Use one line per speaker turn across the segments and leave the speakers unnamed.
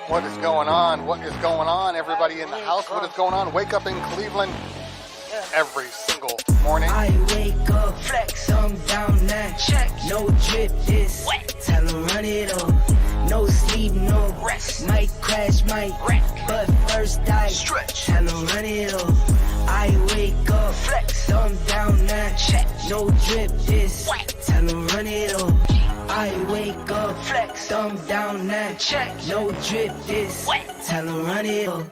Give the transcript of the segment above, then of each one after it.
What is going on? What is going on, everybody in the house? What is going on? Wake up in Cleveland every single morning.
I wake up, flex, I'm down now. Check. No drip, this wet. Tell 'em run it up. No sleep, no rest. Might crash, might wreck. But first I stretch. Tell 'em run it up. I wake up, flex, I'm down now. Check. No drip, this wet. Tell 'em run it up. I wake up, flex, thumb down now. Check. No drip, this wet. Tell 'em run it up.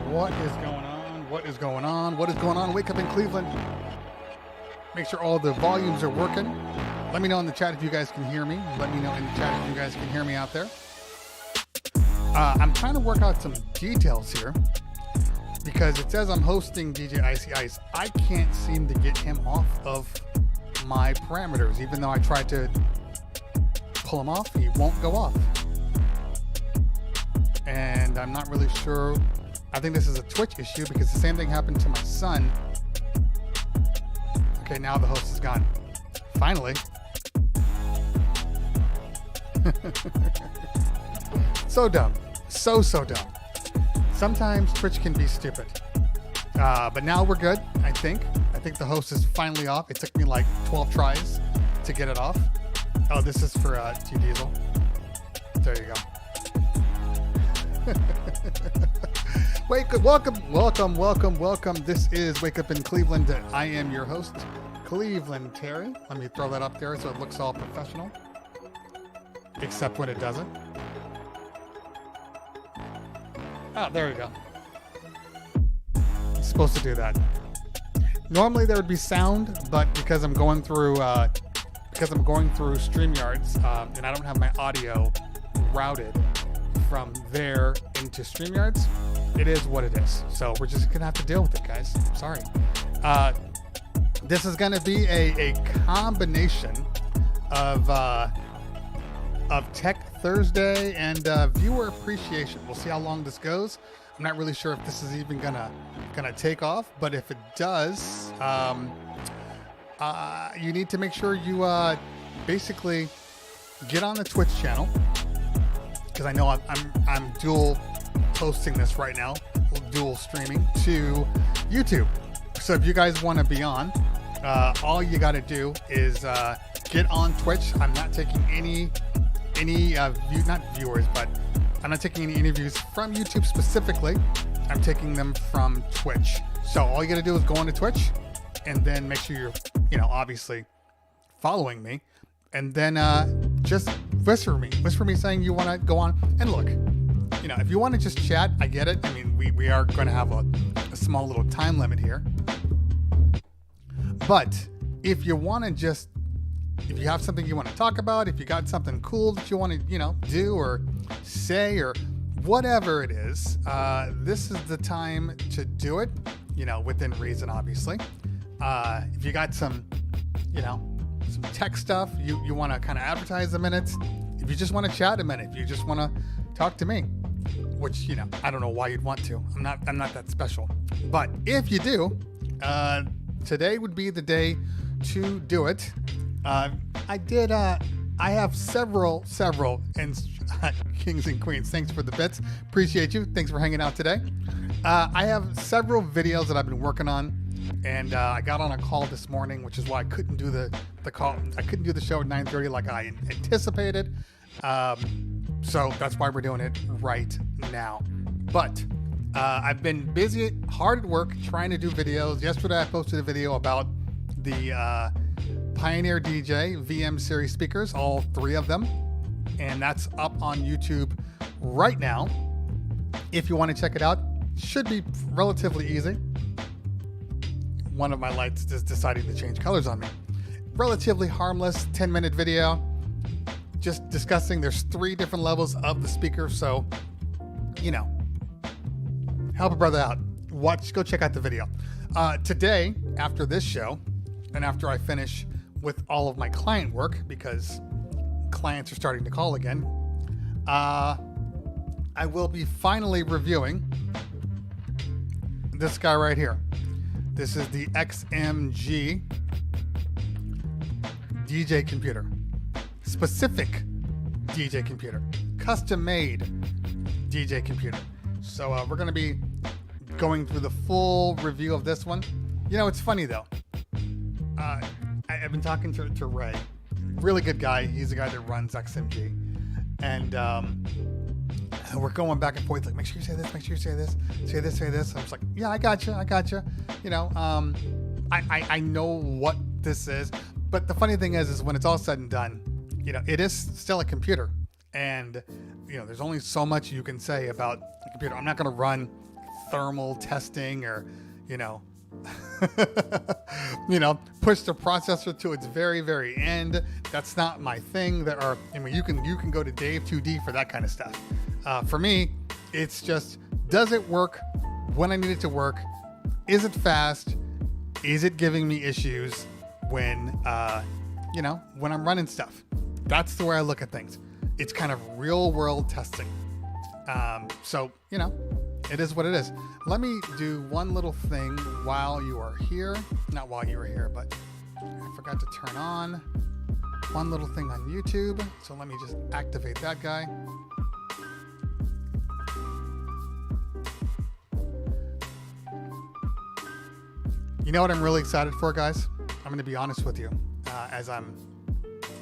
What is going on? What is going on? What is going on? Wake up in Cleveland. Make sure all the volumes are working. Let me know in the chat if you guys can hear me. Let me know in the chat if you guys can hear me out there. I'm trying to work out some details here because it says I'm hosting DJ Icy Ice. I can't seem to get him off of my parameters. Even though I tried to pull them off, he won't go off. And I'm not really sure. I think this is a Twitch issue because the same thing happened to my son. Okay, now the host is gone. Finally. So dumb. So dumb. Sometimes Twitch can be stupid. But now we're good, I think. I think the host is finally off. It took me like 12 tries to get it off. Oh, this is for T Diesel. There you go. Welcome. This is Wake Up in Cleveland. I am your host, Cleveland Terry. Let me throw that up there so it looks all professional. Except when it doesn't. Oh, there we go. I'm supposed to do that. Normally there would be sound, but because I'm going through StreamYards, and I don't have my audio routed from there into StreamYards, it is what it is. So we're just gonna have to deal with it, guys. Sorry. This is gonna be a combination of Tech Thursday and viewer appreciation. We'll see how long this goes. I'm not really sure if this is even gonna take off, but if it does, you need to make sure you basically get on the Twitch channel, because I know I'm dual posting this right now, dual streaming to YouTube. So if you guys want to be on, all you got to do is get on Twitch. I'm not taking any not viewers, but I'm not taking any interviews from YouTube specifically. I'm taking them from Twitch. So all you got to do is go on to Twitch, and then make sure you're, obviously following me, and then just whisper me saying you want to go on. And look, if you want to just chat, I get it. I mean, we are going to have a small little time limit here. But if you want to just, if you have something you want to talk about, if you got something cool that you want to, do or say or whatever it is, this is the time to do it, within reason, obviously. If you got some tech stuff, you want to kind of advertise a minute. If you just want to chat a minute, if you just want to talk to me, which, I don't know why you'd want to. I'm not that special. But if you do, today would be the day to do it. I have several and kings and queens. Thanks for the bits. Appreciate you. Thanks for hanging out today. I have several videos that I've been working on, and I got on a call this morning, which is why I couldn't do the call. I couldn't do the show at 9:30 like I anticipated. So that's why we're doing it right now. But I've been busy, hard at work, trying to do videos. Yesterday I posted a video about the Pioneer DJ VM series speakers, all 3 of them, and that's up on YouTube right now. If you want to check it out, should be relatively easy. One of my lights is deciding to change colors on me. Relatively harmless 10-minute video, just discussing there's 3 different levels of the speaker, so help a brother out. Go check out the video. Today, after this show, and after I finish with all of my client work, because clients are starting to call again, I will be finally reviewing this guy right here. This is the XMG DJ computer. Specific DJ computer. Custom-made DJ computer. So we're going to be going through the full review of this one. It's funny though. I've been talking to Ray. Really good guy. He's the guy that runs XMG. And we're going back and forth, like, make sure you say this, make sure you say this, say this, say this. I was like, yeah, I got you. I know what this is. But the funny thing is when it's all said and done, it is still a computer. And, there's only so much you can say about the computer. I'm not going to run thermal testing or, push the processor to its very, very end. That's not my thing. You can go to Dave2D for that kind of stuff. For me, it's just, does it work when I need it to work? Is it fast? Is it giving me issues? when, when I'm running stuff. That's the way I look at things. It's kind of real world testing. So, it is what it is. Let me do one little thing while you are here. Not while you are here, but I forgot to turn on one little thing on YouTube. So let me just activate that guy. You know what I'm really excited for, guys? I'm going to be honest with you as I'm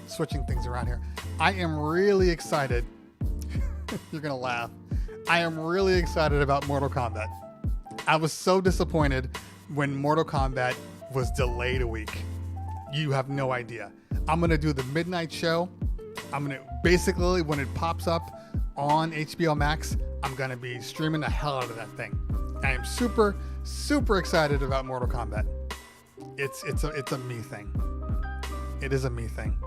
switching things around here. I am really excited. You're going to laugh. I am really excited about Mortal Kombat. I was so disappointed when Mortal Kombat was delayed a week. You have no idea. I'm going to do the midnight show. I'm going to basically, when it pops up on HBO Max, I'm going to be streaming the hell out of that thing. I am super, super excited about Mortal Kombat. It's a me thing. It is a me thing.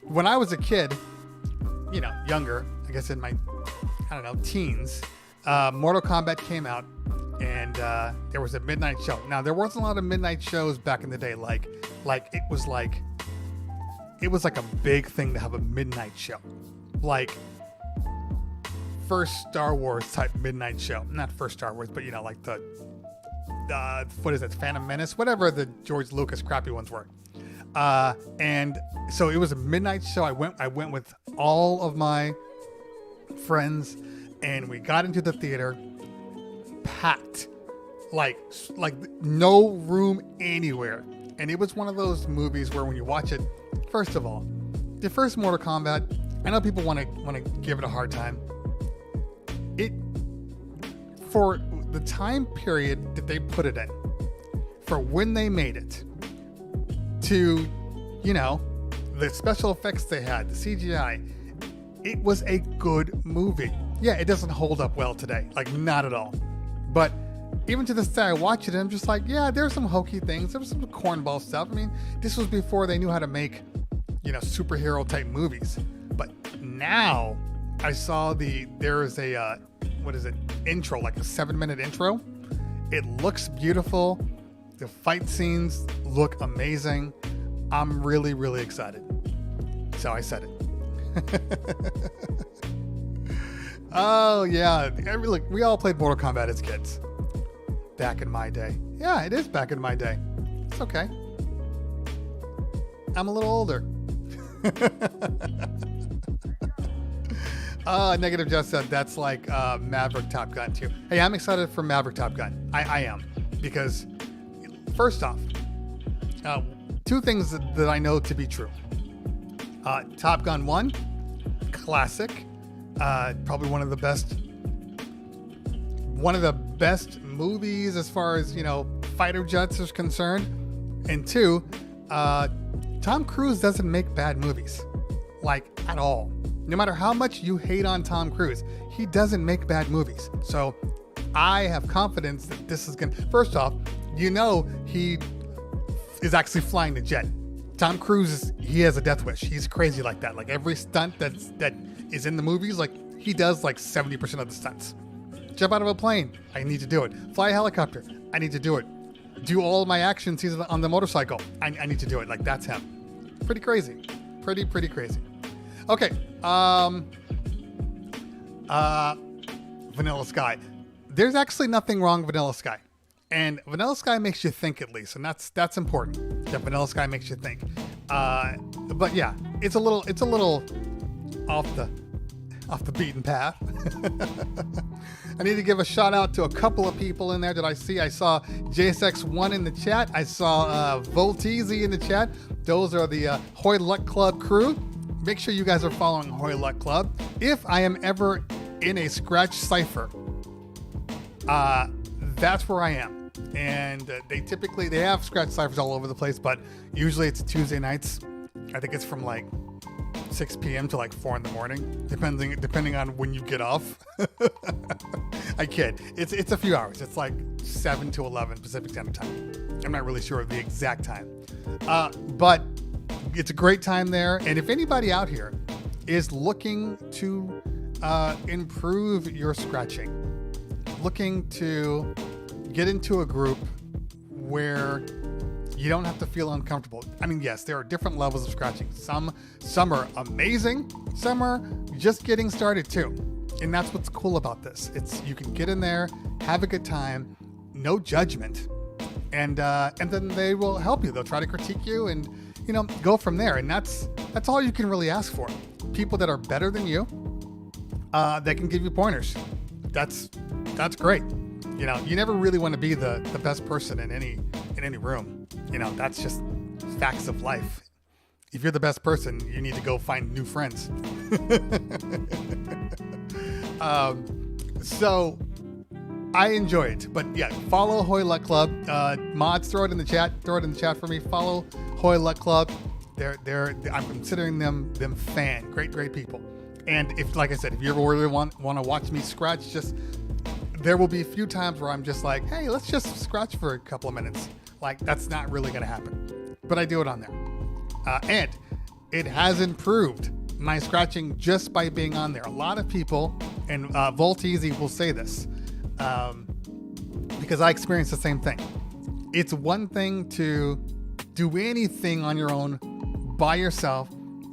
When I was a kid, younger, I guess in my, teens, Mortal Kombat came out, and there was a midnight show. Now, there wasn't a lot of midnight shows back in the day. It was like a big thing to have a midnight show. Like first Star Wars type midnight show. Not first Star Wars, but like the what is it, Phantom Menace, whatever the George Lucas crappy ones were. And so it was a midnight show. I went with all of my friends, and we got into the theater, packed, like no room anywhere. And it was one of those movies where when you watch it, first of all, the first Mortal Kombat, I know people want to give it a hard time. It, for the time period that they put it in, for when they made it, to, the special effects they had, the CGI, it was a good movie. Yeah, it doesn't hold up well today, not at all. But even to this day, I watch it and I'm just like, yeah, there's some hokey things. There was some cornball stuff. I mean, this was before they knew how to make, superhero type movies. But now I saw there is a, intro, like a 7-minute intro. It looks beautiful. The fight scenes look amazing. I'm really, really excited. So I said it. Oh, yeah. We all played Mortal Kombat as kids. Back in my day. Yeah, it is back in my day. It's okay. I'm a little older. Negative just said that's like Maverick Top Gun too. Hey, I'm excited for Maverick Top Gun. I am. Because first off, two things that I know to be true. Top Gun 1, classic. Probably one of the best movies as far as, fighter jets is concerned. And two, Tom Cruise doesn't make bad movies, at all. No matter how much you hate on Tom Cruise, he doesn't make bad movies. So I have confidence that this is first off, he is actually flying the jet. Tom Cruise he has a death wish. He's crazy like that. Every stunt that is in the movies, he does 70% of the stunts. Jump out of a plane, I need to do it. Fly a helicopter, I need to do it. Do all of my action scenes on the motorcycle, I need to do it. That's him. Pretty crazy. Pretty crazy. Okay. Vanilla Sky. There's actually nothing wrong with Vanilla Sky. And Vanilla Sky makes you think, at least, and that's important. That Vanilla Sky makes you think. But yeah, it's a little off the beaten path. I need to give a shout out to a couple of people in there that I see. I saw JSX1 in the chat. I saw Volteezy in the chat. Those are the Hoy Luck Club crew. Make sure you guys are following Hoy Luck Club. If I am ever in a scratch cipher, that's where I am. And they have scratch ciphers all over the place, but usually it's Tuesday nights. I think it's from 6 p.m. to 4 in the morning, depending on when you get off. I kid. It's a few hours. It's 7 to 11 Pacific Standard Time. I'm not really sure of the exact time. But it's a great time there. And if anybody out here is looking to improve your scratching, looking to get into a group where You don't have to feel uncomfortable. I mean, yes, there are different levels of scratching. Some are amazing. Some are just getting started too. And that's what's cool about this. You can get in there, have a good time, no judgment, and then they will help you. They'll try to critique you and, go from there. And that's all you can really ask for. People that are better than you, that can give you pointers. That's great. You never really want to be the best person in any room. That's just facts of life. If you're the best person, you need to go find new friends. So I enjoy it, but yeah, follow Hoy Luck Club. Mods, throw it in the chat for me. Follow Hoy Luck Club. I'm considering them great people. And if, like I said, if you ever really want to watch me scratch, there will be a few times where I'm just like, hey, let's just scratch for a couple of minutes. Like, that's not really going to happen, but I do it on there. And it has improved my scratching just by being on there. A lot of people, and Volteezy will say this, because I experienced the same thing. It's one thing to do anything on your own by yourself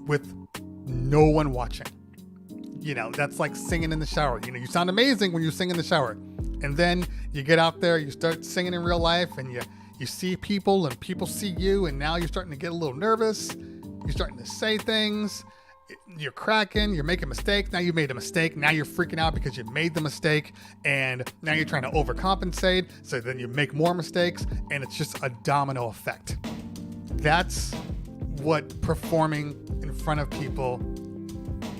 with no one watching. That's like singing in the shower. You sound amazing when you sing in the shower. And then you get out there, you start singing in real life, and you see people and people see you, and now you're starting to get a little nervous. You're starting to say things. You're cracking. You're making mistakes. Now you made a mistake. Now you're freaking out because you made the mistake, and now you're trying to overcompensate. So then you make more mistakes, and it's just a domino effect. That's what performing in front of people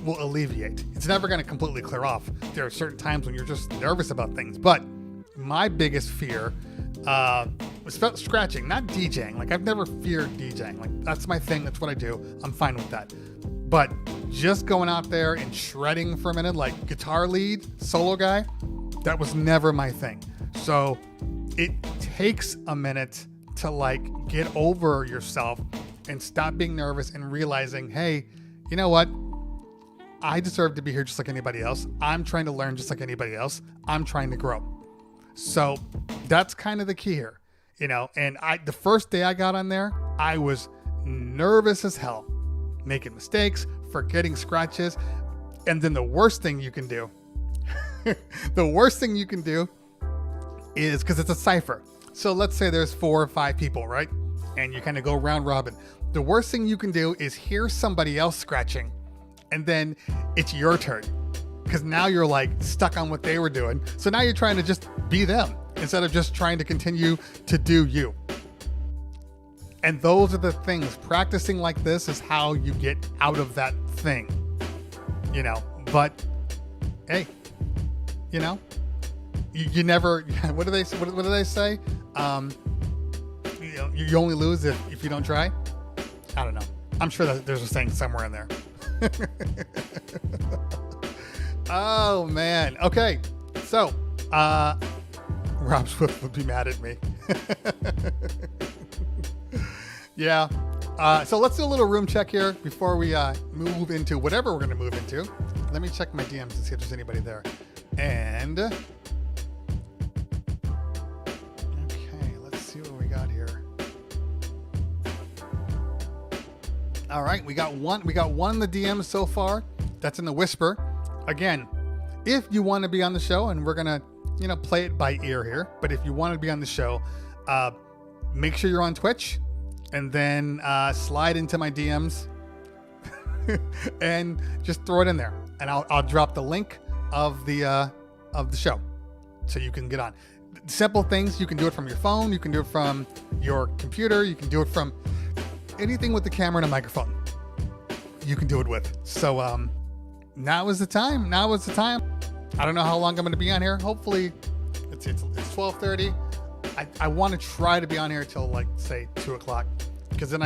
will alleviate. It's never going to completely clear off. There are certain times when you're just nervous about things. But my biggest fear was scratching, not DJing. Like, I've never feared DJing. Like, that's my thing. That's what I do. I'm fine with that. But just going out there and shredding for a minute, like guitar lead, solo guy, that was never my thing. So it takes a minute to get over yourself and stop being nervous and realizing, hey, you know what? I deserve to be here just like anybody else. I'm trying to learn just like anybody else. I'm trying to grow. So that's kind of the key here, and the first day I got on there, I was nervous as hell, making mistakes, forgetting scratches. And then the worst thing you can do, is, because it's a cipher. So let's say there's 4 or 5 people, right? And you kind of go round robin. The worst thing you can do is hear somebody else scratching, and then it's your turn, because now you're stuck on what they were doing. So now you're trying to just be them instead of just trying to continue to do you. And those are the things. Practicing like this is how you get out of that thing, but hey, you never, what do they say? You only lose if you don't try. I don't know. I'm sure that there's a saying somewhere in there. Oh man. Okay. So, Rob Swift would be mad at me. Yeah. So let's do a little room check here before we move into whatever we're going to move into. Let me check my DMs and see if there's anybody there. And okay, let's see what we got here. All right, we got one in the DMs so far. That's in the whisper. Again, if you want to be on the show, and we're gonna, play it by ear here, but if you want to be on the show, make sure you're on Twitch, and then slide into my DMs and just throw it in there, and I'll drop the link of the show so you can get on. Simple things. You can do it from your phone. You can do it from your computer. You can do it from anything with the camera and a microphone. You can do it with. So now is the time. I don't know how long I'm going to be on here. Hopefully it's 12:30. I want to try to be on here till say 2 o'clock, because then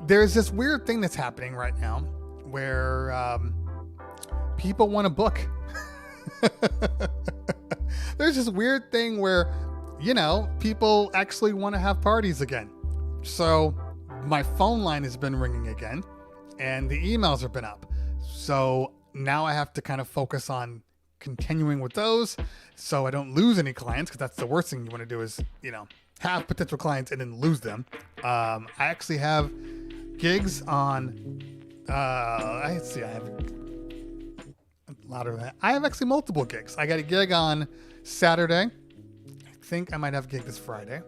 there's this weird thing that's happening right now where people want to book. There's this weird thing where, people actually want to have parties again. So my phone line has been ringing again, and the emails have been up. So now I have to kind of focus on continuing with those so I don't lose any clients, because that's the worst thing you want to do is, have potential clients and then lose them. I actually have gigs on, I have louder than that. I have actually multiple gigs. I got a gig on Saturday. I think I might have a gig this Friday.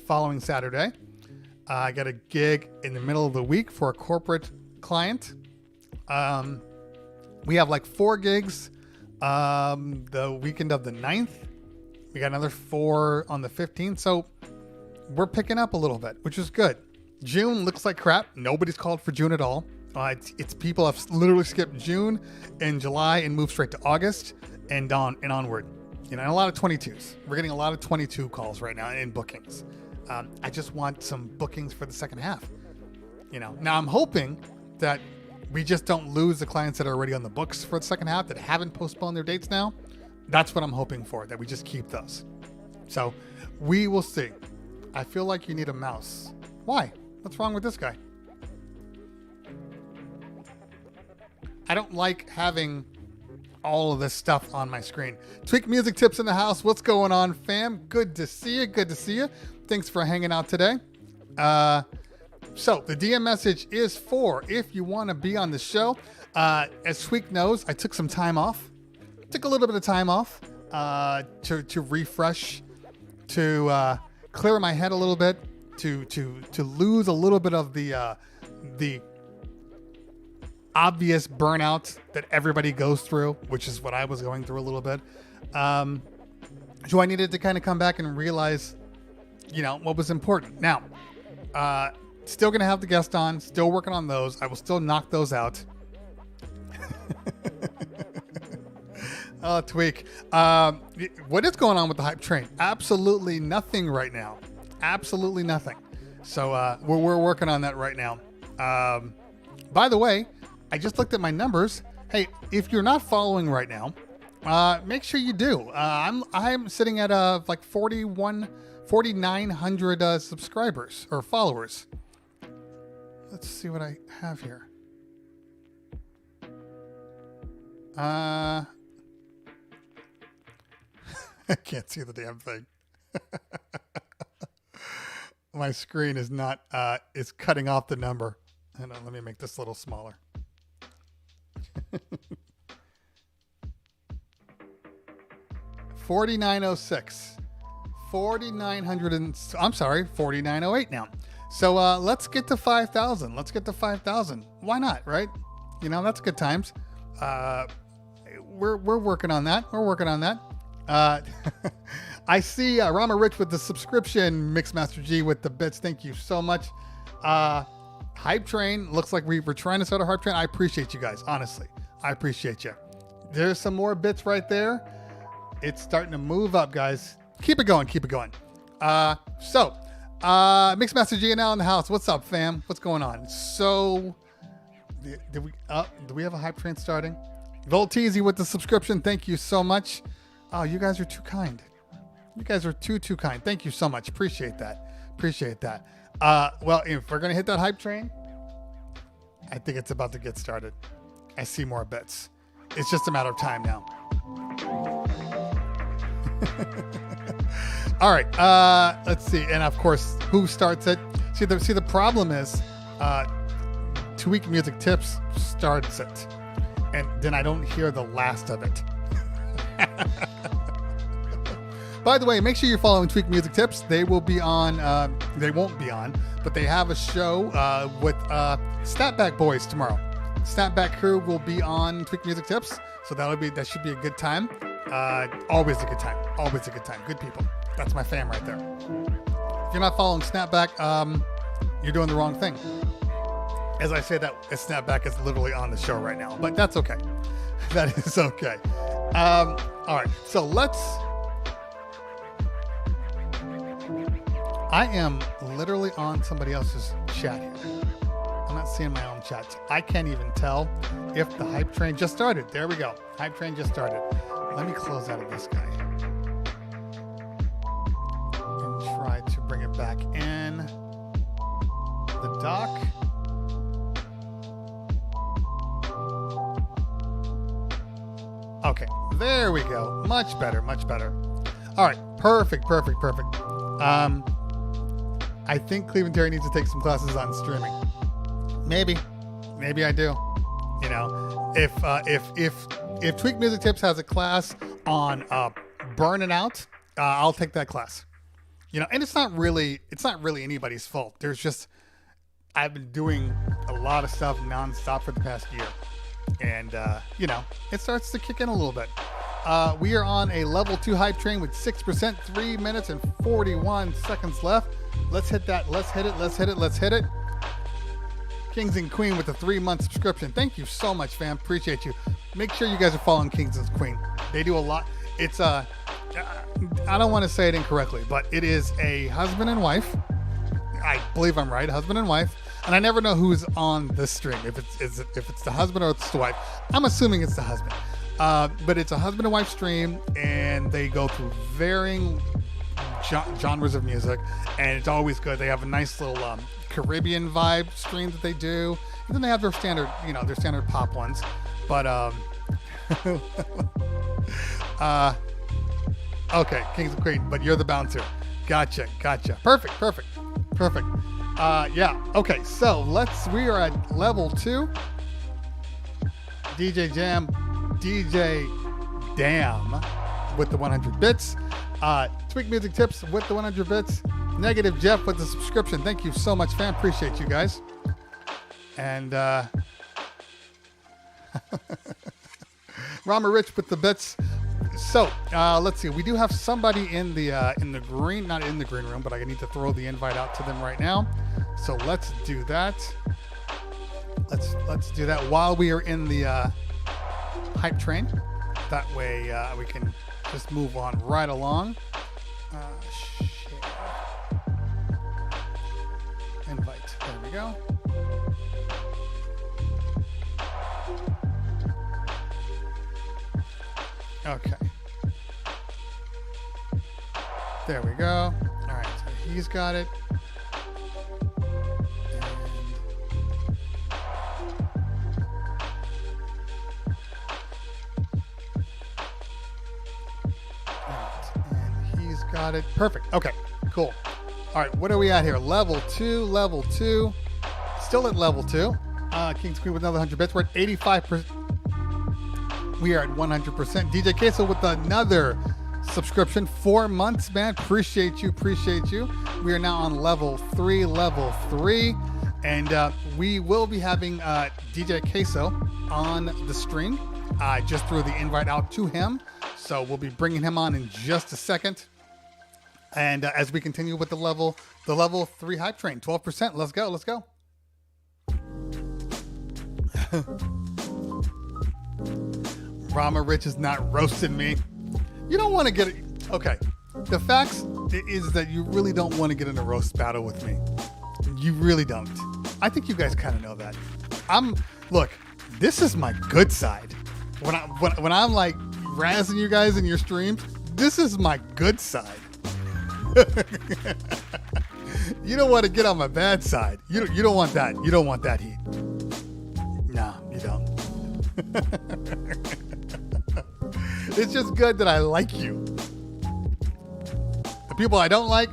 Following Saturday, I got a gig in the middle of the week for a corporate client. We have like 4 gigs the weekend of the 9th. We got another 4 on the 15th. So we're picking up a little bit, which is good. June looks like crap. Nobody's called for June at all. It's people have literally skipped June and July and moved straight to August and onward. You know, and a lot of 22s. We're getting a lot of 22 calls right now in bookings. I just want some bookings for the second half. You know, now I'm hoping that we just don't lose the clients that are already on the books for the second half that haven't postponed their dates now. That's what I'm hoping for, that we just keep those. So we will see. I feel like you need a mouse. Why? What's wrong with this guy? I don't like having all of this stuff on my screen. Tweak Music Tips in the house. What's going on, fam? Good to see you. Good to see you. Thanks for hanging out today. So the DM message is for if you want to be on the show. As Tweak knows, I took some time off. Took a little bit of time off to refresh, to clear my head a little bit, to lose a little bit of the obvious burnout that everybody goes through, which is what I was going through a little bit. So I needed to kind of come back and realize, you know, what was important. Now, still going to have the guest on, still working on those. I will still knock those out. Oh, Tweak. What is going on with the hype train? Absolutely nothing right now. Absolutely nothing. So we're working on that right now. By the way, I just looked at my numbers. Hey, if you're not following right now, make sure you do. I'm sitting at like 4,900 subscribers or followers. Let's see what I have here. I can't see the damn thing. My screen is not, is cutting off the number. Hang on, let me make this a little smaller. 4906. 4,900 and, I'm sorry, 4,908 now. So let's get to 5,000. Let's get to 5,000. Why not, right? You know, that's good times. We're working on that. We're working on that. I see Rama Rich with the subscription, Mixmaster G with the bits. Thank you so much. Hype Train, looks like we're trying to start a Hype Train. I appreciate you guys, honestly. I appreciate you. There's some more bits right there. It's starting to move up, guys. Keep it going, keep it going. Mixmaster G now in the house. What's up, fam? What's going on? So, do we have a Hype Train starting? Volteezy with the subscription. Thank you so much. Oh, you guys are too kind. You guys are too kind. Thank you so much. Appreciate that. Appreciate that. Well, if we're going to hit that hype train, I think it's about to get started. I see more bits. It's just a matter of time now. All right. Let's see. And of course, who starts it? See, the problem is, Tweak Music Tips starts it. And then I don't hear the last of it. By the way, make sure you're following Tweak Music Tips. They will be on, they won't be on, but they have a show with Snapback Boys tomorrow. Snapback crew will be on Tweak Music Tips, so that should be a good time. Always a good time. Always a good time. Good people. That's my fam right there. If you're not following Snapback, you're doing the wrong thing. As I say that, Snapback is literally on the show right now, but that's okay. That is okay. All right, so let's... I am literally on somebody else's chat here. I'm not seeing my own chat. I can't even tell if the hype train just started. There we go. Hype train just started. Let me close out of this guy and try to bring it back in. The dock. Okay, there we go. Much better, much better. All right, perfect. I think Cleveland Terry needs to take some classes on streaming. Maybe I do. You know, if Tweak Music Tips has a class on burning out, I'll take that class. You know, and it's not really anybody's fault. There's just, I've been doing a lot of stuff nonstop for the past year, and you know, it starts to kick in a little bit. We are on a level 2 hype train with 6%, 3 minutes and 41 seconds left. Let's hit that. Let's hit it. Kings and Queen with a 3-month subscription. Thank you so much, fam. Appreciate you. Make sure you guys are following Kings and Queen. They do a lot. It's I don't want to say it incorrectly, but it is a husband and wife. I believe I'm right, husband and wife. And I never know who's on the stream. If it's the husband or it's the wife. I'm assuming it's the husband. But it's a husband and wife stream, and they go through varying genres of music, and it's always good. They have a nice little Caribbean vibe stream that they do, and then they have their standard, you know, their standard pop ones. But okay, Kings and Queen, but you're the bouncer. Gotcha. Perfect. Yeah. Okay. So we are at level 2. DJ Damn with the 100 bits. Tweak Music Tips with the 100 bits. Negative Jeff with the subscription. Thank you so much, fam. Appreciate you guys. And Rama Rich with the bits. So let's see. We do have somebody in the green, not in the green room, but I need to throw the invite out to them right now. So let's do that. Let's do that while we are in the hype train. That way we can just move on right along. Share. Invite. There we go. Okay. There we go. All right, so he's got it. And he's got it. Perfect. Okay, cool. All right, what are we at here? Level 2. Still at level 2. King's Queen with another 100 bits. We're at 85%. We are at 100%. DJ Queso with another subscription. 4 months, man. Appreciate you. We are now on level 3. And we will be having DJ Queso on the stream. I just threw the invite out to him. So we'll be bringing him on in just a second. And as we continue with the level 3 hype train, 12%. Let's go. Rama Rich is not roasting me. You don't want to get it. Okay. The facts is that you really don't want to get in a roast battle with me. You really don't. I think you guys kind of know that. Look, this is my good side. When I'm like razzing you guys in your streams, this is my good side. You don't want to get on my bad side. You don't want that. You don't want that heat. No, you don't. It's just good that I like you. The people I don't like,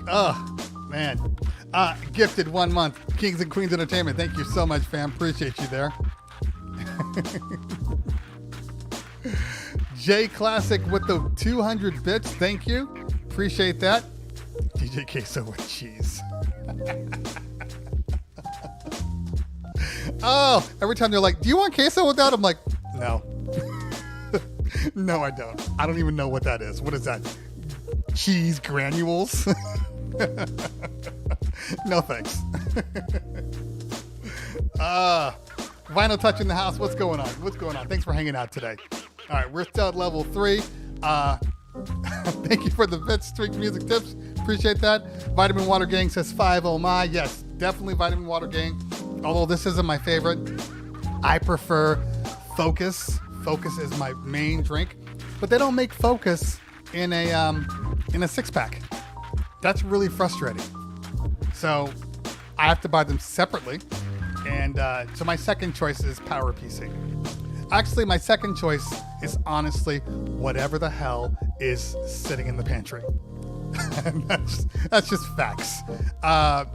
man. Gifted 1 month. Kings and Queens Entertainment. Thank you so much, fam. Appreciate you there. J Classic with the 200 bits. Thank you. Appreciate that. DJ Queso with cheese. Oh, every time they're like, do you want queso with that? I'm like, no. No, I don't. I don't even know what that is. What is that? Cheese granules? No, thanks. Vinyl Touch in the house. What's going on? Thanks for hanging out today. All right, we're still at level 3. Thank you for the bits, Tweak Music Tips. Appreciate that. Vitamin Water Gang says 5 oh my. Yes, definitely Vitamin Water Gang. Although this isn't my favorite. I prefer Focus. Focus is my main drink. But they don't make Focus in a 6-pack. That's really frustrating. So I have to buy them separately. And so my second choice is Power PC. Actually, my second choice is honestly whatever the hell is sitting in the pantry. that's just facts. All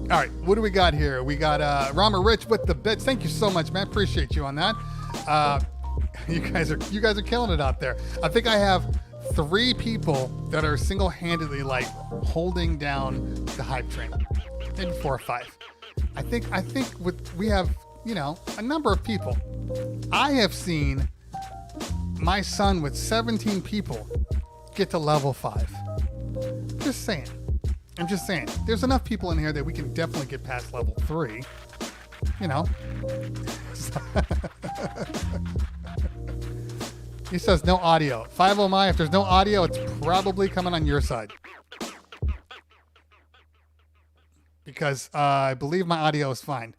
right, what do we got here? We got Rama Rich with the bits. Thank you so much, man. Appreciate you on that. You guys are killing it out there. I think I have 3 people that are single-handedly like holding down the hype train. Maybe 4 or 5. I think we have, you know, a number of people. I have seen my son with 17 people get to level 5. Just saying. I'm just saying. There's enough people in here that we can definitely get past level 3. You know. He says no audio. 5 my, if there's no audio, it's probably coming on your side. Because I believe my audio is fine.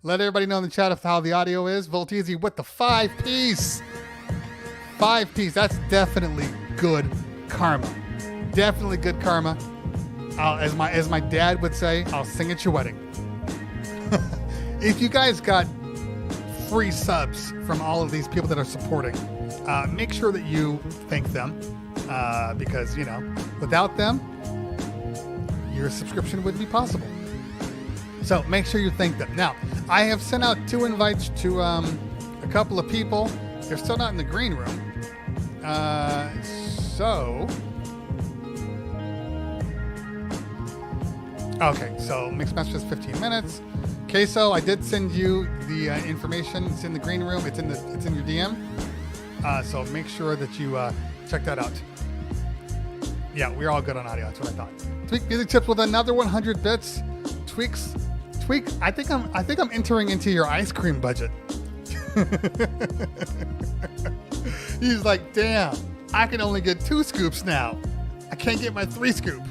Let everybody know in the chat of how the audio is. Volteezy with the 5-piece. 5-piece. That's definitely good karma. Definitely good karma. As my dad would say, I'll sing at your wedding. If you guys got free subs from all of these people that are supporting, make sure that you thank them because, you know, without them, your subscription wouldn't be possible. So make sure you thank them. Now, I have sent out 2 invites to a couple of people. They're still not in the green room. Okay, so mixed messages 15 minutes. Queso, I did send you the information. It's in the green room. It's in your DM. So make sure that you check that out. Yeah, we're all good on audio. That's what I thought. Tweak Music Tips with another 100 bits. Tweak. I think I'm entering into your ice cream budget. He's like, damn, I can only get 2 scoops now. I can't get my 3 scoop.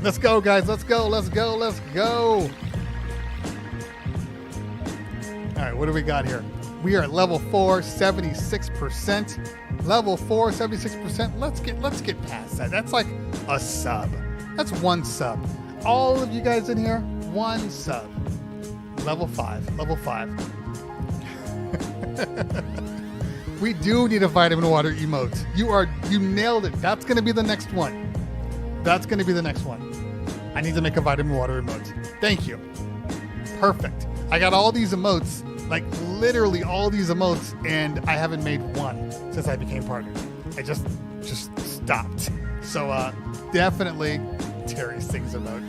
Let's go, guys. Let's go. All right, what do we got here? We are at level 4, 76%. Level 4, 76%. Let's get past that. That's like a sub. That's 1 sub. All of you guys in here, 1 sub. Level 5. We do need a vitamin water emote. You nailed it. That's going to be the next one. I need to make a vitamin water emote. Thank you. Perfect. I got all these emotes, like literally all these emotes, and I haven't made one since I became partner. I just stopped. So definitely Terry sings emote.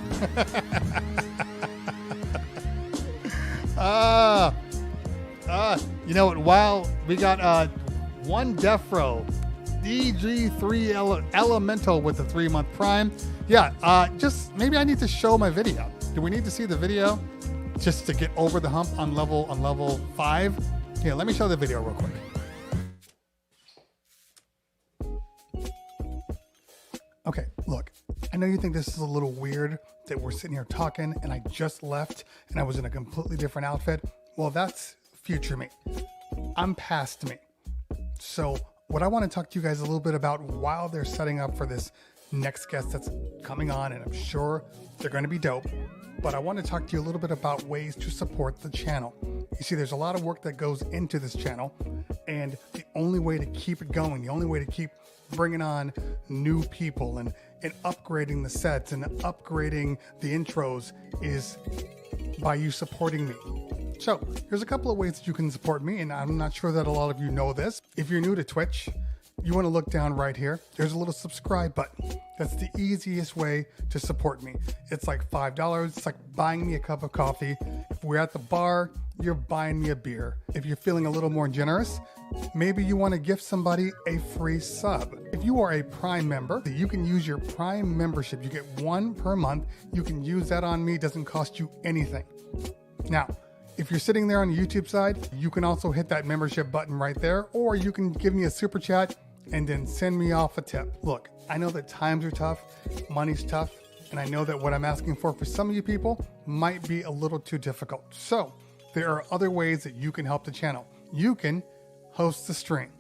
You know what? While we got 1 Defro, DG3 Elemental with the 3-month Prime. Yeah, just maybe I need to show my video. Do we need to see the video just to get over the hump on level 5? Yeah, let me show the video real quick. Okay, look, I know you think this is a little weird that we're sitting here talking and I just left and I was in a completely different outfit. Well, that's future me. I'm past me. So what I want to talk to you guys a little bit about while they're setting up for this next guest that's coming on, and I'm sure they're going to be dope, but I want to talk to you a little bit about ways to support the channel. You see, there's a lot of work that goes into this channel, and the only way to keep it going, the only way to keep bringing on new people and upgrading the sets and upgrading the intros is by you supporting me. So here's a couple of ways that you can support me, and I'm not sure that a lot of you know this. If you're new to Twitch, you want to look down right here. There's a little subscribe button. That's the easiest way to support me. It's like $5. It's like buying me a cup of coffee. If we're at the bar, you're buying me a beer. If you're feeling a little more generous, maybe you want to gift somebody a free sub. If you are a Prime member, you can use your Prime membership. You get 1 per month. You can use that on me. It doesn't cost you anything. Now, if you're sitting there on the YouTube side, you can also hit that membership button right there, or you can give me a super chat and then send me off a tip. Look, I know that times are tough, money's tough, and I know that what I'm asking for some of you people might be a little too difficult. So there are other ways that you can help the channel. You can host the stream,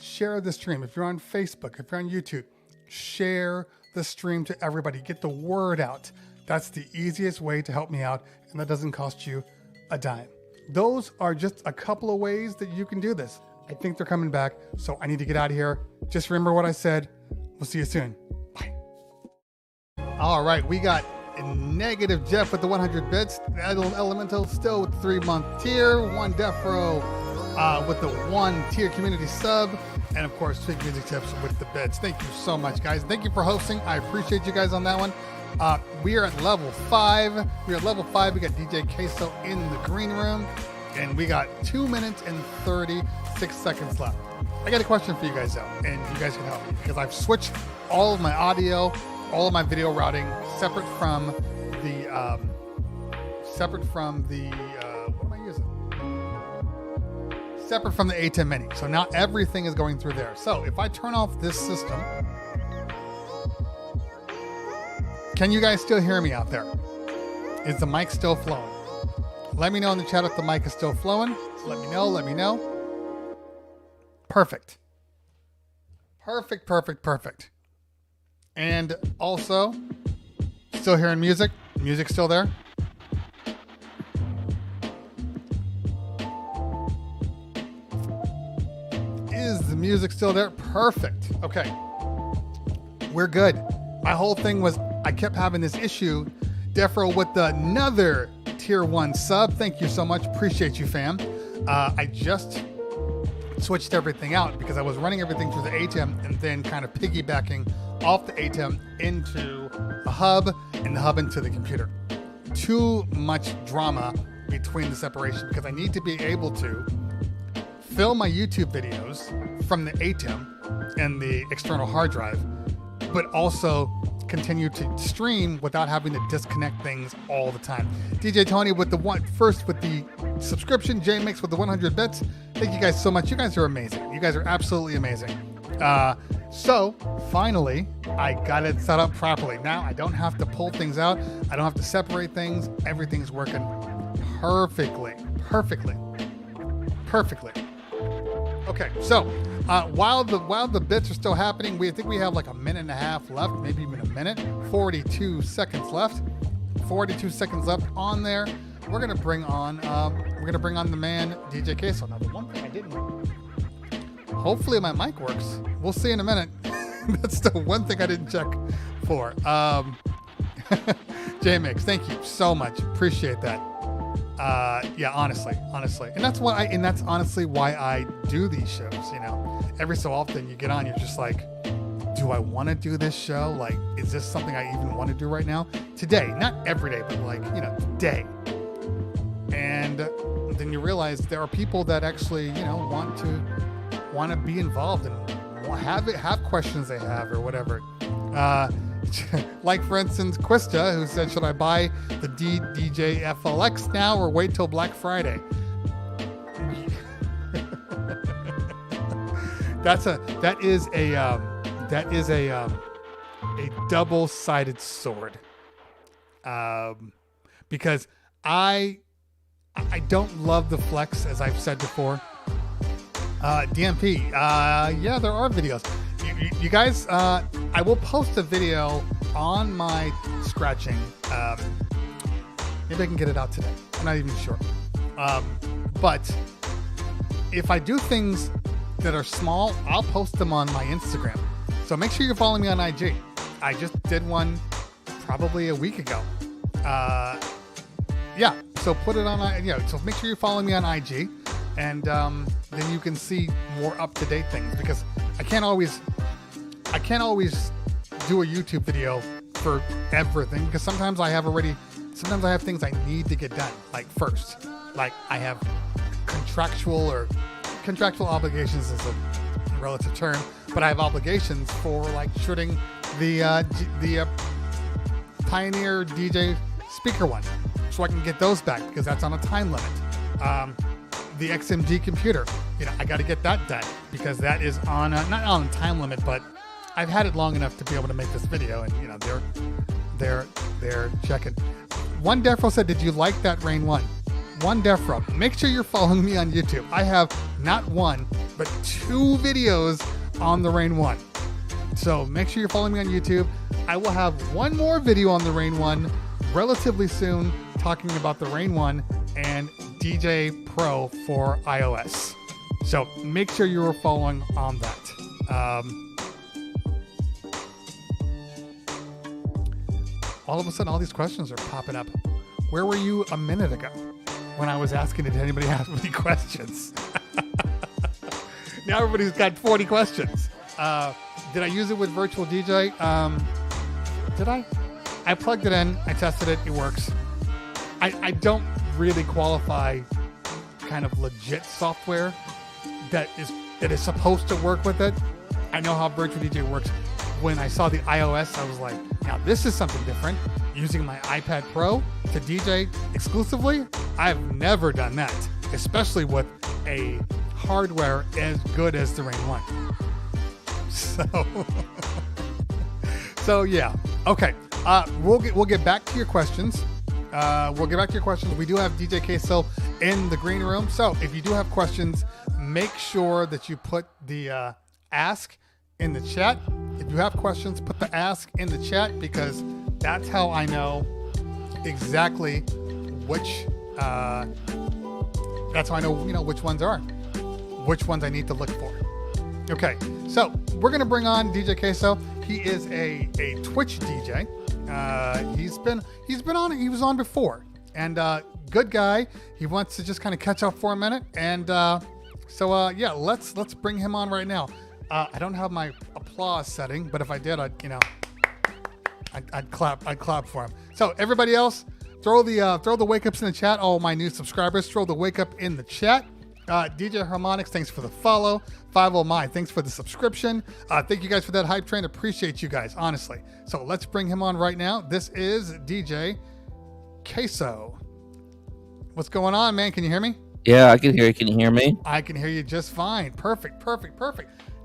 share the stream. If you're on Facebook, if you're on YouTube, share the stream to everybody. Get the word out. That's the easiest way to help me out, and that doesn't cost you a dime. Those are just a couple of ways that you can do this. I think they're coming back, so I need to get out of here. Just remember what I said. We'll see you soon. All right, we got Negative Jeff with the 100 bits. Elemental still with the 3-month tier. One Defro with the 1 tier community sub. And of course, Twig Music Tips with the bits. Thank you so much, guys. Thank you for hosting. I appreciate you guys on that one. We are at level 5. We got DJ Queso in the green room. And we got 2 minutes and 36 seconds left. I got a question for you guys, though. And you guys can help me. Because I've switched all of my audio, all of my video routing, separate from the, what am I using? Separate from the ATEM menu. So now everything is going through there. So if I turn off this system, can you guys still hear me out there? Is the mic still flowing? Let me know in the chat if the mic is still flowing. Let me know. Perfect. And also, still hearing music? Music still there? Is the music still there? Perfect. Okay. We're good. My whole thing was I kept having this issue. Defro with another tier 1 sub. Thank you so much. Appreciate you, fam. I just switched everything out because I was running everything through the ATEM and then kind of piggybacking off the ATEM into the hub and the hub into the computer. Too much drama between the separation because I need to be able to film my YouTube videos from the ATEM and the external hard drive, but also continue to stream without having to disconnect things all the time. DJ Tony with the subscription, J-Mix with the 100 bits. Thank you guys so much. You guys are amazing. You guys are absolutely amazing. So finally, I got it set up properly. Now I don't have to pull things out. I don't have to separate things. Everything's working perfectly. Okay, so while the bits are still happening, I think we have like a minute and a half left, maybe even a minute. 42 seconds left. 42 seconds left on there. We're gonna bring on the man DJ Queso. Now the one thing I didn't. Hopefully my mic works. We'll see in a minute. That's the one thing I didn't check for. J-Mix, thank you so much. Appreciate that. Yeah, honestly, and that's honestly why I do these shows. You know, every so often you get on, you're just like, do I want to do this show? Like, is this something I even want to do right now? Today, not every day, but like, you know, today. And then you realize there are people that actually, you know, want to be involved and have questions they have or whatever. Like, for instance, Quista, who said, should I buy the DJ FLX now or wait till Black Friday? That is a double-sided sword. Because I don't love the flex, as I've said before. DMP, yeah, there are videos. You guys, I will post a video on my scratching. Maybe I can get it out today. I'm not even sure. But if I do things that are small, I'll post them on my Instagram. So make sure you're following me on IG. I just did one probably a week ago. Yeah, so put it on, so make sure you're following me on IG. And then you can see more up-to-date things, because I can't always do a YouTube video for everything, because sometimes I have things I need to get done, like first. Like I have contractual obligations is a relative term, but I have obligations for like shooting the Pioneer DJ speaker one, so I can get those back, because that's on a time limit. The XMG computer, I got to get that done, because that is on not on a time limit, but I've had it long enough to be able to make this video, and they're checking. One Defro said, "Did you like that Rain 1?" One Defro, make sure you're following me on YouTube. I have not one, but 2 videos on the Rain 1. So make sure you're following me on YouTube. I will have one more video on the Rain 1 relatively soon, talking about the Rain 1 and DJ Pro for iOS. So make sure you're following on that. all of a sudden all these questions are popping up. Where were you a minute ago when I was asking, did anybody have any questions? Now everybody's got 40 questions. Did I use it with Virtual DJ? Did I? I plugged it in. I tested it. It works. I don't really qualify kind of legit software that is supposed to work with it. I know how Virtual DJ works. When I saw the iOS, I was like, now this is something different. Using my iPad Pro to DJ exclusively, I've never done that, especially with a hardware as good as the Rain 1. So yeah. Okay. We'll get back to your questions. We do have DJ Queso in the green room. So if you do have questions, make sure that you put the ask in the chat. If you have questions, put the ask in the chat, because that's how I know exactly which. That's how I know which ones I need to look for. Okay, so we're gonna bring on DJ Queso. He is a Twitch DJ. He's been on. He was on before, and good guy. He wants to just kind of catch up for a minute, and yeah, let's bring him on right now. I don't have my applause setting, but if I did, I'd clap for him. So everybody else, throw the wake ups in the chat. All my new subscribers, throw the wake up in the chat. DJ Harmonics, thanks for the follow. 50 My, thanks for the subscription. Thank you guys for that hype train. Appreciate you guys, honestly. So let's bring him on right now. This is DJ Queso. What's going on, man? Can you hear me?
Yeah, I can hear you. Can you hear me?
I can hear you just fine. Perfect.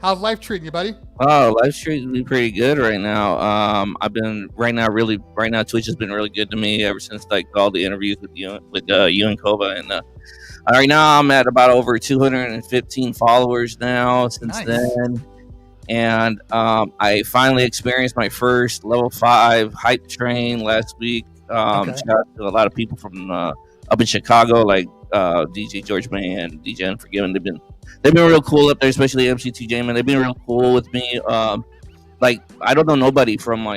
How's life treating you, buddy?
Oh, life's treating me pretty good right now. I've been right now. Twitch has been really good to me ever since like all the interviews with you and Kova, and right now I'm at about over 215 followers now since then, and I finally experienced my first level 5 hype train last week. Shout out to a lot of people from up in Chicago, like DJ George May and DJ Unforgiven. They've been real cool up there, especially MC2J, man. They've been real cool with me. Like I don't know nobody from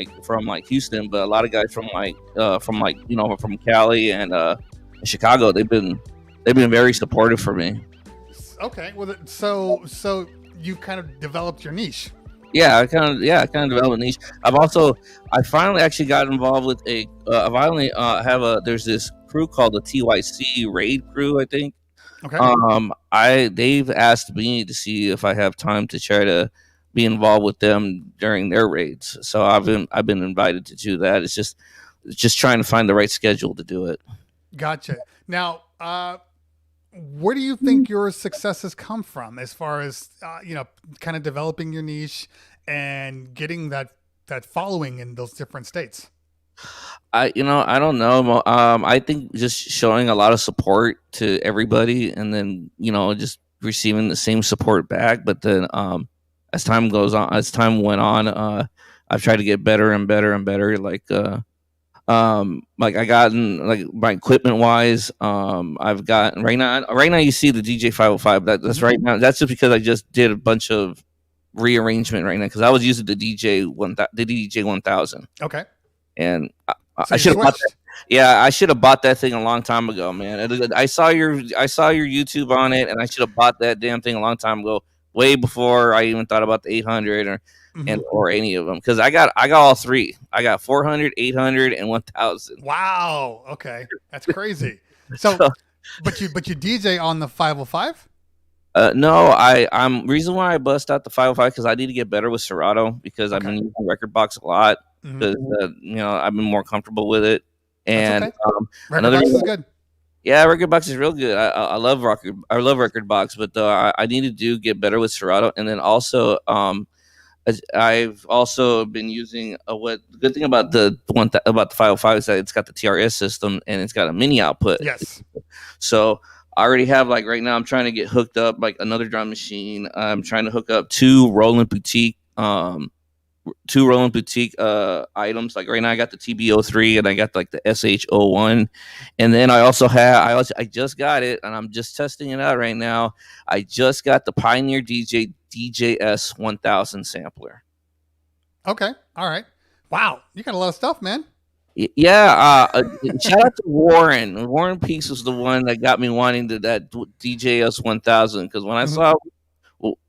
Houston, but a lot of guys from Cali and Chicago. They've been very supportive for me.
Okay, well, so you kind of developed your niche.
Yeah, I kind of developed a niche. I finally actually got involved with there's this crew called the TYC Raid Crew, I think. Okay. They've asked me to see if I have time to try to be involved with them during their raids. So I've been invited to do that. It's just trying to find the right schedule to do it.
Gotcha. Now, where do you think your successes come from as far as kind of developing your niche and getting that following in those different states?
I don't know. I think just showing a lot of support to everybody, and then just receiving the same support back. But then as time went on, I've tried to get better and better and better. Like I gotten like my equipment wise, I've gotten right now you see the DJ 505. That's right now. That's just because I just did a bunch of rearrangement right now, because I was using the DJ 1000.
Okay.
And I should have bought that. Yeah, I should have bought that thing a long time ago, man. I saw your YouTube on it, and I should have bought that damn thing a long time ago, way before I even thought about the 800 or any of them, because I got all three. I got 400, 800, and 1000.
Wow. Okay, that's crazy. So but you DJ on the 505?
No, I'm reason why I bust out the 505 because I need to get better with Serato, because I've been using Record Box a lot. Because I've been more comfortable with it, and
Record Box is good.
Yeah, Record Box is real good. I love Record Box, but I need to get better with Serato, and then also I've also been using the good thing about the 505 is that it's got the TRS system and it's got a mini output.
Yes.
So I already have, like, right now I'm trying to get hooked up like another drum machine. I'm trying to hook up two Roland Boutique items. Like right now I got the TB03 and I got like the SH01, and then I just got it and I'm just testing it out right now. I just got the Pioneer DJ DJS 1000 sampler.
Okay. All right. Wow. You got a lot of stuff, man.
Yeah, shout out to Warren. Warren Peace was the one that got me wanting that DJS 1000 because
Mhm.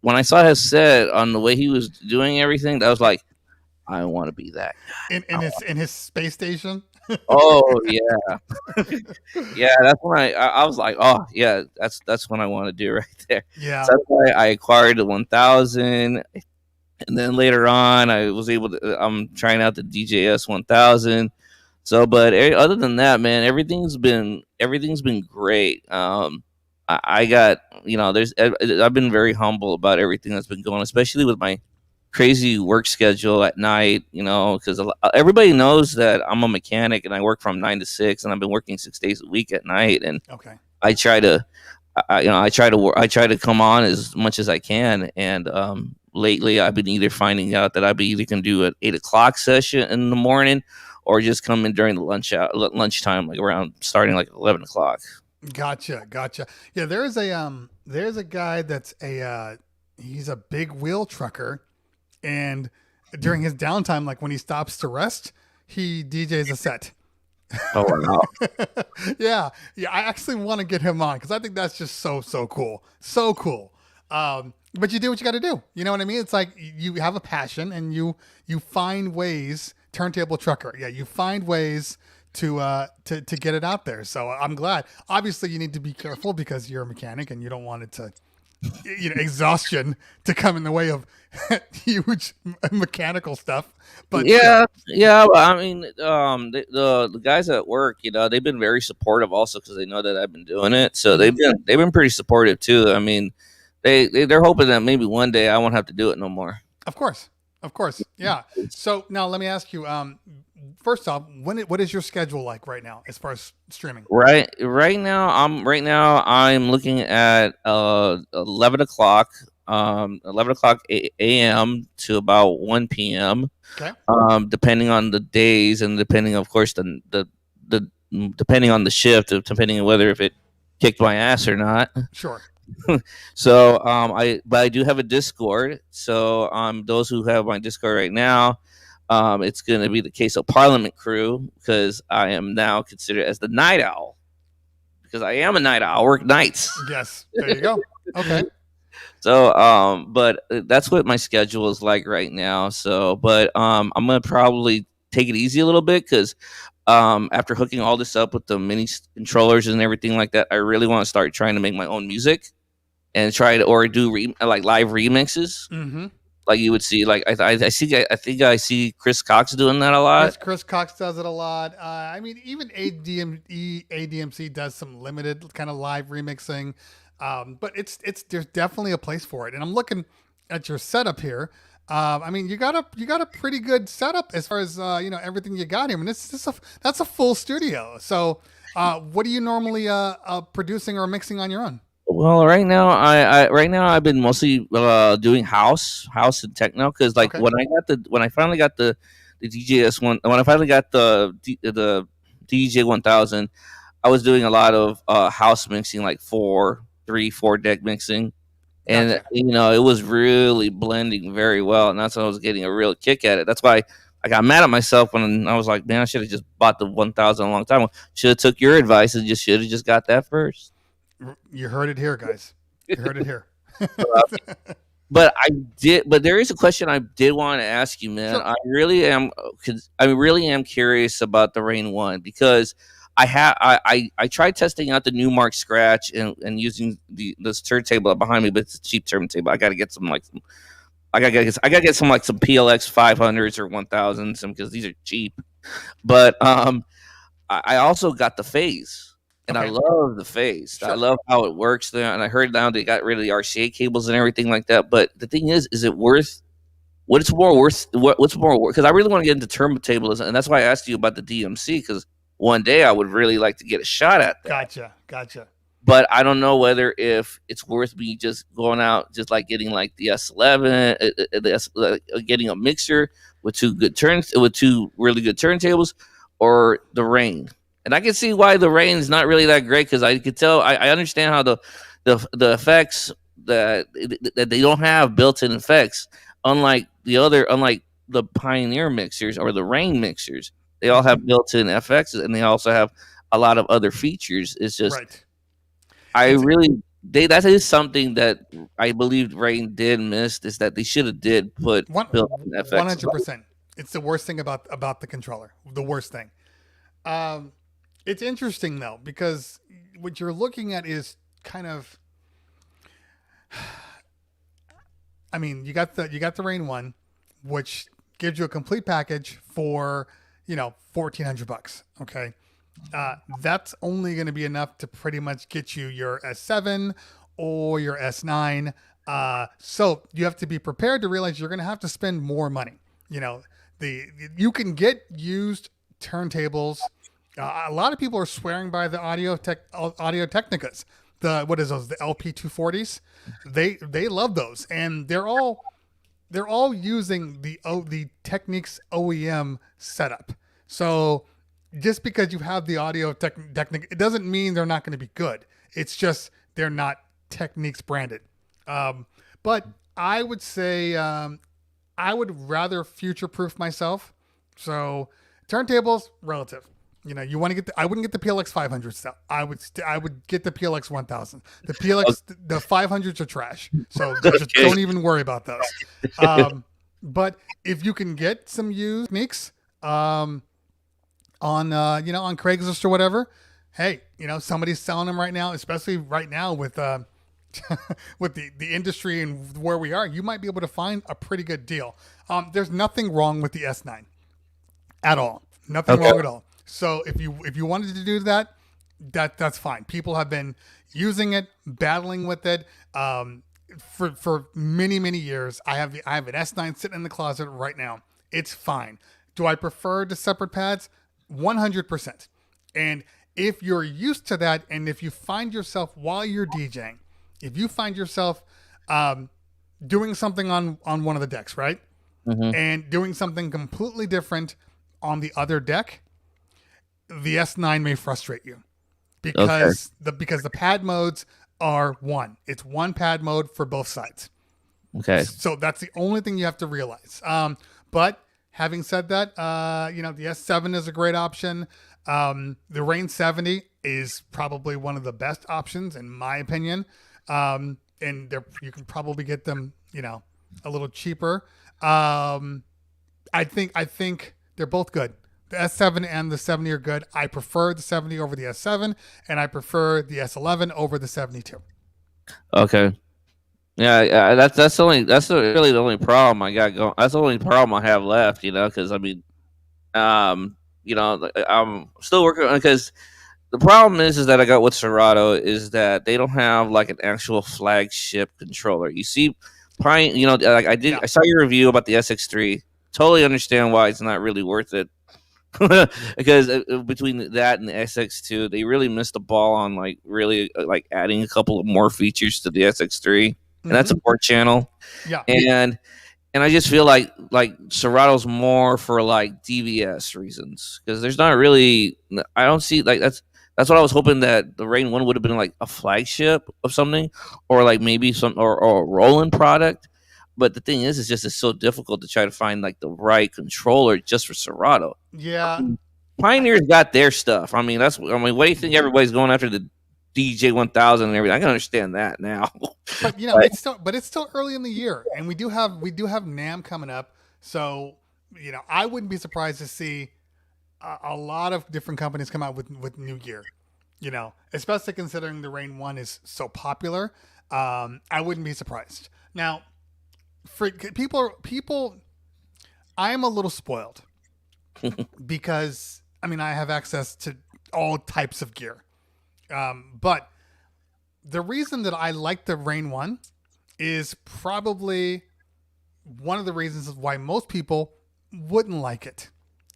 when I saw his set on the way he was doing everything, I was like, I want to be that guy.
In his space station.
Oh yeah, yeah. That's when I was like, oh yeah, that's what I want to do right there.
Yeah.
So that's why I acquired the 1000, and then later on, I was able to. I'm trying out the DJS 1000. So, but other than that, man, everything's been great. I got I've been very humble about everything that's been going, especially with my crazy work schedule at night. Because everybody knows that I'm a mechanic and I work from 9 to 6, and I've been working 6 days a week at night, and
Okay.
I try to I try to come on as much as I can, and lately I've been either finding out that I be either can do an 8 o'clock session in the morning, or just come in during the lunchtime, like around starting like 11 o'clock.
Gotcha. Yeah, there's a guy that's he's a big wheel trucker, and during his downtime, like when he stops to rest, he DJs a set.
Oh wow!
Yeah. I actually want to get him on because I think that's just so cool, so cool. But you do what you got to do. You know what I mean? It's like you have a passion and you find ways. Turntable trucker, yeah, you find ways to get it out there. So I'm glad. Obviously, you need to be careful because you're a mechanic and you don't want it to, exhaustion to come in the way of huge mechanical stuff. But
Yeah, yeah. But I mean, the guys at work, they've been very supportive also because they know that I've been doing it. So they've been pretty supportive too. I mean, they're hoping that maybe one day I won't have to do it no more.
Of course. Yeah. So now let me ask you. First off, what is your schedule like right now as far as streaming?
Right now I'm looking at 11 o'clock, 11 o'clock a.m. to about 1 p.m.
Okay.
Depending on the days and depending, of course, the depending on the shift, depending on whether if it kicked my ass or not.
Sure.
So I do have a Discord. So those who have my Discord right now, it's going to be the Case of Parliament crew because I am now considered as the night owl because I am a night owl. I work nights.
Yes. There you go. Okay.
So but that's what my schedule is like right now. So but I'm gonna probably take it easy a little bit because after hooking all this up with the mini controllers and everything like that, I really want to start trying to make my own music and try to or do like live remixes.
Mm-hmm.
Like you would see, like I think I see Chris Cox doing that a lot.
Yes, Chris Cox does it a lot. I mean, even ADMC does some limited kind of live remixing, but it's there's definitely a place for it. And I'm looking at your setup here. I mean, you got a pretty good setup as far as everything you got here. I mean, that's a full studio. So, what are you normally producing or mixing on your own?
Well, right now I've been mostly doing house and techno because like
Okay.
when I finally got the DJS one when I finally got the DJ 1000, I was doing a lot of house mixing, like 4 deck mixing, and
Gotcha.
it was really blending very well, and that's when I was getting a real kick at it. That's why I got mad at myself when I was like, man, I should have just bought the 1000 a long time. Should have took your advice and should have just got that first.
You heard it here, guys. You heard it here.
But there is a question I did want to ask you, man.
Sure.
I really am curious about the Rain One because I tried testing out the new Mark Scratch and using this turntable behind me, but it's a cheap turntable. I gotta get some I gotta get some like some PLX 500s or 1000s because these are cheap. But I also got the Phase. And I
Okay.
love the Phase. I
Sure.
love how it works there. And I heard now they got rid of the RCA cables and everything like that. But the thing is it worth? What's more worth? What's more worth? Because I really want to get into turntablism, and that's why I asked you about the DMC. Because one day I would really like to get a shot at that.
Gotcha.
But I don't know whether if it's worth me just going out, just like getting like the S11, getting a mixer with two really good turntables, or the Rain. And I can see why the Rain's not really that great because I could tell I understand how the effects that they don't have built-in effects, unlike the Pioneer mixers or the Rain mixers. They all have built-in FXs, and they also have a lot of other features. It's just
Right.
I
It's
really that is something that I believe Rain did miss, is that they should have did put built-in FXs.
100%. It's the worst thing about the controller. The worst thing. It's interesting though, because what you're looking at is kind of, I mean, you got the Rain 1, which gives you a complete package for, $1,400. Okay. That's only going to be enough to pretty much get you your S7 or your S9. So you have to be prepared to realize you're going to have to spend more money. You can get used turntables. A lot of people are swearing by the Audio Technicas. What is those? The LP240s. They love those, and they're all using the Technics OEM setup. So just because you have the Audio Technica, it doesn't mean they're not going to be good. It's just they're not Technics branded. But I would say I would rather future-proof myself. So turntables, relative. You want to get I wouldn't get the PLX 500 stuff. I would get the PLX 1000. The PLX the 500s are trash. So just don't even worry about those. But if you can get some used techniques on on Craigslist or whatever, hey, somebody's selling them right now, especially right now with with the industry and where we are, you might be able to find a pretty good deal. There's nothing wrong with the S9 at all. Nothing wrong at all. So if you wanted to do that's fine. People have been using it, battling with it for many years. I have an S9 sitting in the closet right now. It's fine. Do I prefer the separate pads? 100%. And if you're used to that, and if you find yourself while you're DJing, if you find yourself doing something on one of the decks, right, and doing something completely different on the other deck, the S9 may frustrate you because the pad modes are one. It's one pad mode for both sides. Okay. So that's the only thing you have to realize. But having said that, the S7 is a great option. The Rain 70 is probably one of the best options in my opinion. And you can probably get them, a little cheaper. I think they're both good. The S7 and the 70 are good. I prefer the 70 over the S7, and I prefer the S11 over the 72. Okay.
Yeah, that's really the only problem I got going. That's the only problem I have left, because I mean, I'm still working on, because the problem is that I got with Serato is that they don't have like an actual flagship controller. You see, like I saw your review about the SX3. Totally understand why it's not really worth it. Because between that and the SX2, they really missed the ball on really adding a couple of more features to the SX3, and that's a 4-channel. Yeah, and I just feel like Serato's more for DVS reasons, because there's not really, I don't see that's what I was hoping, that the Rain 1 would have been a flagship of something, or maybe some or a Roland product. But the thing is, it's so difficult to try to find the right controller just for Serato.
Yeah,
Pioneer's got their stuff. I mean, what do you think everybody's going after the DJ 1000 and everything? I can understand that now.
But it's still early in the year, and we do have NAMM coming up. So I wouldn't be surprised to see a lot of different companies come out with new gear. Especially considering the Rain 1 is so popular. I wouldn't be surprised. Now, for people, I am a little spoiled because I have access to all types of gear. But the reason that I like the Rain 1 is probably one of the reasons why most people wouldn't like it.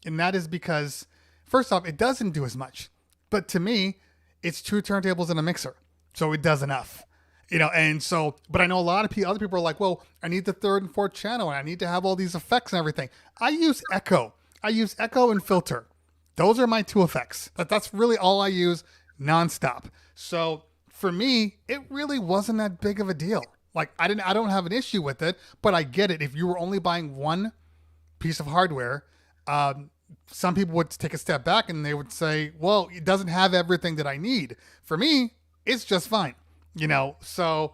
And that is because, first off, it doesn't do as much. But to me, it's 2 turntables and a mixer. So it does enough. And so, but I know a lot of other people are like, well, I need the 3rd and 4th channel, and I need to have all these effects and everything. I use echo and filter. Those are my 2 effects. That's really all I use nonstop. So for me, it really wasn't that big of a deal. I don't have an issue with it, but I get it. If you were only buying one piece of hardware, some people would take a step back and they would say, well, it doesn't have everything that I need. For me, it's just fine. So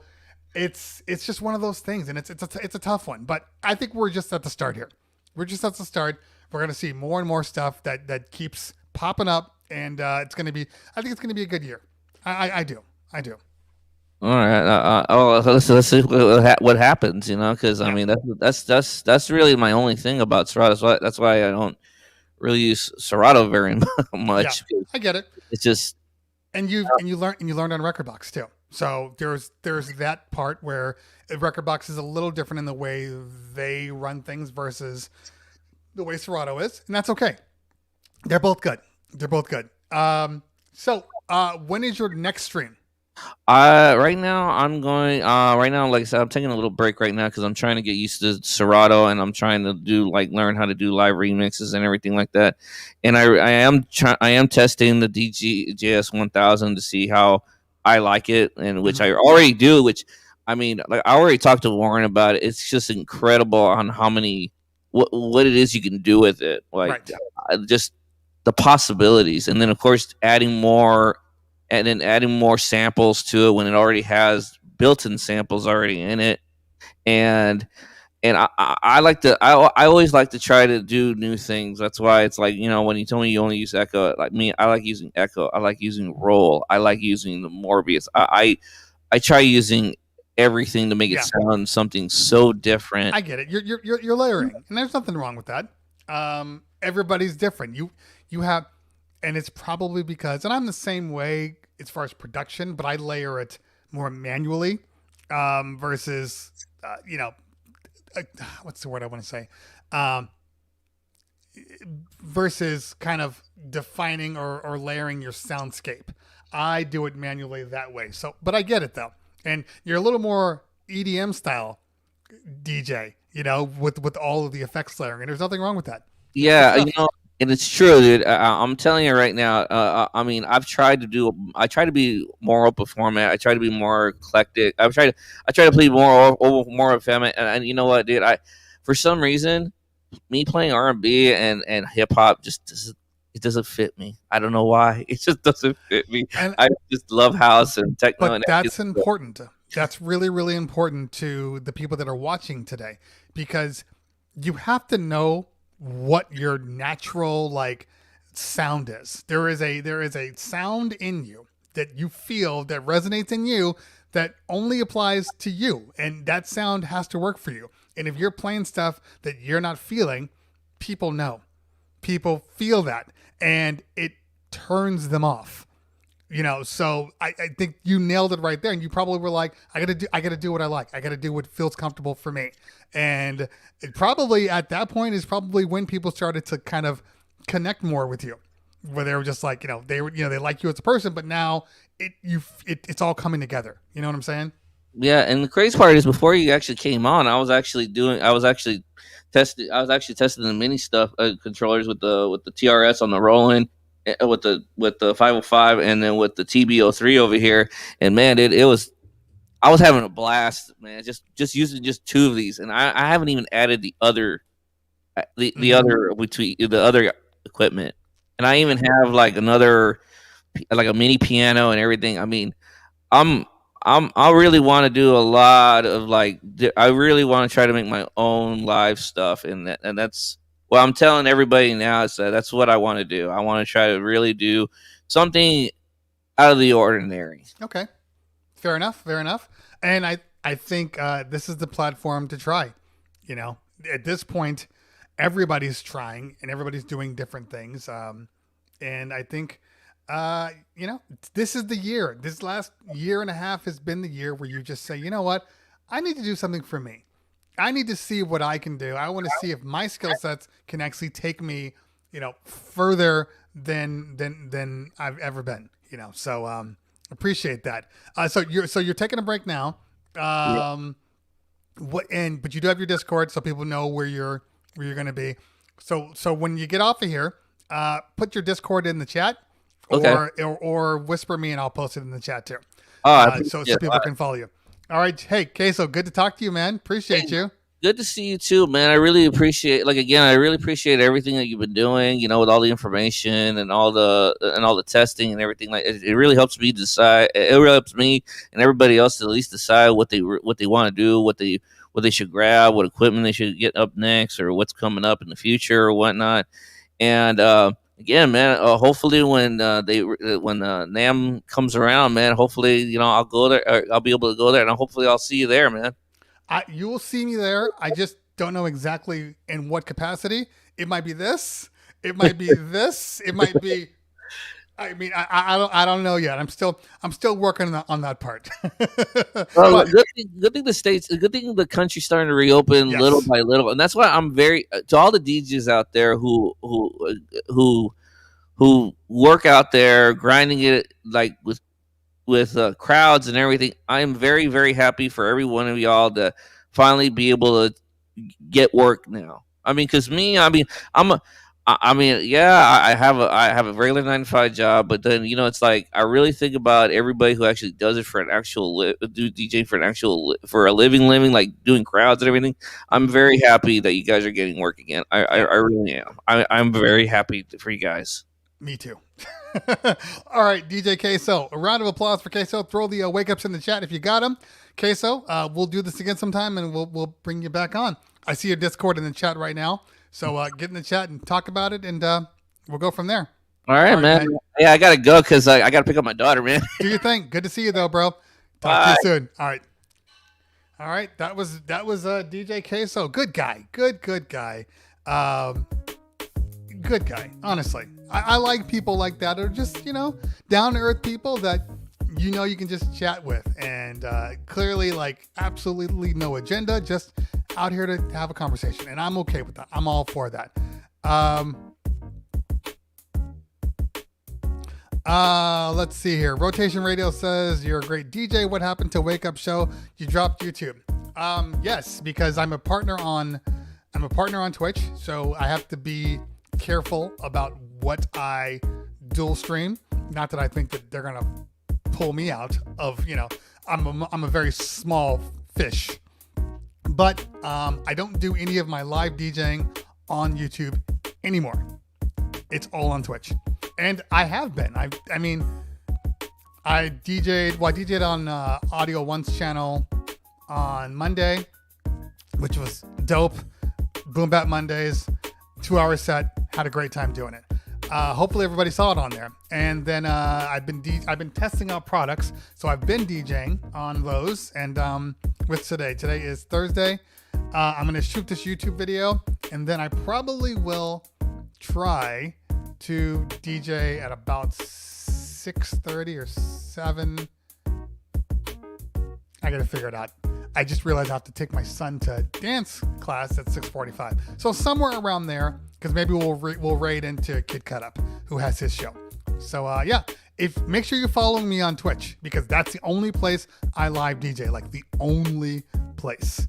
it's just one of those things, and it's a tough one. But I think we're just at the start here. We're just at the start. We're going to see more and more stuff that keeps popping up, and it's going to be. I think it's going to be a good year. I do.
All right. Let's see what happens. Because I mean that's really my only thing about Serato. That's why I don't really use Serato very much.
Yeah, I get it.
It's just
and you learned on Rekordbox too. So there's that part where Rekordbox is a little different in the way they run things versus the way Serato is, and that's okay. They're both good. So when is your next stream?
Right now I'm going. Right now, like I said, I'm taking a little break right now because I'm trying to get used to Serato, and I'm trying to learn how to do live remixes and everything like that. And I am testing the DJS 1000 to see how I like it, and which I already do. Which I mean, like I already talked to Warren about it. It's just incredible on how many what it is you can do with it. Like just the possibilities, and then of course adding more samples to it when it already has built-in samples already in it. And I like to I always like to try to do new things. That's why it's like, when you told me you only use Echo, like me, I like using Echo, I like using Roll, I like using the Morbius. I try using everything to make it sound something so different.
I get it. You're layering, and there's nothing wrong with that. Everybody's different. You have, and it's probably because, and I'm the same way as far as production, but I layer it more manually versus, what's the word I want to say? Versus kind of defining or layering your soundscape. I do it manually that way. So, but I get it though. And you're a little more EDM style DJ, with all of the effects layering, and there's nothing wrong with that.
Yeah, and it's true, dude. I'm telling you right now. I mean, I try to be more open format. I try to be more eclectic. I try to play more effeminate. And you know what, dude? For some reason, me playing R&B and hip hop it doesn't fit me. I don't know why. It just doesn't fit me. And I just love house and techno.
But that's important. That's really, really important to the people that are watching today, because you have to know what your natural sound is. There is a sound in you that you feel that resonates in you that only applies to you, and that sound has to work for you. And if you're playing stuff that you're not feeling, people know. People feel that, and it turns them off. So I think you nailed it right there, and you probably were like, I gotta do what I like. I gotta do what feels comfortable for me. And it probably at that point is probably when people started to kind of connect more with you, where they were just like, they like you as a person, but now it's all coming together. You know what I'm saying?
Yeah, and the crazy part is before you actually came on, I was actually testing the mini stuff controllers with the TRS on the Roland, with the 505, and then with the TB03 over here. And man, I was having a blast, man. Just using just two of these, and I haven't even added the other equipment, and I even have a mini piano and everything. I mean, I really want to do a lot of I really want to try to make my own live stuff, and that's what I'm telling everybody now. Is that's what I want to do. I want to try to really do something out of the ordinary.
Okay, fair enough. And I think this is the platform to try. At this point, everybody's trying and everybody's doing different things. And I think, this is the year. This last year and a half has been the year where you just say, you know what? I need to do something for me. I need to see what I can do. I want to see if my skill sets can actually take me, further than I've ever been. So appreciate that. So you're taking a break now. But you do have your Discord, so people know where you're going to be. So when you get off of here, put your Discord in the chat, or whisper me and I'll post it in the chat too. So people can follow you. All right. Hey, Queso, good to talk to you, man. Appreciate you.
good to see you too, man. I really appreciate, like, again, I really appreciate everything that you've been doing. You know, with all the information and all the testing and everything. Like, it really helps me decide. It really helps me and everybody else to at least decide what they want to do, what they should grab, what equipment they should get up next, or what's coming up in the future or whatnot. And again, man, hopefully when NAM comes around, man, hopefully I'll go there. I'll be able to go there, and hopefully I'll see you there, man.
You will see me there. I just don't know exactly in what capacity. It might be this. It might be this. It might be. I mean, I don't know yet. I'm still working on that part.
Well, good thing the states, good thing the country's starting to reopen little by little, and that's why I'm very to all the DJs out there who work out there grinding it like with crowds and everything. I am very, very happy for every one of y'all to finally be able to get work now. I mean, because me, I have a regular 9 to 5 job, but then it's like I really think about everybody who actually does it for an actual do DJ for a living, like doing crowds and everything. I'm very happy that you guys are getting work again. I really am. I'm very happy for you guys.
Me too. All right, DJ Queso. A round of applause for Queso. Throw the wake ups in the chat if you got them. Queso, we'll do this again sometime, and we'll bring you back on. I see your Discord in the chat right now, so get in the chat and talk about it, and we'll go from there.
All right, man. Yeah, I gotta go because I gotta pick up my daughter, man.
Do your thing. Good to see you though, bro. Talk to you soon. All right. That was DJ Queso. Good guy. Good guy. Good guy. Honestly, I like people like that, or just down to earth people that you can just chat with, and clearly like absolutely no agenda, just out here to have a conversation, and I'm okay with that. I'm all for that. Let's see here. Rotation Radio says you're a great DJ. What happened to Wake Up Show? You dropped YouTube. Yes, because I'm a partner on Twitch, so I have to be careful about what I dual stream. Not that I think that they're gonna pull me out of, I'm a very small fish, but I don't do any of my live DJing on YouTube anymore. It's all on Twitch, and I have been. I DJ'd on Audio One's channel on Monday, which was dope. Boom Bat Mondays, 2-hour set. Had a great time doing it. Hopefully everybody saw it on there. And then I've been testing out products, so I've been DJing on those. And with today is Thursday. I'm gonna shoot this YouTube video, and then I probably will try to DJ at about 6:30 or 7. I gotta figure it out. I just realized I have to take my son to dance class at 6:45. So somewhere around there, because maybe we'll raid into Kid Cut Up, who has his show. So make sure you follow me on Twitch, because that's the only place I live DJ, like the only place.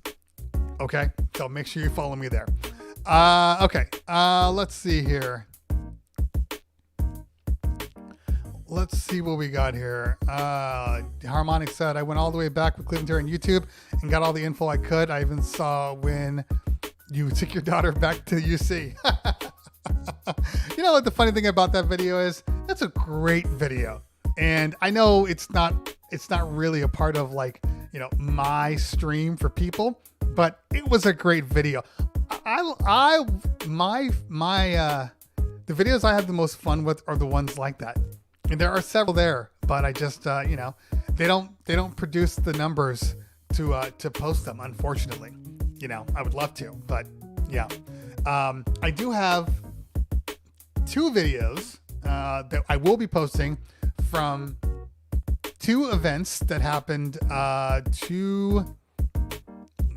Okay, so make sure you follow me there. Okay, let's see here. Let's see what we got here. Harmonic said, I went all the way back with Cleveland Terry on YouTube and got all the info I could. I even saw when you took your daughter back to UC. You know what the funny thing about that video is? That's a great video. And I know it's not really a part of my stream for people, but it was a great video. The videos I have the most fun with are the ones like that. And there are several there, but I just they don't produce the numbers to post them, unfortunately. I would love to, but yeah. I do have 2 videos that I will be posting from 2 events that happened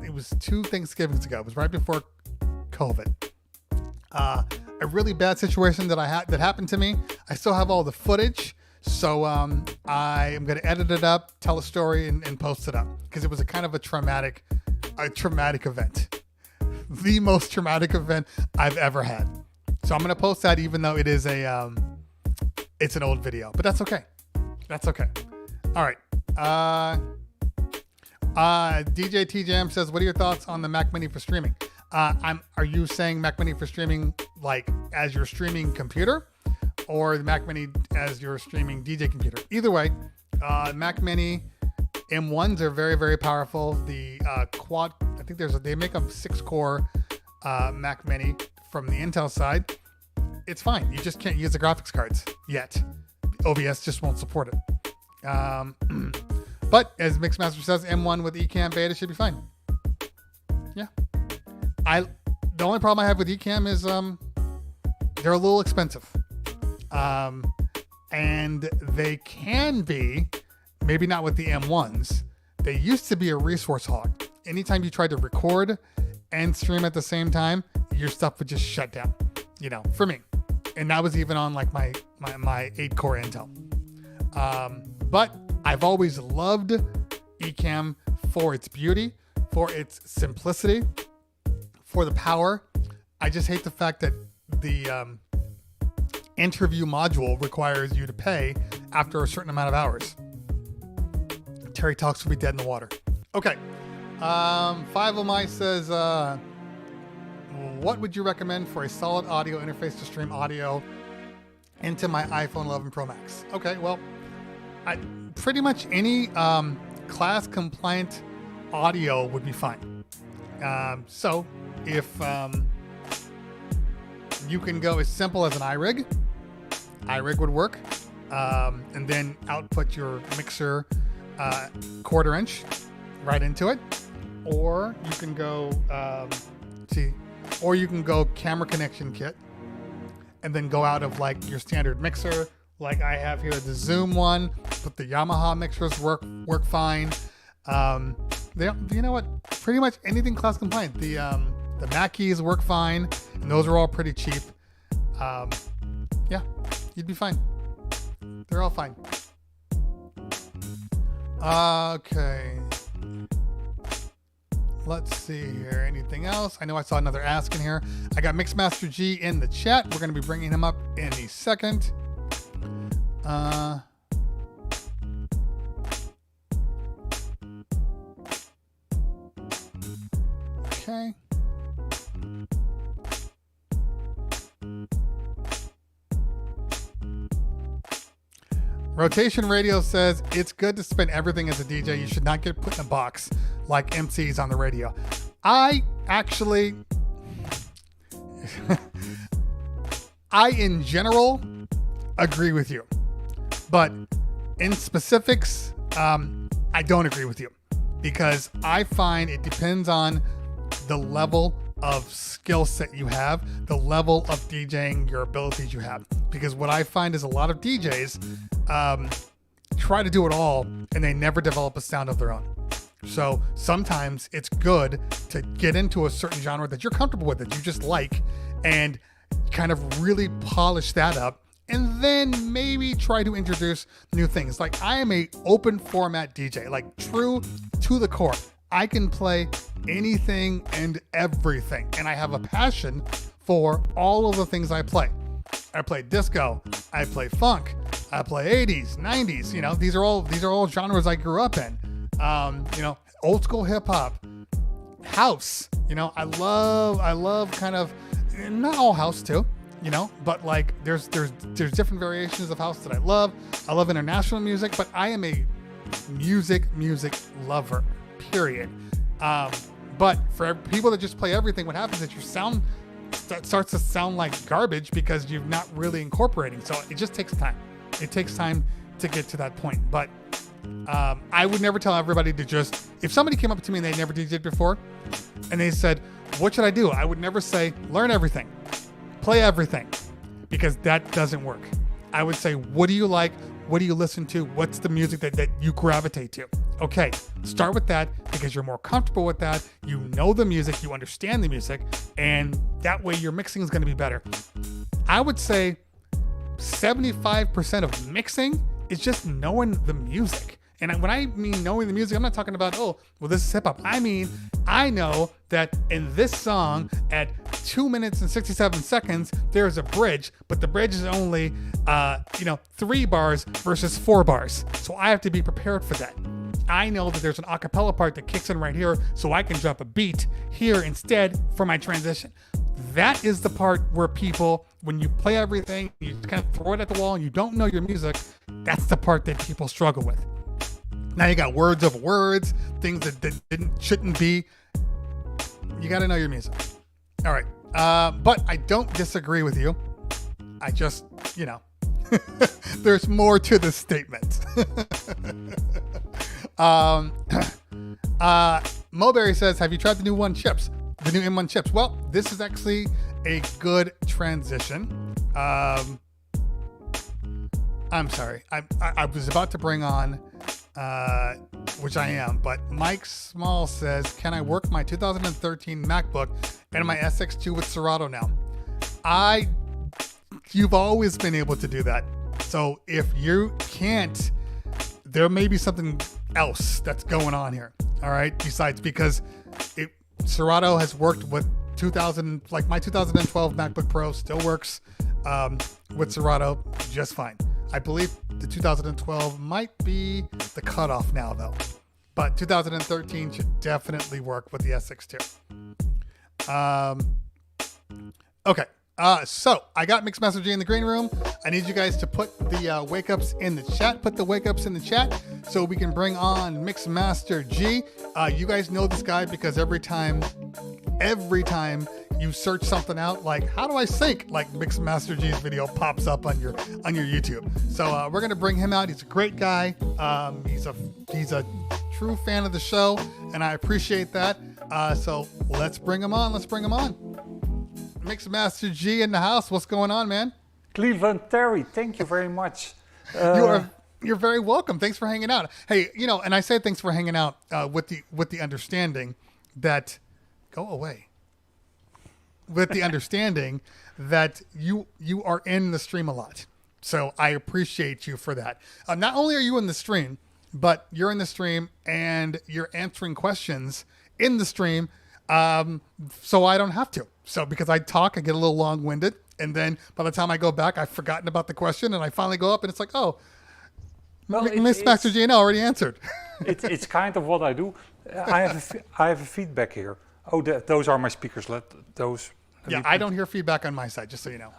it was 2 Thanksgivings ago. It was right before COVID. A really bad situation that happened to me. I still have all the footage, so I am going to edit it up, tell a story, and post it up, because it was a kind of a traumatic event, the most traumatic event I've ever had. So I'm going to post that, even though it is it's an old video, but that's okay. That's okay. All right. DJ TJM says, what are your thoughts on the Mac Mini for streaming? Are you saying Mac Mini for streaming like as your streaming computer, or the Mac Mini as your streaming DJ computer? Either way, Mac Mini M1s are very, very powerful. The quad, I think they make a 6-core Mac Mini from the Intel side. It's fine. You just can't use the graphics cards yet. OBS just won't support it. But as Mixmaster says, M1 with Ecamm beta should be fine. Yeah. The only problem I have with Ecamm is they're a little expensive. And they can be, maybe not with the M1s. They used to be a resource hog. Anytime you tried to record and stream at the same time, your stuff would just shut down, for me. And that was even on like my 8-core Intel. But I've always loved Ecamm for its beauty, for its simplicity, for the power. I just hate the fact that the interview module requires you to pay after a certain amount of hours. Terry Talks will be dead in the water. Okay. Five of my says, what would you recommend for a solid audio interface to stream audio into my iPhone 11 Pro Max? Okay, well, pretty much any class compliant audio would be fine. So if you can go as simple as an iRig would work, and then output your mixer 1/4 inch right into it, or you can go camera connection kit, and then go out of like your standard mixer. Like I have here the Zoom one, but the Yamaha mixers work fine. You know what? Pretty much anything class compliant. The Mackeys work fine, and those are all pretty cheap. Yeah, you'd be fine. They're all fine. Okay. Let's see here. Anything else? I know I saw another ask in here. I got Mixmaster G in the chat. We're going to be bringing him up in a second. Okay. Rotation Radio says, it's good to spend everything as a DJ. You should not get put in a box like MCs on the radio. I actually, in general, agree with you. But in specifics, I don't agree with you. Because I find it depends on the level of skill set you have, the level of DJing, your abilities you have. Because what I find is a lot of DJs try to do it all, and they never develop a sound of their own. So sometimes it's good to get into a certain genre that you're comfortable with, that you just like, and kind of really polish that up, and then maybe try to introduce new things. Like I am a open format DJ, like true to the core. I can play anything and everything, and I have a passion for all of the things I play. I play disco, I play funk, I play 80s, 90s. These are all genres I grew up in. Old school hip hop, house. I love kind of, not all house too. But like there's different variations of house that I love. I love international music, but I am a music lover, period. But for people that just play everything, what happens is your sound starts to sound like garbage because you're not really incorporating. So it just takes time. It takes time to get to that point. But I would never tell everybody to just, if somebody came up to me and they never DJed before and they said, what should I do? I would never say, learn everything. Play everything, because that doesn't work. I would say, what do you like? What do you listen to? What's the music that you gravitate to? Okay, start with that because you're more comfortable with that. You know the music, you understand the music, and that way your mixing is going to be better. I would say 75% of mixing is just knowing the music. And when I mean knowing the music, I'm not talking about, this is hip hop. I mean, I know that in this song at 2 minutes and 67 seconds, there's a bridge, but the bridge is only, 3 bars versus 4 bars. So I have to be prepared for that. I know that there's an acapella part that kicks in right here, so I can drop a beat here instead for my transition. That is the part where people, when you play everything, you kind of throw it at the wall and you don't know your music, that's the part that people struggle with. Now you got words over words, things that shouldn't be. You got to know your music. All right. But I don't disagree with you. I just, there's more to this statement. Mulberry says, have you tried the new the new M1 chips? Well, this is actually a good transition. I'm sorry. I was about to bring on, which I am, but Mike Small says, can I work my 2013 MacBook and my SX2 with Serato now? You've always been able to do that. So if you can't, there may be something else that's going on here. All right. Besides, because Serato has worked with my 2012 MacBook Pro still works with Serato just fine. I believe the 2012 might be the cutoff now though, but 2013 should definitely work with the SX2. Okay. So I got Mixed Master G in the green room. I need you guys to put the wake ups in the chat. Put the wake ups in the chat so we can bring on Mixed Master G. You guys know this guy because every time you search something out, like how do I sync, like Mixed Master G's video pops up on your YouTube. So we're gonna bring him out. He's a great guy. He's a true fan of the show, and I appreciate that. So let's bring him on. Mixed Master G in the house. What's going on, man?
Cleveland Terry, thank you very much.
You're very welcome. Thanks for hanging out. Hey, and I say thanks for hanging out with the understanding that with the understanding that you are in the stream a lot. So I appreciate you for that. Not only are you in the stream, but you're in the stream and you're answering questions in the stream. So I don't have to. So because I talk, I get a little long-winded, and then by the time I go back, I've forgotten about the question, and I finally go up, and it's like, oh, Miss Master G already answered.
It's kind of what I do. I have a feedback here. Oh, those are my speakers.
I don't hear feadback on my side, just so you know.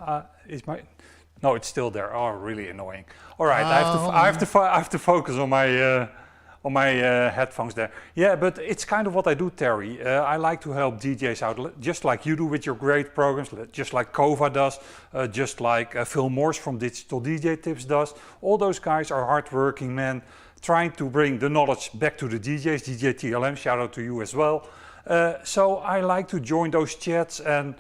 No, it's still there. Oh, really annoying. All right, I have to focus on my headphones there. Yeah, but it's kind of what I do, Terry. I like to help DJs out, just like you do with your great programs, just like Kova does, just like Phil Morse from Digital DJ Tips does. All those guys are hardworking men trying to bring the knowledge back to the DJs. DJ TLM, shout out to you as well. So I like to join those chats and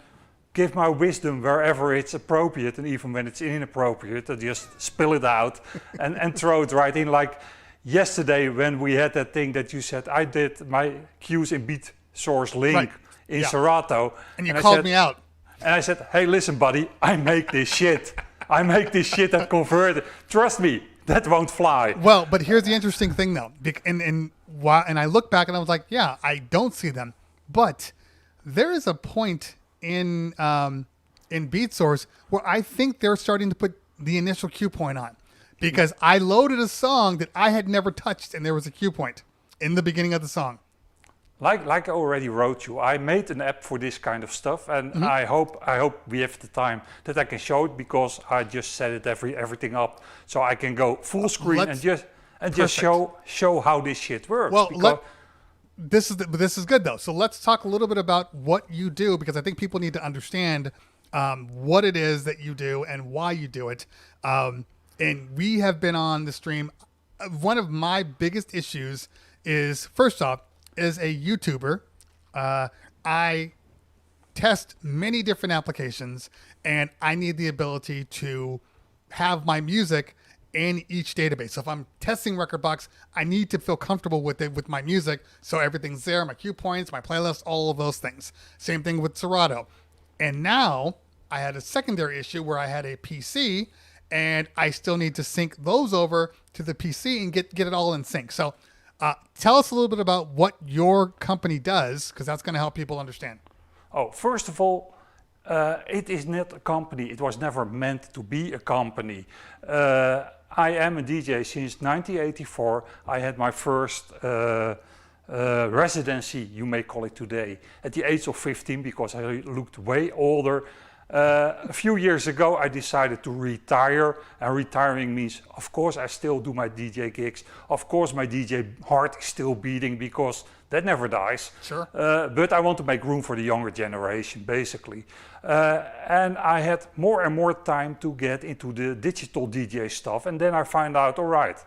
give my wisdom wherever it's appropriate, and even when it's inappropriate, I just spill it out and throw it right in. Like yesterday when we had that thing that you said, I did my cues in beat source link in Serato.
And you called me out.
And I said, hey, listen, buddy, I make this shit. I make this shit that converted. Trust me, that won't fly.
Well, but here's the interesting thing though. And I look back and I was like, yeah, I don't see them. But there is a point in BeatSource where I think they're starting to put the initial cue point on, because I loaded a song that I had never touched and there was a cue point in the beginning of the song.
Like I already wrote you, I made an app for this kind of stuff, and I hope we have the time that I can show it, because I just set it everything up so I can go full screen and just show how this shit works.
Well, this is good though. So let's talk a little bit about what you do, because I think people need to understand what it is that you do and why you do it. And we have been on the stream. One of my biggest issues is, first off, as a YouTuber, I test many different applications, and I need the ability to have my music in each database. So if I'm testing Rekordbox, I need to feel comfortable with it, with my music, so everything's there, my cue points, my playlist, all of those things. Same thing with Serato. And now I had a secondary issue where I had a PC, and I still need to sync those over to the PC and get it all in sync. So tell us a little bit about what your company does, because that's going to help people understand.
Oh, first of all, it is not a company. It was never meant to be a company. I am a DJ since 1984. I had my first residency, you may call it today, at the age of 15 because I looked way older. A few years ago I decided to retire, and retiring means, of course, I still do my DJ gigs. Of course my DJ heart is still beating because that never dies.
Sure.
But I want to make room for the younger generation, basically. And I had more and more time to get into the digital DJ stuff, and then I find out, all right,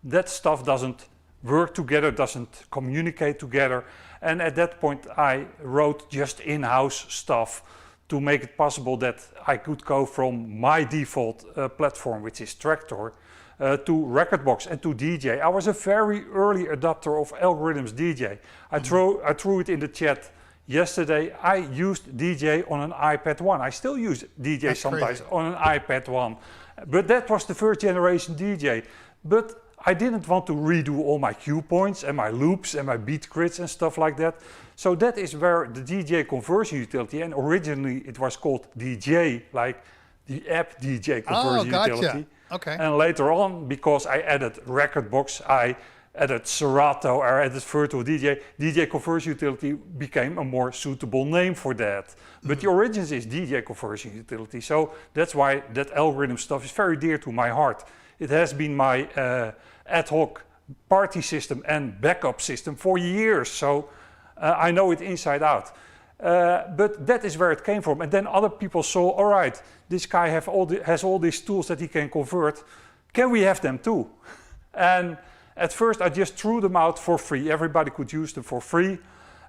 that stuff doesn't work together, doesn't communicate together. And at that point I wrote just in-house stuff to make it possible that I could go from my default platform, which is Traktor, to Rekordbox and to DJ. I was a very early adopter of algorithms DJ. I threw it in the chat yesterday. I used DJ on an iPad 1. I still use DJ
That's
sometimes
crazy.
on an iPad 1. But that was the first generation DJ. But I didn't want to redo all my cue points and my loops and my beat grids and stuff like that. So that is where the DJ conversion utility, and originally it was called DJ, like the app DJ conversion utility.
Okay.
And later on, because I added Rekordbox, I added Serato, I added Virtual DJ, DJ conversion utility became a more suitable name for that. But the origins is DJ conversion utility. So that's why that algorithm stuff is very dear to my heart. It has been my ad hoc party system and backup system for years. So I know it inside out. But that is where it came from. And then other people saw, all right, this guy has all these tools that he can convert. Can we have them too? And at first I just threw them out for free. Everybody could use them for free.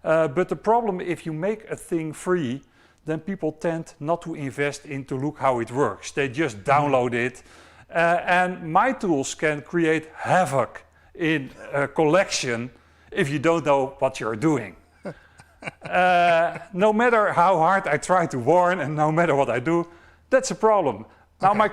But the problem, if you make a thing free, then people tend not to invest in to look how it works. They just download it. And my tools can create havoc in a collection if you don't know what you're doing. No matter how hard I try to warn and no matter what I do, that's a problem. Now my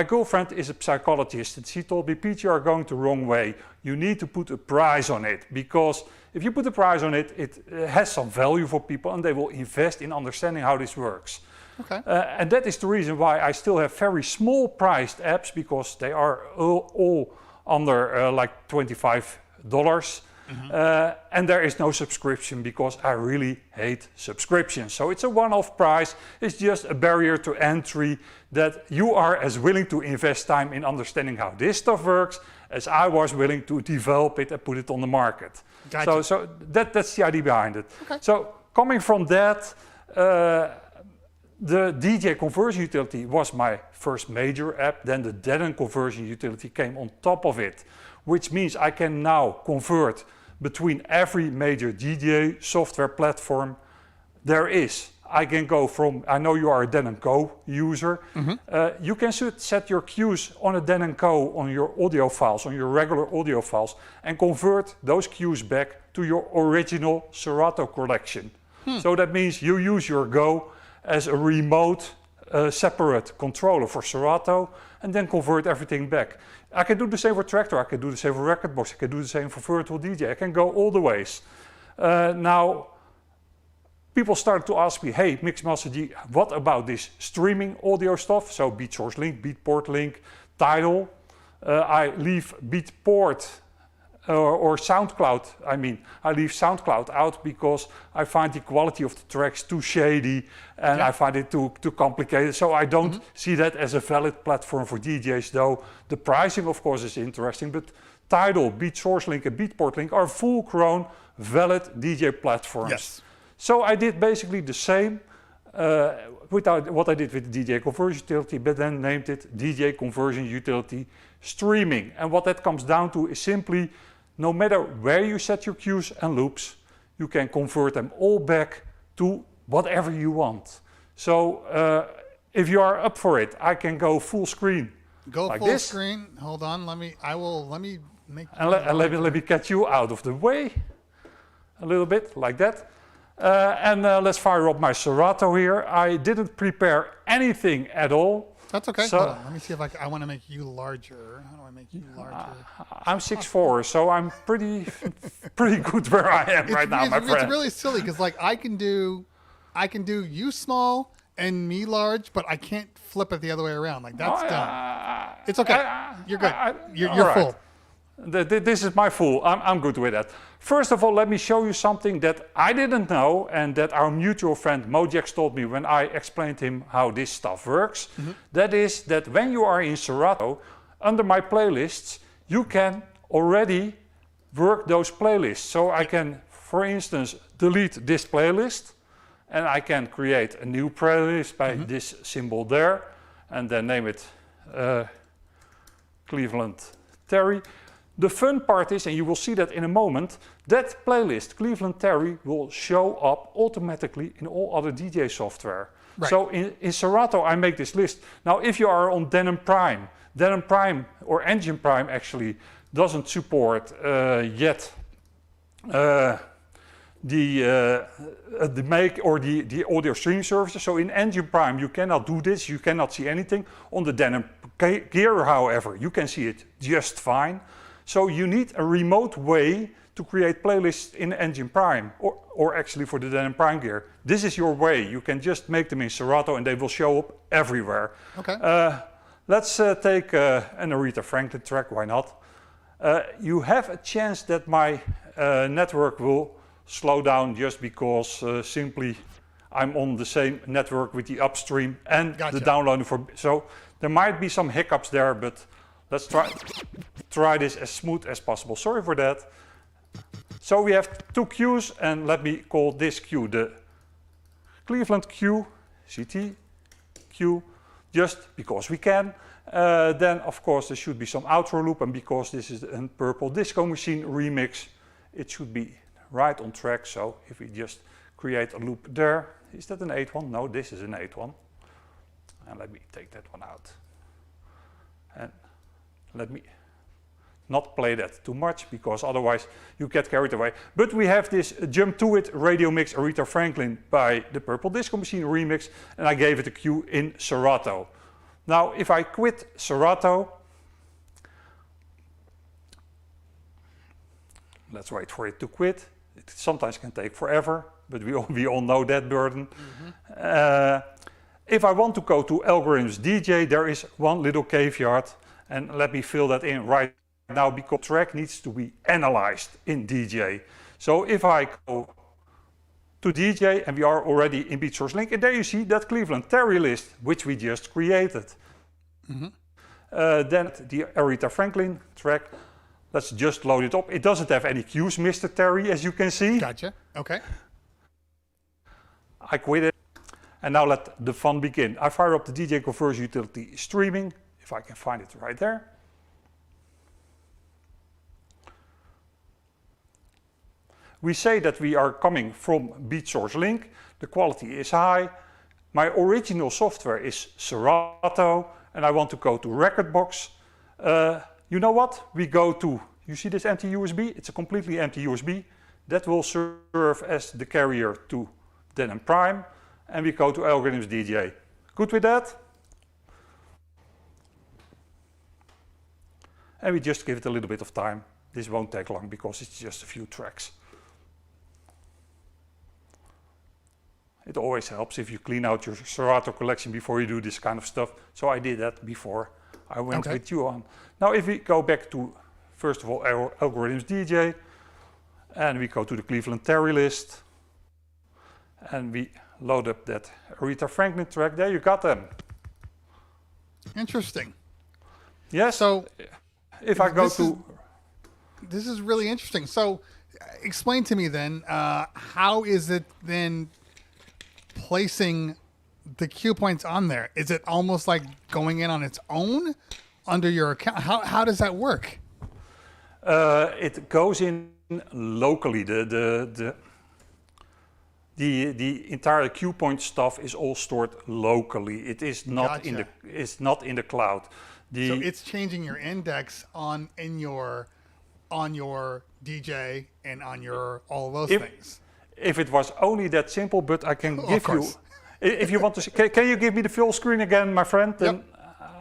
girlfriend is a psychologist and she told me, Peter, you are going the wrong way. You need to put a price on it, because if you put a price on it, it has some value for people and they will invest in understanding how this works.
Okay.
And that is the reason why I still have very small priced apps, because they are all under like $25. And there is no subscription because I really hate subscriptions. So it's a one-off price. It's just a barrier to entry that you are as willing to invest time in understanding how this stuff works as I was willing to develop it and put it on the market.
Gotcha.
So that's the idea behind it.
Okay.
So coming from that, the DJ conversion utility was my first major app. Then the dead-end conversion utility came on top of it, which means I can now convert between every major DJ software platform there is. I can go from, I know you are a Den & Co user, you can set your cues on a Den & Co on your audio files, on your regular audio files, and convert those cues back to your original Serato collection. So that means you use your Go as a remote separate controller for Serato and then convert everything back. I can do the same for Traktor, I can do the same for Rekordbox, I can do the same for Virtual DJ, I can go all the ways. Now, people started to ask me, hey, Mixmaster G, what about this streaming audio stuff? So BeatSource Link, Beatport Link, Tidal. I leave Beatport or SoundCloud, I leave SoundCloud out because I find the quality of the tracks too shady and I find it too complicated. So I don't see that as a valid platform for DJs, though the pricing, of course, is interesting. But Tidal, BeatSource Link and Beatport Link are full-grown, valid DJ platforms.
Yes.
So I did basically the same without what I did with the DJ Conversion Utility, but then named it DJ Conversion Utility Streaming. And what that comes down to is simply, no matter where you set your cues and loops, you can convert them all back to whatever you want. So if you are up for it, I can go full screen.
Go
like
full
this.
screen. Hold on. Let me make.
And let me get you out of the way a little bit, like that. And let's fire up my Serato here. I didn't prepare anything at all.
That's okay.
So,
hold on. Let me see if I want to make you larger. How do I make you larger?
I'm 6'4", so I'm pretty good where I am right now, my friend.
It's really silly because like I can do you small and me large, but I can't flip it the other way around. Like that's dumb. It's okay. You're good. You're full.
This is my full. I'm good with that. First of all, let me show you something that I didn't know and that our mutual friend Mojax told me when I explained him how this stuff works. That is that when you are in Serato, under my playlists, you can already work those playlists. So I can, for instance, delete this playlist and I can create a new playlist by this symbol there and then name it Cleveland Terry. The fun part is, and you will see that in a moment, that playlist, Cleveland Terry, will show up automatically in all other DJ software. Right. So in Serato, I make this list. Now, if you are on Denon Prime or Engine Prime actually doesn't support yet the make or the audio streaming services. So in Engine Prime, you cannot do this. You cannot see anything. On the Denon Gear, however, you can see it just fine. So you need a remote way to create playlists in Engine Prime or actually for the Denon Prime Gear. This is your way. You can just make them in Serato and they will show up everywhere.
Okay.
Let's take an Aretha Franklin track, why not? You have a chance that my network will slow down just because simply I'm on the same network with the upstream and the downloading so there might be some hiccups there, but let's try this as smooth as possible. Sorry for that. So we have two queues and let me call this queue the Cleveland queue, CT queue, just because we can. Then of course there should be some outro loop, and because this is a Purple Disco Machine remix, it should be right on track. So if we just create a loop there, is that an 8-1? No, this is an 8-1. And let me take that one out. And let me not play that too much because otherwise you get carried away. But we have this Jump to It radio mix Aretha Franklin by the Purple Disco Machine remix, and I gave it a cue in Serato. Now if I quit Serato, let's wait for it to quit. It sometimes can take forever, but we all know that burden. If I want to go to Algorithms DJ, there is one little caveat, and let me fill that in right now because the track needs to be analyzed in DJ. So if I go to DJ and we are already in BeatSource Link, and there you see that Cleveland Terry list, which we just created. Then the Aretha Franklin track, let's just load it up. It doesn't have any cues, Mr. Terry, as you can see.
Gotcha, okay.
I quit it, and now let the fun begin. I fire up the DJ Conversion utility streaming, if I can find it right there. We say that we are coming from BeatSource Link. The quality is high. My original software is Serato, and I want to go to Recordbox. You know what? We go to, you see this empty USB? It's a completely empty USB. That will serve as the carrier to Denon Prime, and we go to Algorithms DJ. Good with that? And we just give it a little bit of time. This won't take long because it's just a few tracks. It always helps if you clean out your Serato collection before you do this kind of stuff. So I did that before I went with you on. Now if we go back to, first of all, Algorithms DJ, and we go to the Cleveland Terry list, and we load up that Aretha Franklin track, there you got them.
Interesting.
Yes,
so
if I go to...
This is really interesting. So explain to me then, how is it then placing the cue points on there? Is it almost like going in on its own under your account? How does that work?
It goes in locally. The entire cue point stuff is all stored locally. It is not in the. It's not in the cloud.
So it's changing your index on your DJ and on your all those things.
If it was only that simple, but I can give you, if you want to see, can you give me the full screen again, my friend? Then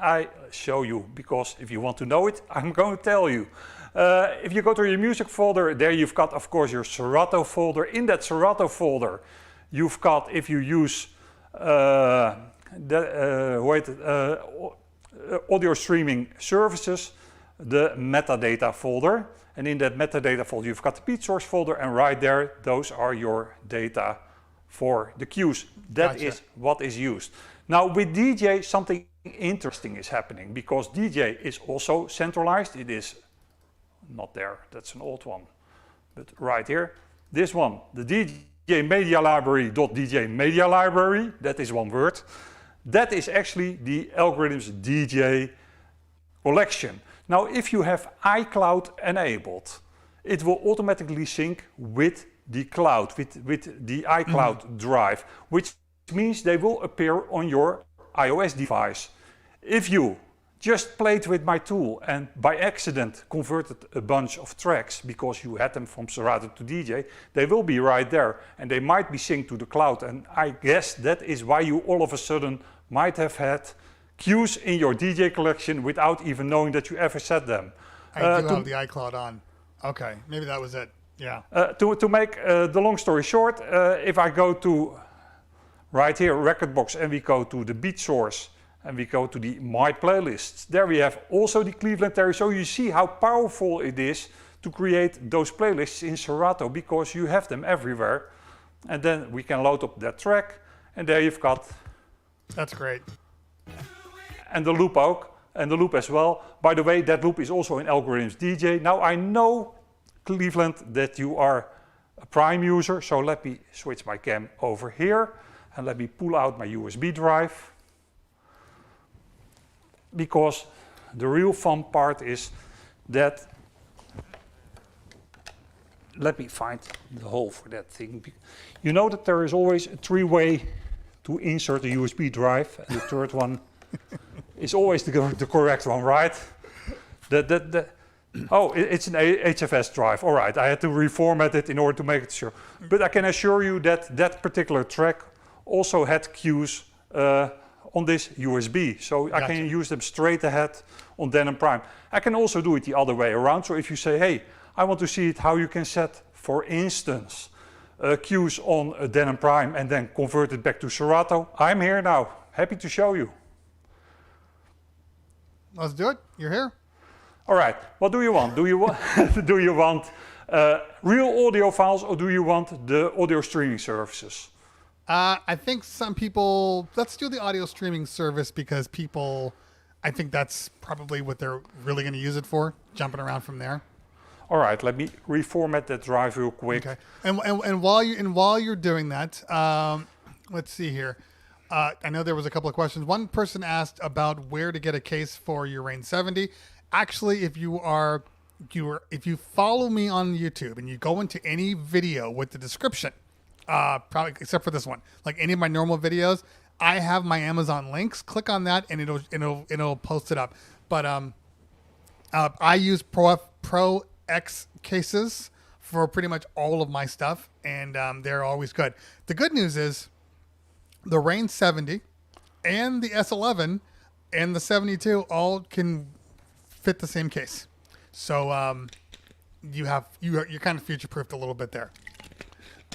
I show you, because if you want to know it, I'm going to tell you. If you go to your music folder, there you've got, of course, your Serato folder. In that Serato folder, you've got, if you use audio streaming services, the metadata folder. And in that metadata folder, you've got the beat source folder, and right there, those are your data for the cues. That is what is used. Now with DJ, something interesting is happening, because DJ is also centralized. It is not there, that's an old one, but right here, this one, the DJ media library .dj media library, that is one word. That is actually the algorithm's DJ collection. Now if you have iCloud enabled, it will automatically sync with the cloud, with the iCloud drive, which means they will appear on your iOS device. If you just played with my tool and by accident converted a bunch of tracks because you had them from Serato to DJ, they will be right there and they might be synced to the cloud. And I guess that is why you all of a sudden might have had cues in your DJ collection without even knowing that you ever set them.
I do have the iCloud on. Okay, maybe that was it. Yeah.
To make the long story short, if I go to right here, Recordbox, and we go to the beat source, and we go to the My Playlists, there we have also the Cleveland Terry. So you see how powerful it is to create those playlists in Serato, because you have them everywhere. And then we can load up that track, and there you've got...
That's great.
And the loop and the loop as well. By the way, that loop is also in Algorithms DJ. Now I know, Cleveland, that you are a Prime user, so let me switch my cam over here and let me pull out my USB drive. Because the real fun part is that, let me find the hole for that thing. You know that there is always a 3-way to insert a USB drive, and the third one is always the correct one, right? Oh, it's an HFS drive. All right, I had to reformat it in order to make it sure. But I can assure you that that particular track also had cues on this USB. So I can use them straight ahead on Denon Prime. I can also do it the other way around. So if you say, hey, I want to see it how you can set, for instance, cues on Denon Prime and then convert it back to Serato, I'm here now. Happy to show you.
Let's do it. You're here.
All right. What do you want? Do you want do you want real audio files, or do you want the audio streaming services?
I think some people, let's do the audio streaming service, because people, I think that's probably what they're really going to use it for, jumping around from there.
All right, let me reformat that drive real quick.
Okay. And while you're doing that, let's see here. I know there was a couple of questions. One person asked about where to get a case for your Urane 70. Actually, if you follow me on YouTube and you go into any video with the description, probably except for this one, like any of my normal videos, I have my Amazon links. Click on that and it'll post it up. But I use Pro X cases for pretty much all of my stuff, and they're always good. The good news is the Urane 70 and the S11 and the 72 all can fit the same case. So you're kind of future-proofed a little bit there.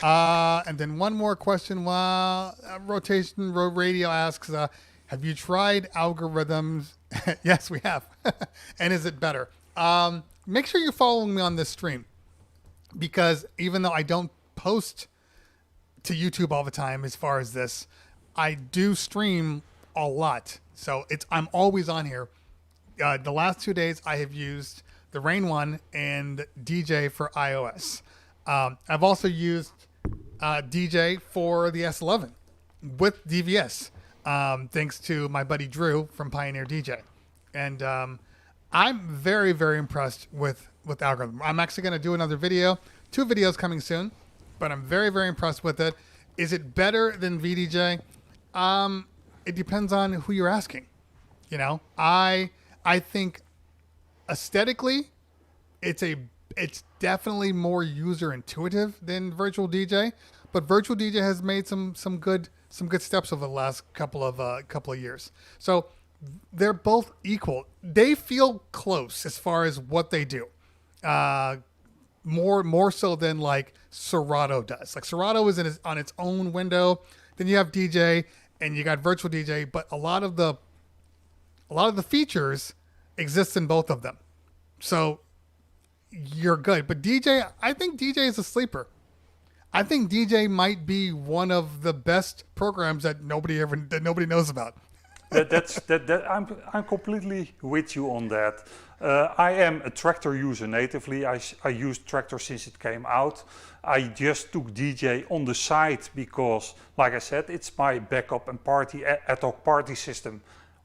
And then one more question. Rotation Radio asks, have you tried algorithms? Yes, we have. And is it better? Make sure you're following me on this stream, because even though I don't post to YouTube all the time as far as this, I do stream a lot. So I'm always on here. The last 2 days I have used the Urane 1 and DJ for iOS. I've also used DJ for the S11 with DVS, thanks to my buddy Drew from Pioneer DJ. And I'm very, very impressed with algorithm. I'm actually going to do another video, 2 videos coming soon, but I'm very, very impressed with it. Is it better than VDJ? It depends on who you're asking. You know, I think aesthetically, it's definitely more user intuitive than Virtual DJ, but Virtual DJ has made some good steps over the last couple of years. So they're both equal. They feel close as far as what they do. More so than like Serato does. Like Serato is on its own window. Then you have DJ, and you got virtual DJ, but a lot of the features exist in both of them. So you're good. But DJ, I think DJ is a sleeper. I think DJ might be one of the best programs that nobody knows about.
I'm completely with you on that. I am a Tractor user natively. I used Tractor since it came out. I just took DJ on the side because, like I said, it's my backup and ad hoc party system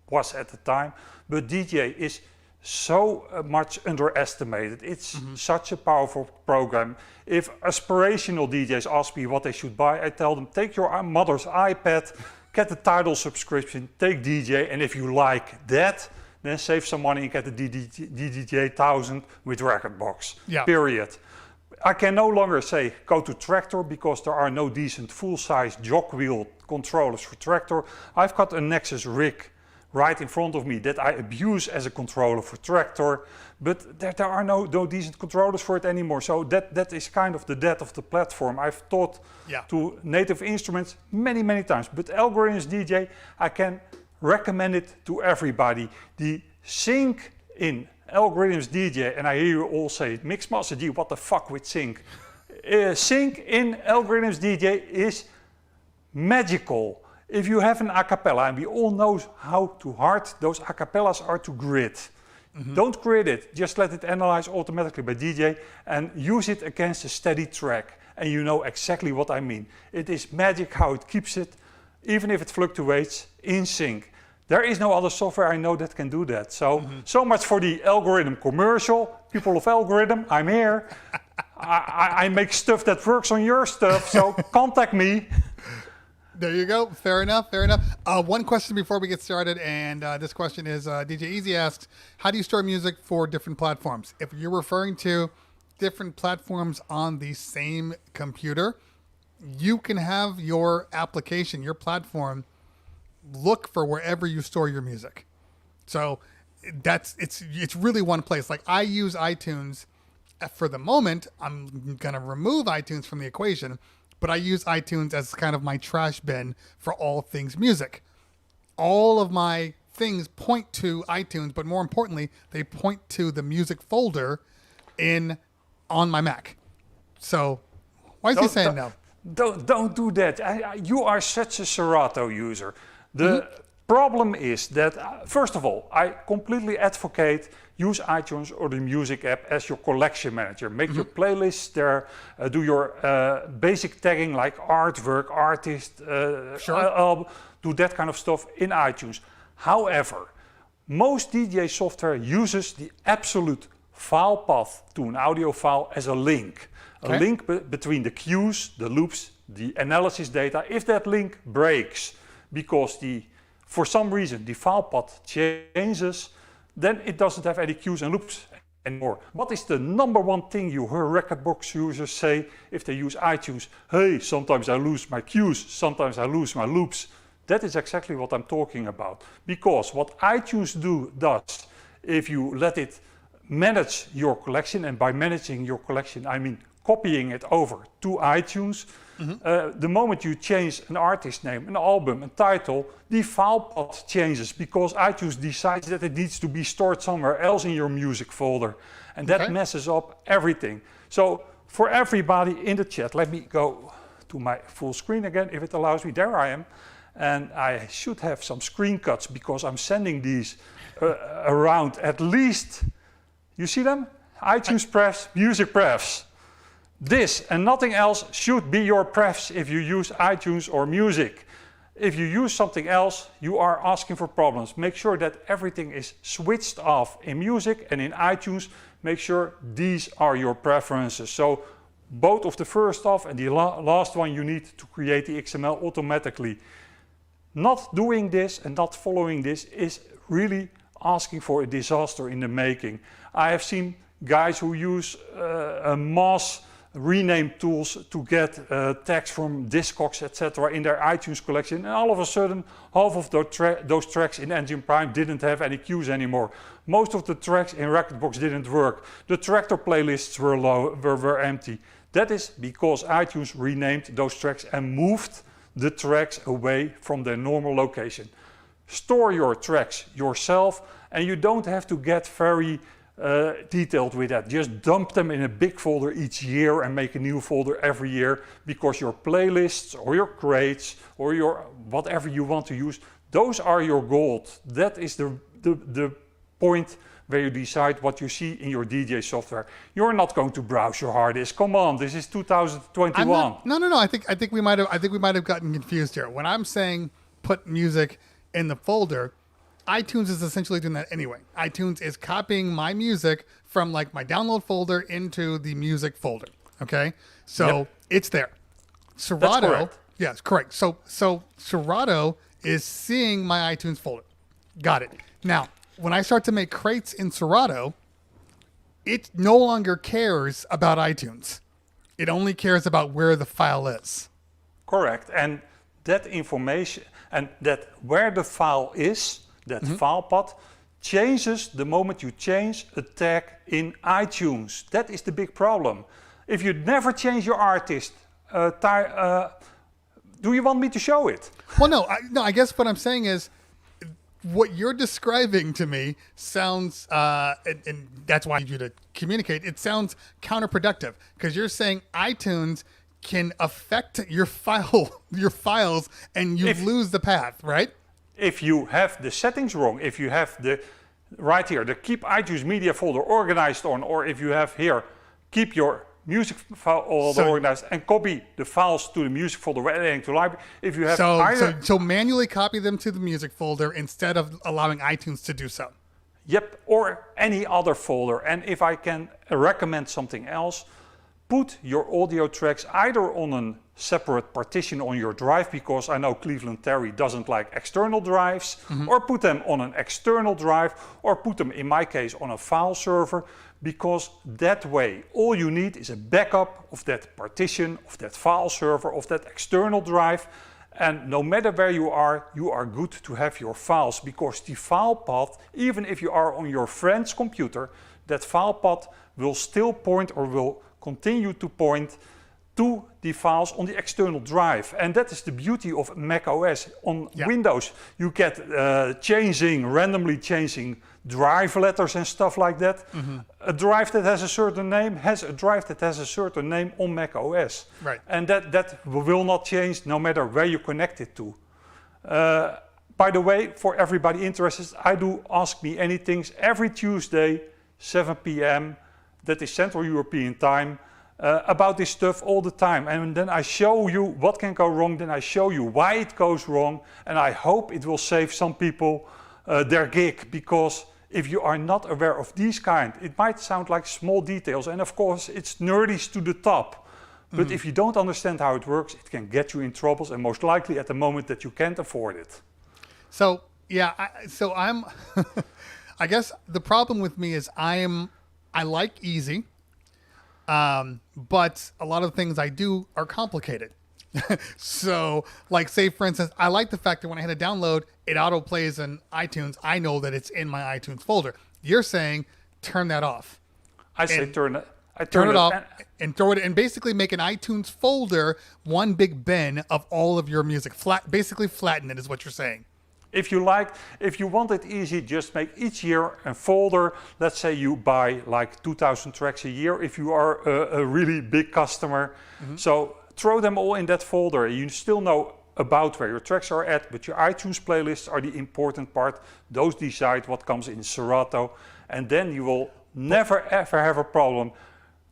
was at the time. But DJ is so much underestimated. It's such a powerful program. If aspirational DJs ask me what they should buy, I tell them, take your mother's iPad, get the Tidal subscription, take DJ, and if you like that, then save some money and get the DJ 1000 with Rekordbox.
Yeah.
Period. I can no longer say go to Tractor because there are no decent full-size jog wheel controllers for Tractor. I've got a Nexus rig right in front of me that I abuse as a controller for Tractor, but there are no decent controllers for it anymore. So that is kind of the death of the platform. I've talked to Native Instruments many times, but Algorithms DJ, I can recommend it to everybody. The sync in Algorithms DJ, and I hear you all say, Mixmaster G, what the fuck with sync? Sync in Algorithms DJ is magical. If you have an a cappella, and we all know how hard those a cappellas are to grid. Don't grid it, just let it analyze automatically by DJ and use it against a steady track. And you know exactly what I mean. It is magic how it keeps it, even if it fluctuates, in sync. There is no other software I know that can do that. So, so much for the algorithm commercial. People of algorithm, I'm here. I make stuff that works on your stuff, so contact me.
There you go. Fair enough. One question before we get started, and this question is DJ Easy asks, how do you store music for different platforms? If you're referring to different platforms on the same computer, you can have your application, your platform, look for wherever you store your music. So it's really one place. Like I use iTunes for the moment. I'm gonna remove iTunes from the equation, but I use iTunes as kind of my trash bin for all things music. All of my things point to iTunes, but more importantly, they point to the music folder on my Mac. So why is he saying no?
Don't do that. You are such a Serato user. The problem is that, first of all, I completely advocate use iTunes or the music app as your collection manager. Make your playlists there, do your basic tagging like artwork, artist, album, do that kind of stuff in iTunes. However, most DJ software uses the absolute file path to an audio file as a link. A link between the cues, the loops, the analysis data. If that link breaks because for some reason the file path changes, then it doesn't have any cues and loops anymore. What is the number one thing you hear Rekordbox users say if they use iTunes? Hey, sometimes I lose my cues, sometimes I lose my loops. That is exactly what I'm talking about. Because what iTunes does, if you let it manage your collection, and by managing your collection I mean copying it over to iTunes, the moment you change an artist name, an album, a title, the file path changes because iTunes decides that it needs to be stored somewhere else in your music folder. And that messes up everything. So for everybody in the chat, let me go to my full screen again, if it allows me. There I am. And I should have some screen cuts because I'm sending these around at least, you see them? iTunes prefs, music prefs. This and nothing else should be your prefs if you use iTunes or music. If you use something else, you are asking for problems. Make sure that everything is switched off in music, and in iTunes, make sure these are your preferences. So both of the first off and the last one you need to create the XML automatically. Not doing this and not following this is really asking for a disaster in the making. I have seen guys who use mass rename tools to get tags from Discogs, etc. in their iTunes collection, and all of a sudden half of those tracks in Engine Prime didn't have any cues anymore. Most of the tracks in Rekordbox didn't work. The Tractor playlists were empty. That is because iTunes renamed those tracks and moved the tracks away from their normal location. Store your tracks yourself, and you don't have to get very detailed with that. Just dump them in a big folder each year and make a new folder every year, because your playlists or your crates or your whatever you want to use, those are your gold. That is the point where you decide what you see in your DJ software. You're not going to browse your hard disk. Come on, this is 2021.
No. I think we might have gotten confused here. When I'm saying put music in the folder, iTunes is essentially doing that anyway. iTunes is copying my music from like my download folder into the music folder. Okay, so it's there. Serato, yes, correct. So Serato is seeing my iTunes folder. Got it. Now, when I start to make crates in Serato, it no longer cares about iTunes. It only cares about where the file is.
Correct. And that information, and that where the file is, that file path, changes the moment you change a tag in iTunes. That is the big problem. If you never change your artist, do you want me to show it?
Well, no. I guess what I'm saying is, what you're describing to me sounds, and that's why I need you to communicate, it sounds counterproductive, because you're saying iTunes can affect your files, and you lose the path, right?
If you have the settings wrong, if you have the, right here, the keep iTunes media folder organized on, or if you have here, keep your music file organized and copy the files to the music folder when adding to library. If you have
so manually copy them to the music folder instead of allowing iTunes to do so.
Yep, or any other folder. And if I can recommend something else, put your audio tracks either on a separate partition on your drive, because I know Cleveland Terry doesn't like external drives, or put them on an external drive, or put them, in my case, on a file server, because that way all you need is a backup of that partition, of that file server, of that external drive, and no matter where you are good to have your files, because the file path, even if you are on your friend's computer, that file path will still point, or will continue to point to the files on the external drive. And that is the beauty of Mac OS. On Windows, you get randomly changing drive letters and stuff like that. A drive that has a certain name has a drive that has a certain name on Mac OS.
Right.
And that will not change no matter where you connect it to. By the way, for everybody interested, I do Ask Me Anything every Tuesday, 7 p.m. That is Central European time. About this stuff all the time, and then I show you what can go wrong, then I show you why it goes wrong, and I hope it will save some people their gig, because if you are not aware of these kind, it might sound like small details, and of course it's nerdy to the top, but if you don't understand how it works, it can get you in troubles, and most likely at the moment that you can't afford it.
So yeah, I'm I guess the problem with me is I like easy. But a lot of the things I do are complicated. So, like, say, for instance, I like the fact that when I hit a download, it auto-plays in iTunes. I know that it's in my iTunes folder. You're saying turn that off.
I say turn it
off and throw it, and basically make an iTunes folder one big bin of all of your music. Basically flatten it is what you're saying.
If you want it easy, just make each year a folder. Let's say you buy like 2,000 tracks a year if you are a really big customer. So throw them all in that folder. You still know about where your tracks are at, but your iTunes playlists are the important part. Those decide what comes in Serato, and then you will never ever have a problem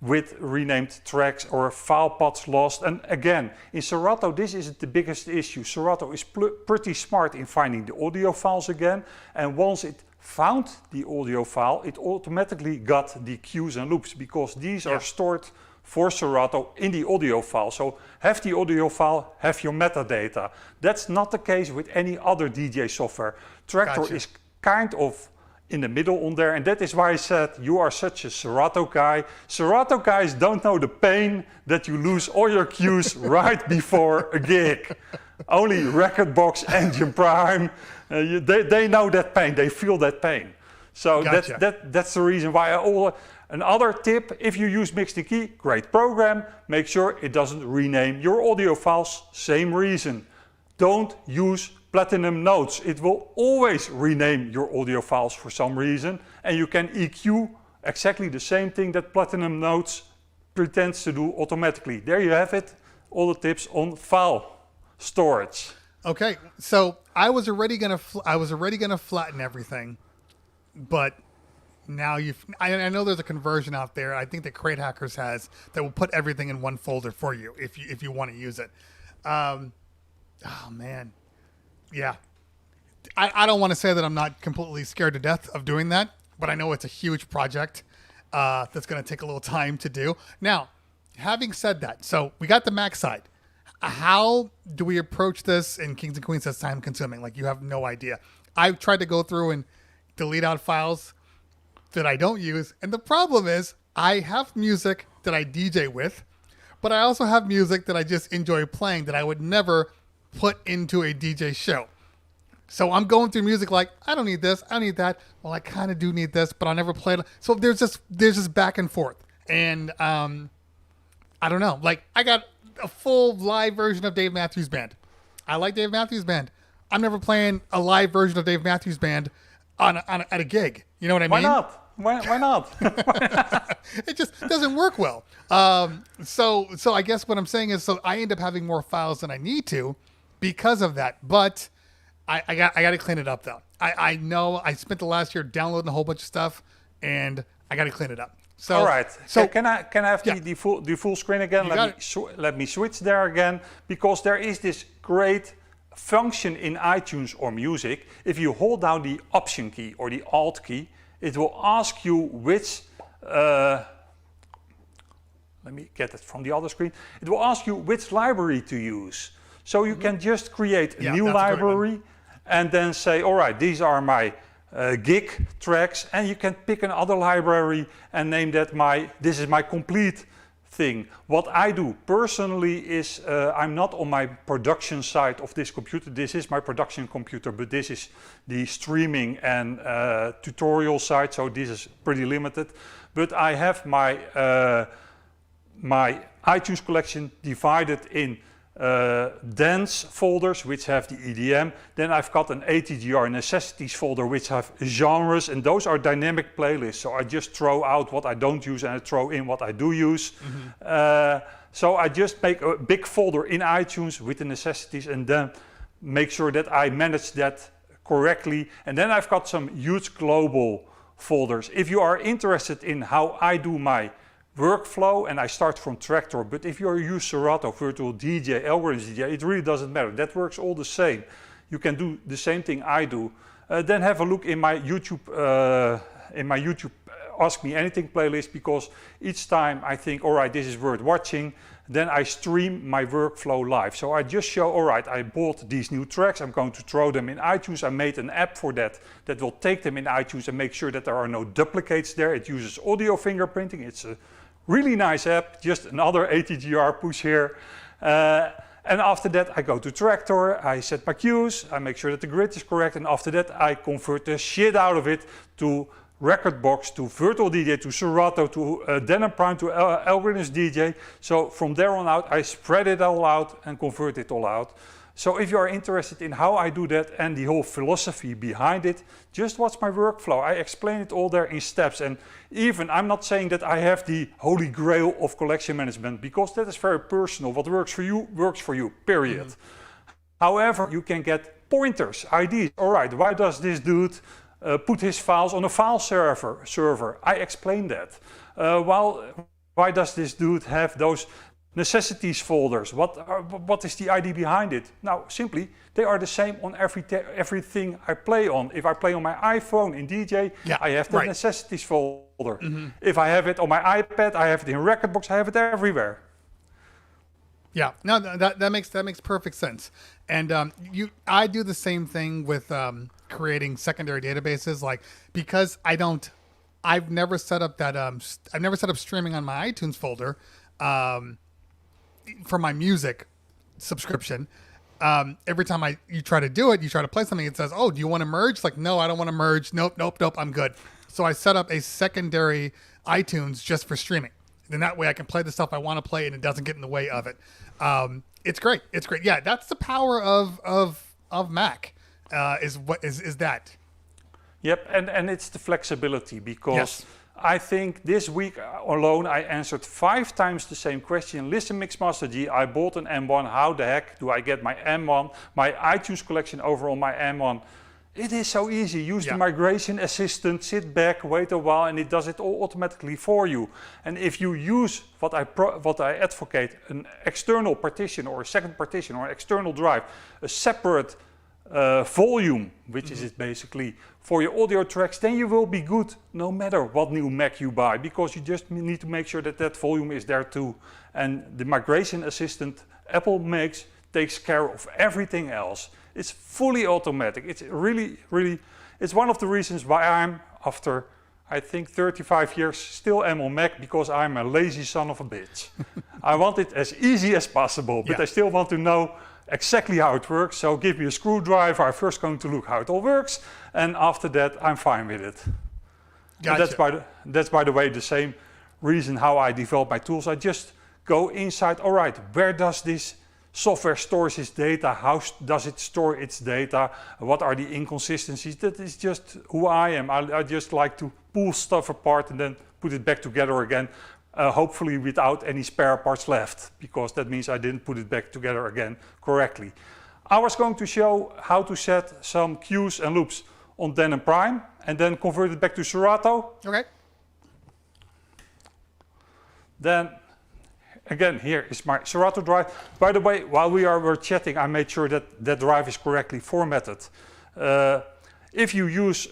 with renamed tracks or file paths lost. And again, in Serato, this isn't the biggest issue. Serato is pretty smart in finding the audio files again. And once it found the audio file, it automatically got the cues and loops, because these are stored for Serato in the audio file. So have the audio file, have your metadata. That's not the case with any other DJ software. Tractor is kind of in the middle on there, and that is why I said you are such a Serato guy. Serato guys don't know the pain that you lose all your cues right before a gig. Only Rekordbox, Engine Prime, they know that pain, they feel that pain. So that's the reason why another tip, if you use Mix the Key, great program, make sure it doesn't rename your audio files, same reason. don't use Platinum Notes. It will always rename your audio files for some reason, and you can EQ exactly the same thing that Platinum Notes pretends to do automatically. There you have it, all the tips on file storage.
Okay, so I was already gonna flatten everything, but now I know there's a conversion out there. I think that Crate Hackers has that will put everything in one folder for you if you want to use it. Oh man, yeah. I don't want to say that I'm not completely scared to death of doing that, but I know it's a huge project that's going to take a little time to do. Now, having said that, so we got the Mac side. How do we approach this in Kings and Queens that's time consuming? Like, you have no idea. I've tried to go through and delete out files that I don't use. And the problem is I have music that I DJ with, but I also have music that I just enjoy playing that I would never put into a DJ show. So I'm going through music like, I don't need this, I don't need that. Well, I kind of do need this, but I'll never play it. So there's this back and forth. And I don't know. Like, I got a full live version of Dave Matthews Band. I like Dave Matthews Band. I'm never playing a live version of Dave Matthews Band at a gig. You know what I mean?
Why not? Why not?
It just doesn't work well. So I guess what I'm saying is, so I end up having more files than I need to because of that. But I got to clean it up though. I know I spent the last year downloading a whole bunch of stuff, and I got to clean it up. So,
all right. So can I have
yeah.
the full screen again? Let me switch there again, because there is this great function in iTunes or music. If you hold down the Option key or the Alt key, it will ask you which. Let me get it from the other screen. It will ask you which library to use. So you can just create a new library and then say, all right, these are my gig tracks, and you can pick another library and name that this is my complete thing. What I do personally is I'm not on my production side of this computer. This is my production computer, but this is the streaming and tutorial side, so this is pretty limited. But I have my iTunes collection divided in dance folders, which have the EDM. Then I've got an ATGR necessities folder, which have genres, and those are dynamic playlists. So I just throw out what I don't use and I throw in what I do use. So I just make a big folder in iTunes with the necessities, and then make sure that I manage that correctly. And then I've got some huge global folders. If you are interested in how I do my workflow, and I start from Tractor, but if you use Serato, Virtual DJ, Algorithms DJ, it really doesn't matter. That works all the same. You can do the same thing I do. Then have a look in my YouTube Ask Me Anything playlist, because each time I think, all right, this is worth watching, then I stream my workflow live. So I just show, all right, I bought these new tracks, I'm going to throw them in iTunes. I made an app for that will take them in iTunes and make sure that there are no duplicates there. It uses audio fingerprinting. It's a really nice app, just another ATGR push here. And after that, I go to Tractor, I set my cues, I make sure that the grid is correct, and after that, I convert the shit out of it to Recordbox, to Virtual DJ, to Serato, to Denon Prime, to Algorithms DJ. So from there on out, I spread it all out and convert it all out. So if you are interested in how I do that and the whole philosophy behind it, just watch my workflow. I explain it all there in steps. And even, I'm not saying that I have the holy grail of collection management, because that is very personal. What works for you, period. However, you can get pointers, ideas. All right, why does this dude put his files on a file server? I explain that. Why does this dude have those necessities folders? What is the idea behind it? Now, simply, they are the same on everything I play on. If I play on my iPhone in DJ, I have the necessities folder. If I have it on my iPad, I have it in Recordbox, I have it everywhere.
Yeah, no, that makes perfect sense. And I do the same thing with creating secondary databases, like, because I've never set up that I've never set up streaming on my iTunes folder for my music subscription. Every time you try to do it, you try to play something, it says, oh, do you want to merge? Like, no, I don't want to merge. Nope, I'm good. So I set up a secondary iTunes just for streaming. Then that way I can play the stuff I want to play and it doesn't get in the way of it. It's great. It's great. Yeah, that's the power of Mac. Is that?
Yep, and it's the flexibility, because
Yes.
I think this week alone I answered 5 times the same question. Listen, Mixmaster G, I bought an M1. How the heck do I get my M1, my iTunes collection over on my M1? It is so easy. Use the migration assistant, sit back, wait a while, and it does it all automatically for you. And if you use what I advocate, an external partition or a second partition or an external drive, a separate volume, which is it basically, for your audio tracks, then you will be good no matter what new Mac you buy, because you just need to make sure that that volume is there too. And the migration assistant Apple makes takes care of everything else. It's fully automatic. It's really, it's one of the reasons why I'm, after I think 35 years, still am on Mac, because I'm a lazy son of a bitch. I want it as easy as possible, but I still want to know exactly how it works. So give me a screwdriver, I'm first going to look how it all works, and after that I'm fine with it.
Gotcha.
That's by the way the same reason how I develop my tools. I just go inside, all right, where does this software stores its data, how does it store its data, what are the inconsistencies? That is just who I am. I just like to pull stuff apart and then put it back together again, hopefully without any spare parts left, because that means I didn't put it back together again correctly. I was going to show how to set some cues and loops on Denon Prime and then convert it back to Serato.
Okay.
Then again, here is my Serato drive. By the way, while we were chatting, I made sure that that drive is correctly formatted. If you use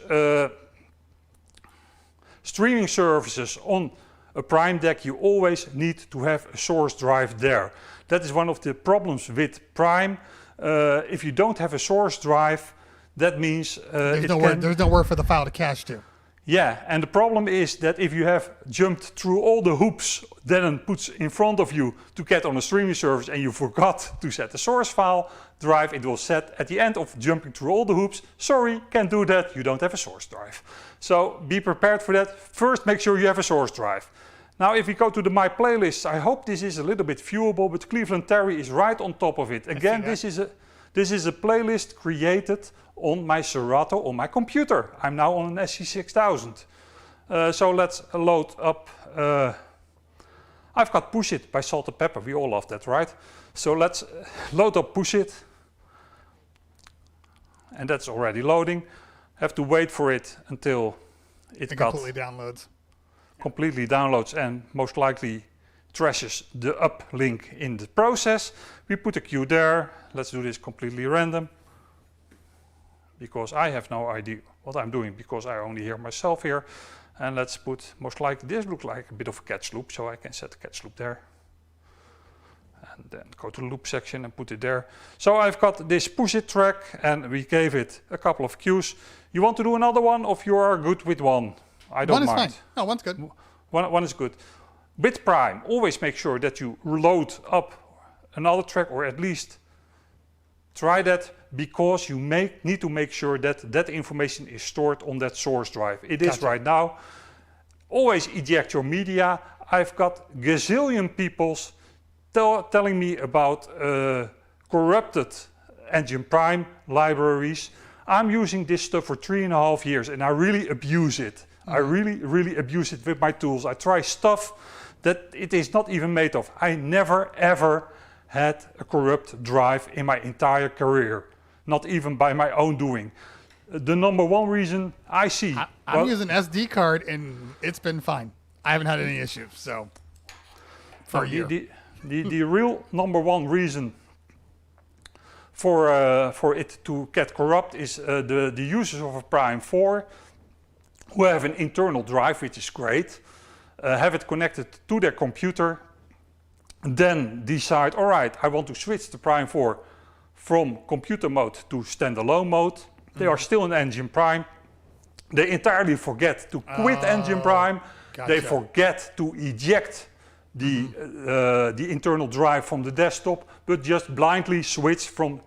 streaming services on a Prime deck, you always need to have a source drive there. That is one of the problems with Prime. If you don't have a source drive, that means
there's nowhere for the file to cache to.
Yeah, and the problem is that if you have jumped through all the hoops Denon puts in front of you to get on a streaming service and you forgot to set the source file drive, it will set at the end of jumping through all the hoops, sorry, can't do that, you don't have a source drive. So be prepared for that. First, make sure you have a source drive. Now, if we go to My Playlists, I hope this is a little bit viewable, but Cleveland Terry is right on top of it. Again, this is a playlist created on my Serato on my computer. I'm now on an SC6000. So let's load up. I've got Push It by Salt and Pepper. We all love that, right? So let's load up Push It. And that's already loading. Have to wait for it until it completely downloads and most likely trashes the uplink in the process. We put a cue there. Let's do this completely random, because I have no idea what I'm doing, because I only hear myself here. And let's put, most likely, this looks like a bit of a catch loop, so I can set the catch loop there. And then go to the loop section and put it there. So I've got this Push It track, and we gave it a couple of cues. You want to do another one, or if you are good with one? I don't mind.
One is fine. No, one's good.
One is good. With Prime, always make sure that you load up another track, or at least try that, because you need to make sure that that information is stored on that source drive. It is right now. Always eject your media. I've got gazillion people telling me about corrupted Engine Prime libraries. I'm using this stuff for 3.5 years and I really abuse it. I really abuse it with my tools. I try stuff that it is not even made of. I never ever had a corrupt drive in my entire career, not even by my own doing. The number one reason I see...
I'm using SD card and it's been fine. I haven't had any issues, so... For a year.
The real number one reason for it to get corrupt is the users of a Prime 4 who have an internal drive, which is great, have it connected to their computer, then decide, all right, I want to switch the Prime 4 from computer mode to standalone mode. They are still in Engine Prime. They entirely forget to quit Engine Prime. Gotcha. They forget to eject the internal drive from the desktop, but just blindly switch from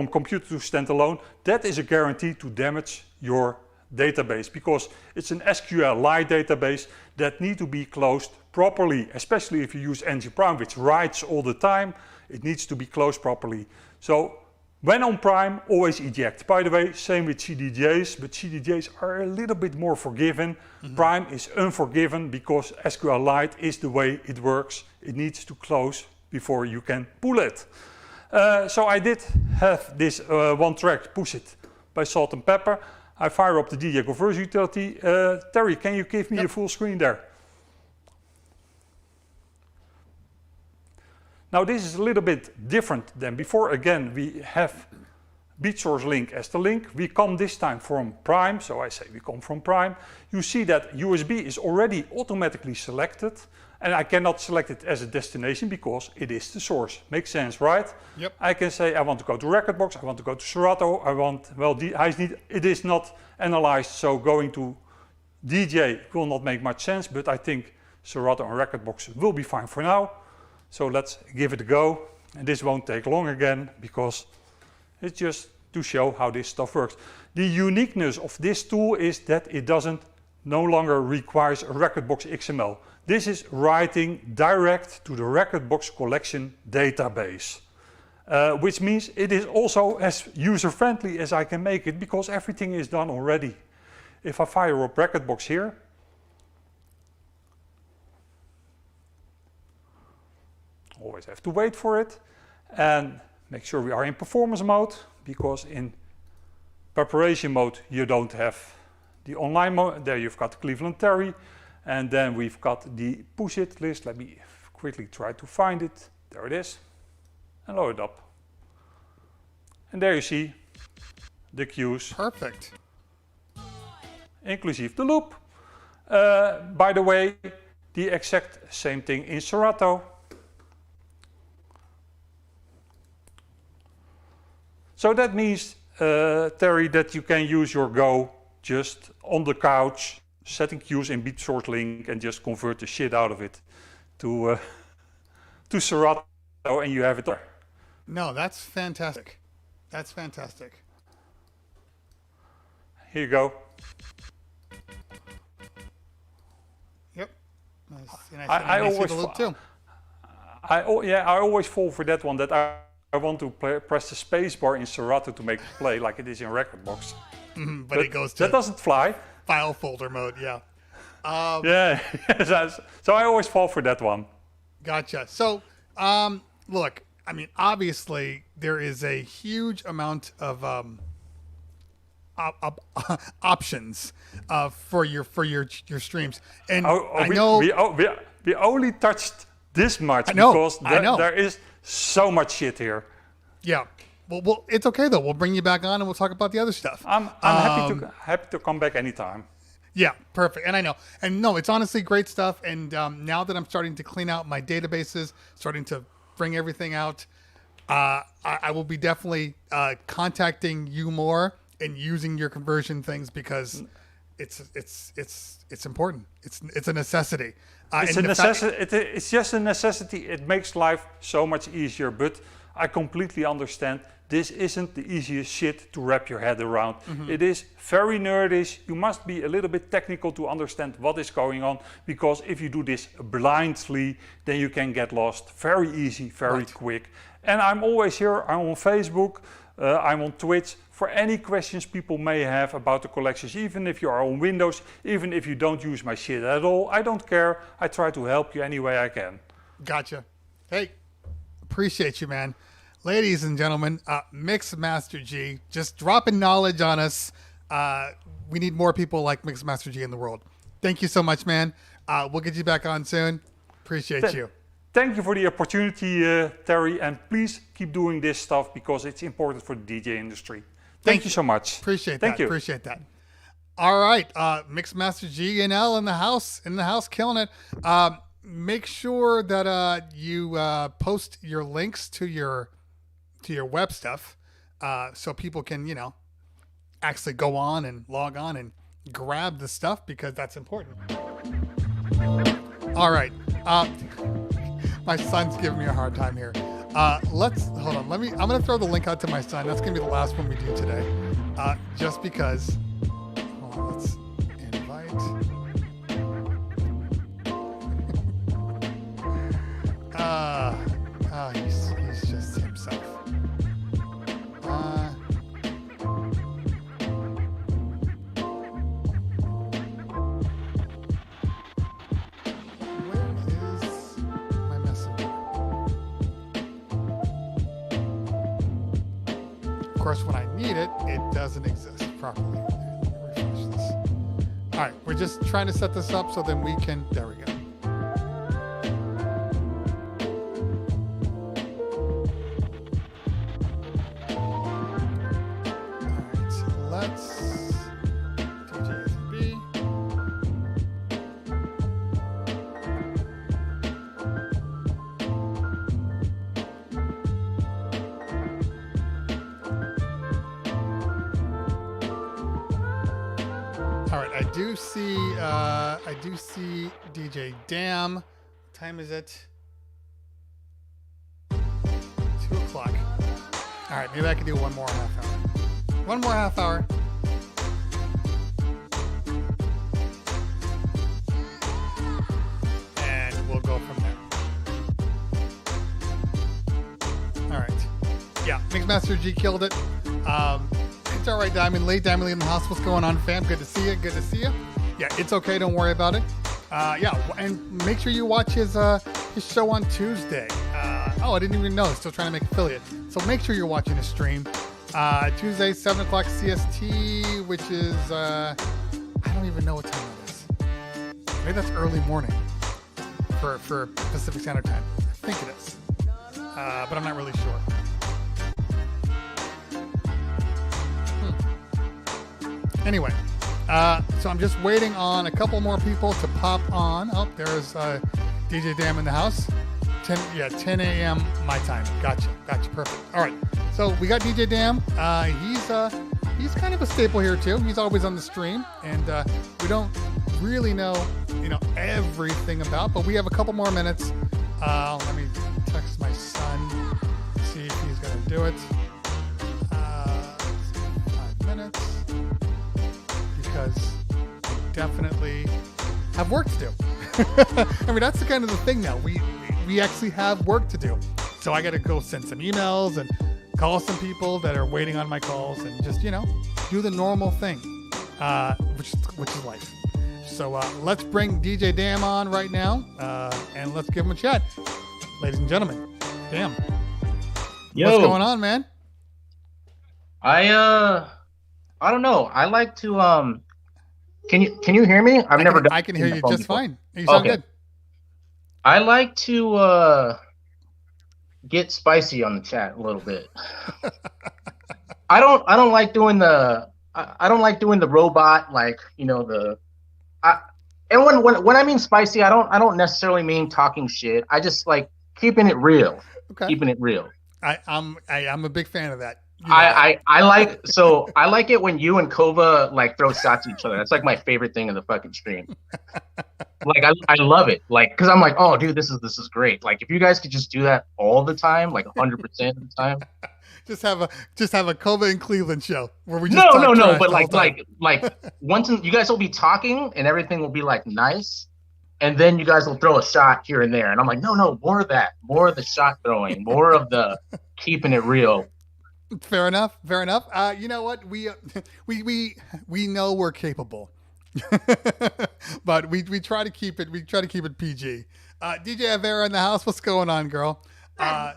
computer to standalone. That is a guarantee to damage your database, because it's an SQLite database that need to be closed properly, especially if you use NG prime, which writes all the time. It needs to be closed properly. So when on prime, always eject. By the way, same with CDJs, but CDJs are a little bit more forgiven. Prime is unforgiven because SQLite is the way it works. It needs to close before you can pull it. So I did have this one track, Push It, by Salt and Pepper. I fire up the DJ conversion utility. Terry, can you give me a full screen there? Now this is a little bit different than before. Again, we have beat source link as the link. We come this time from prime, so I say we come from prime. You see that USB is already automatically selected, and I cannot select it as a destination because it is the source. Makes sense, right?
Yep.
I can say I want to go to Rekordbox, I want to go to Serato, I want, well, it is not analyzed, so going to DJ will not make much sense, but I think Serato and Rekordbox will be fine for now. So let's give it a go. And this won't take long again because it's just to show how this stuff works. The uniqueness of this tool is that it no longer requires a Rekordbox XML. This is writing direct to the Rekordbox collection database, which means it is also as user-friendly as I can make it because everything is done already. If I fire up Rekordbox here, always have to wait for it and make sure we are in performance mode, because in preparation mode you don't have the online mode. There you've got Cleveland Terry, and then we've got the push it list. Let me quickly try to find it. There it is, and load it up. And there you see the cues.
Perfect.
Inclusive the loop. By the way, the exact same thing in Serato. So that means, Terry, that you can use your Go just on the couch, setting cues in beat source link and just convert the shit out of it to Serato, and you have it there.
No, that's fantastic. That's fantastic.
Here you go.
Yep. Nice.
I always
the loop too.
I always fall for that one, that I want to press the space bar in Serato to make it play like it is in Rekordbox.
But it goes to
that doesn't fly.
file folder mode, yeah.
Yeah, so I always fall for that one.
Gotcha. So, look, I mean, obviously there is a huge amount of options for your streams, and I know
we only touched this much because there is so much shit here.
Yeah. Well, it's okay though. We'll bring you back on and we'll talk about the other stuff.
I'm happy to come back anytime.
Yeah, perfect. And I know. And no, it's honestly great stuff. And now that I'm starting to clean out my databases, starting to bring everything out, I will be definitely contacting you more and using your conversion things because it's important. It's a necessity.
It's just a necessity. It makes life so much easier. But I completely understand this isn't the easiest shit to wrap your head around. Mm-hmm. It is very nerdish. You must be a little bit technical to understand what is going on, because if you do this blindly, then you can get lost very easy, very quick. And I'm always here. I'm on Facebook. I'm on Twitch for any questions people may have about the collections, even if you are on Windows, even if you don't use my shit at all. I don't care. I try to help you any way I can.
Gotcha. Hey, appreciate you, man. Ladies and gentlemen, Mixmaster G, just dropping knowledge on us. We need more people like Mixmaster G in the world. Thank you so much, man. We'll get you back on soon. Appreciate you.
Thank you for the opportunity, Terry, and please keep doing this stuff because it's important for the DJ industry. Thank you so much.
Appreciate that.
Thank you.
Appreciate that. All right, Mixmaster G and L in the house, killing it. Make sure that you post your links to your web stuff, so people can actually go on and log on and grab the stuff, because that's important. All right. My son's giving me a hard time here. Let's hold on. I'm gonna throw the link out to my son. That's gonna be the last one we do today, just because. Hold on, let's invite. course, when I need it, it doesn't exist properly. Let me refresh this. All right, we're just trying to set this up so then we can, there we go. I do see DJ Dam. What time is it? 2 o'clock. All right, maybe I can do one more half hour. One more half hour. And we'll go from there. All right. Yeah, Mixmaster G killed it. It's all right, Diamond Lee. Diamond Lee in the house. What's going on, fam? Good to see you. Good to see you. Yeah, it's okay. Don't worry about it. Yeah, and make sure you watch his show on Tuesday. I didn't even know. Still trying to make affiliate. So make sure you're watching his stream. Tuesday, 7 o'clock CST, which is, I don't even know what time it is. Maybe that's early morning for Pacific Standard Time. I think it is. But I'm not really sure. Anyway, so I'm just waiting on a couple more people to pop on. Oh, there's DJ Dam in the house. 10 a.m. my time. Gotcha, perfect. All right, so we got DJ Dam. He's kind of a staple here too. He's always on the stream, and we don't really know, everything about, but we have a couple more minutes. Let me text my son, see if he's gonna do it. 5 minutes. Because I definitely have work to do. I mean, that's the kind of the thing now. We actually have work to do. So I got to go send some emails and call some people that are waiting on my calls and just, do the normal thing, which is life. So let's bring DJ Dam on right now, and let's give him a chat. Ladies and gentlemen, Dam.
Yo.
What's going on, man?
I don't know. I like to can you hear me?
I can hear you just fine. You sound good.
I like to get spicy on the chat a little bit. I don't like doing the robot, and when I mean spicy, I don't necessarily mean talking shit. I just like keeping it real.
Okay.
Keeping it real.
I'm a big fan of that.
I like it when you and Kova throw shots at each other. That's like my favorite thing in the fucking stream. I love it. Because I'm like, oh dude, this is great. If you guys could just do that all the time, 100% of the time.
just have a Kova and Cleveland show where we just
no. But once you guys will be talking and everything will be nice, and then you guys will throw a shot here and there, and I'm like, no, more of that, more of the shot throwing, more of the keeping it real.
Fair enough. You know what? We know we're capable, but we try to keep it. We try to keep it PG. DJ Avera in the house. What's going on, girl? I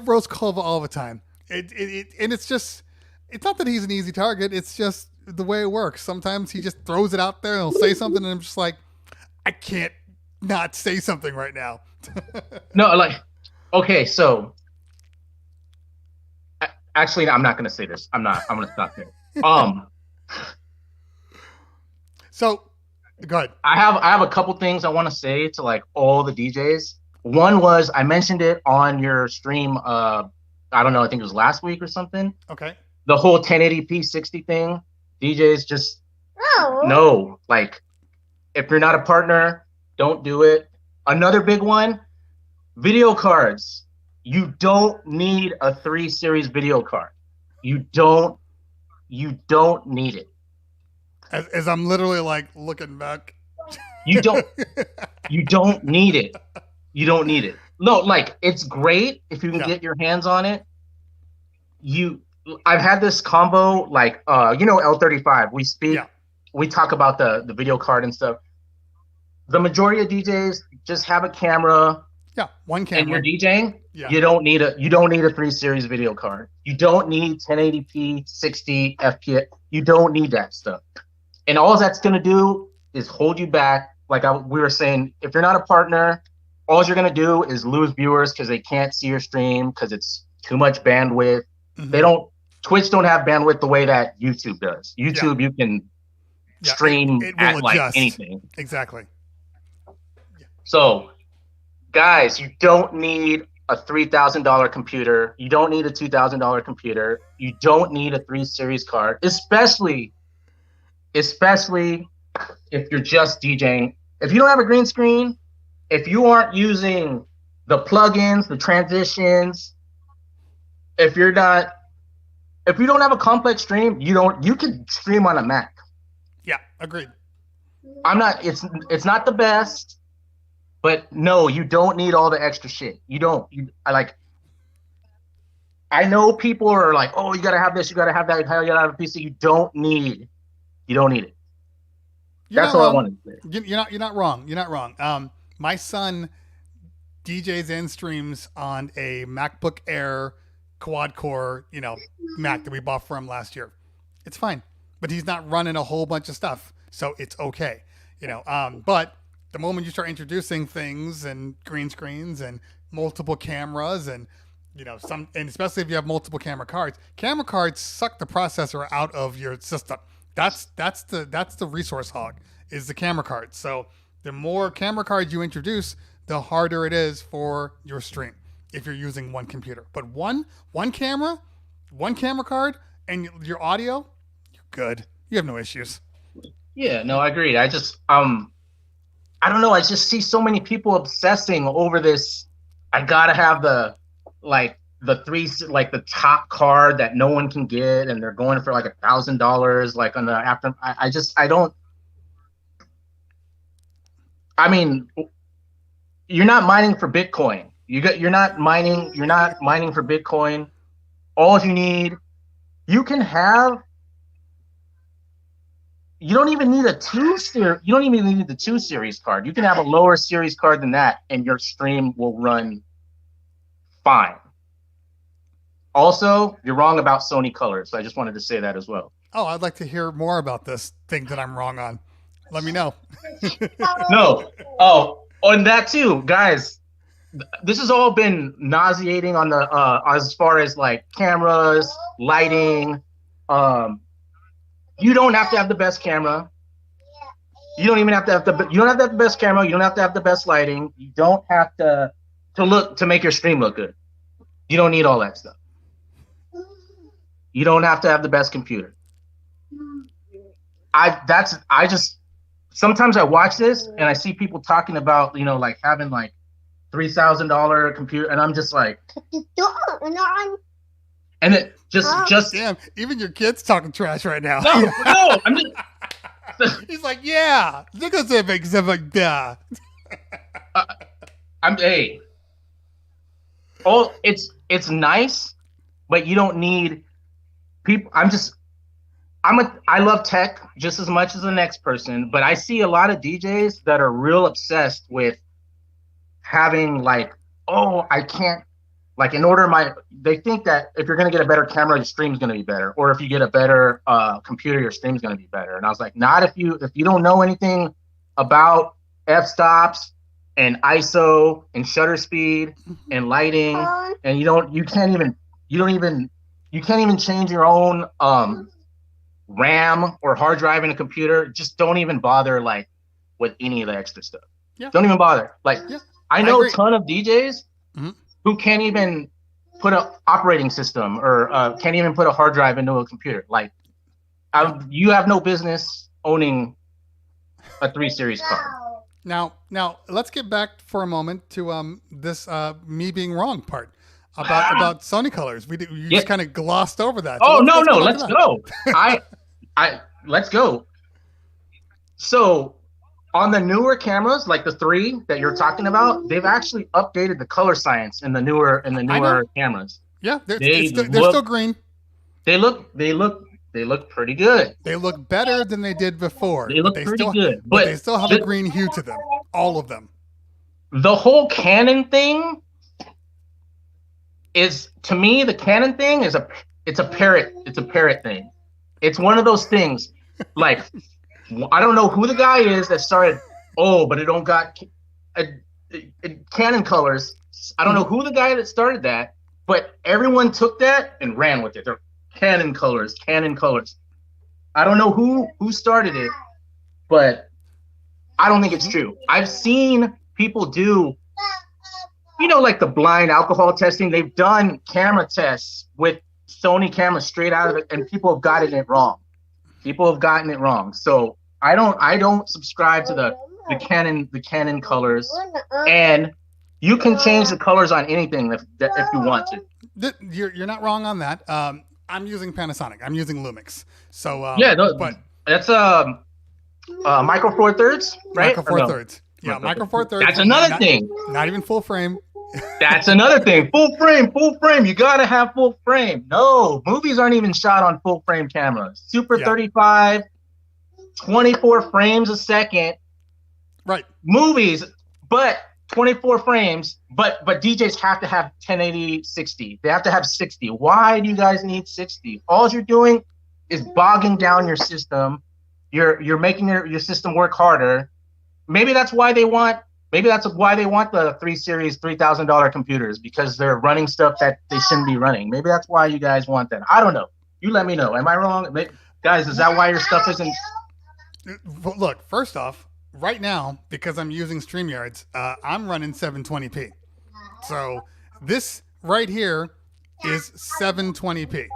roast Kova all the time. And it's just, it's not that he's an easy target. It's just the way it works. Sometimes he just throws it out there and he'll say something, and I'm just like, I can't not say something right now.
No, okay, so. Actually, I'm not going to say this. I'm going to stop there.
So, go ahead.
I have a couple things I want to say to all the DJs. One was I mentioned it on your stream. I don't know. I think it was last week or something.
Okay.
The whole 1080p 60 thing. DJs just no. If you're not a partner, don't do it. Another big one. Video cards. You don't need a 3 series video card. You don't need it.
As I'm literally looking back.
You don't need it. You don't need it. No, it's great if you can get your hands on it. I've had this combo L35. We speak, we talk about the video card and stuff. The majority of DJs just have a camera.
Yeah, one camera.
And you're DJing,
yeah.
you don't need a 3 series video card. You don't need 1080p 60 FPS. You don't need that stuff. And all that's going to do is hold you back. Like we were saying, if you're not a partner, all you're going to do is lose viewers because they can't see your stream because it's too much bandwidth. Mm-hmm. Twitch don't have bandwidth the way that YouTube does. YouTube, you can stream it at like anything.
Exactly.
So, guys, you don't need a $3,000 computer. You don't need a $2,000 computer. You don't need a 3 series card, especially if you're just DJing. If you don't have a green screen, if you aren't using the plugins, the transitions, if you don't have a complex stream, you can stream on a Mac.
Yeah, agreed.
It's not the best, but no, you don't need all the extra shit. I know people are like, oh, you gotta have this, you gotta have that, you gotta have a PC. You don't need it. That's all I wanted to say.
You're not wrong. You're not wrong. My son DJs and streams on a MacBook Air quad core, Mac that we bought for him last year. It's fine, but he's not running a whole bunch of stuff, so it's okay. But the moment you start introducing things and green screens and multiple cameras and and especially if you have multiple camera cards suck the processor out of your system. That's the resource hog is the camera cards. So the more camera cards you introduce, the harder it is for your stream if you're using one computer. But one camera card and your audio, you're good. You have no issues.
Yeah, no, I agree. I just I don't know. I just see so many people obsessing over this. I gotta have the top card that no one can get, and they're going for like $1,000 like on the after. I don't. I mean, you're not mining for Bitcoin. You're not mining for Bitcoin. All you need, you can have. You don't even need a 2 series. You don't even need the 2 series card. You can have a lower series card than that, and your stream will run fine. Also, you're wrong about Sony colors. So I just wanted to say that as well.
Oh, I'd like to hear more about this thing that I'm wrong on. Let me know.
No. Oh, on that too, guys. This has all been nauseating on the as far as like cameras, lighting. You don't have to have the best camera. You don't even have to have you don't have to have the best camera. You don't have to have the best lighting. You don't have to make your stream look good. You don't need all that stuff. You don't have to have the best computer. Sometimes I watch this and I see people talking about, like having like $3,000 computer, and I'm just like, and it just
damn, even your kid's talking trash right now.
No, I'm just.
He's like, yeah, look at that big stuff like that. It's nice, but you don't need people. I love tech just as much as the next person, but I see a lot of DJs that are real obsessed with having like, oh, I can't, like they think that if you're going to get a better camera, your stream's going to be better. Or if you get a better computer, your stream's going to be better. And I was like, not if you don't know anything about f-stops and ISO and shutter speed and lighting, and you can't even change your own RAM or hard drive in a computer. Just don't even bother like with any of the extra stuff. Yeah.
Don't even bother. Like, yeah, I know a ton of DJs who can't even put an operating system or can't even put a hard drive into a computer. Like, you have no business owning a 3 series card.
Now, let's get back for a moment to this me being wrong part about Sony colors. You just kind of glossed over that.
So let's go. Let's go. So, on the newer cameras, like the 3 that you're talking about, they've actually updated the color science in the newer cameras.
Yeah, they're still green.
They look pretty good.
They look better than they did before.
They look pretty good,
but they still have a green hue to them. All of them.
the whole Canon thing is, to me, the Canon thing is it's a parrot thing. It's one of those things, like, I don't know who the guy is that started, but it don't got Canon colors. I don't know who the guy that started that, but everyone took that and ran with it. They're Canon colors. I don't know who started it, but I don't think it's true. I've seen people do, like the blind alcohol testing. They've done camera tests with Sony cameras straight out of it, and people have gotten it wrong. So I don't subscribe to the Canon colors, and you can change the colors on anything if you want to.
You're not wrong on that. I'm using Panasonic. I'm using Lumix. So
but that's Micro Four Thirds, right?
Micro Four Thirds. Yeah, Micro Four Thirds.
That's another thing.
Not even full frame.
That's another thing. Full frame. You gotta have full frame. No, movies aren't even shot on full frame cameras. Super 35, 24 frames a second.
Right.
Movies, but 24 frames. But DJs have to have 1080 60. They have to have 60. Why do you guys need 60? All you're doing is bogging down your system. You're making your system work harder. Maybe that's why they want the 3 Series $3,000 computers, because they're running stuff that they shouldn't be running. Maybe that's why you guys want that. I don't know. You let me know. Am I wrong? Guys, is that why your stuff isn't?
Look, first off, right now, because I'm using StreamYards, I'm running 720p. So this right here is 720p.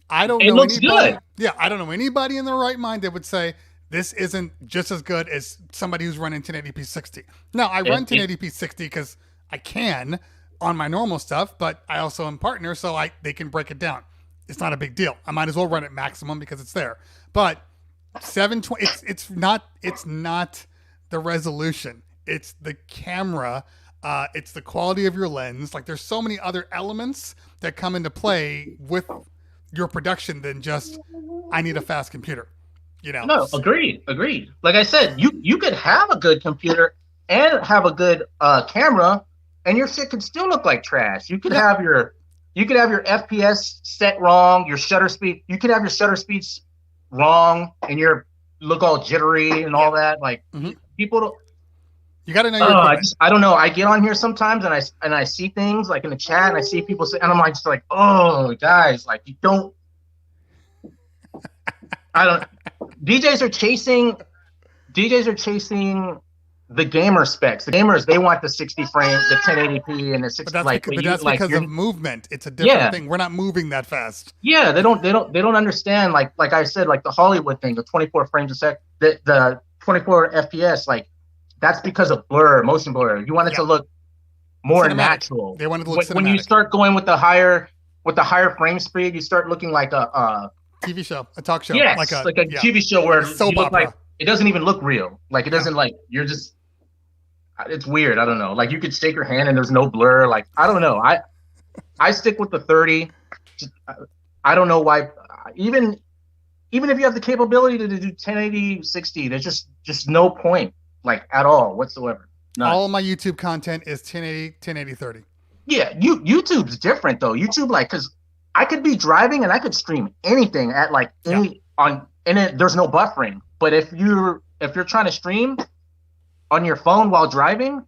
I don't know anybody. Good. Yeah, I don't know anybody in their right mind that would say this isn't just as good as somebody who's running 1080p 60. Now, I run 1080p 60 because I can on my normal stuff, but I also am partner, so they can break it down. It's not a big deal. I might as well run it maximum because it's there. But 720, it's not the resolution. It's the camera. It's the quality of your lens. Like, there's so many other elements that come into play with your production than just, I need a fast computer.
No, agreed. Like I said, you could have a good computer and have a good camera, and your shit could still look like trash. You could have your FPS set wrong, your shutter speed. You could have your shutter speeds wrong, and your look all jittery and all that. Like, people don't.
You got to know your equipment.
I don't know. I get on here sometimes and I see things like in the chat, and I see people say, and I'm like, oh, guys, like, you don't. I don't. DJs are chasing the gamer specs. The gamers, they want the 60 frame, the 1080p, and the 60.
But that's because of movement. It's a different thing. We're not moving that fast.
Yeah, they don't understand. Like I said, like the Hollywood thing, the 24 frames a sec, the 24 FPS, like, that's because of blur, motion blur. You want it to look more natural.
They want it to look cinematic.
When you start going with the higher frame speed, you start looking like a
TV show, a talk show.
Yes, like a TV show where you look like, it doesn't even look real. Like, it doesn't, like, you're just, it's weird. I don't know. Like, you could shake your hand and there's no blur. Like, I don't know. I stick with the 30. I don't know why. Even if you have the capability to do 1080 60, there's just no point, like, at all whatsoever. None.
All of my YouTube content is 1080 30.
Yeah, YouTube's different though. YouTube, like, because I could be driving and I could stream anything at like there's no buffering. But if you're trying to stream on your phone while driving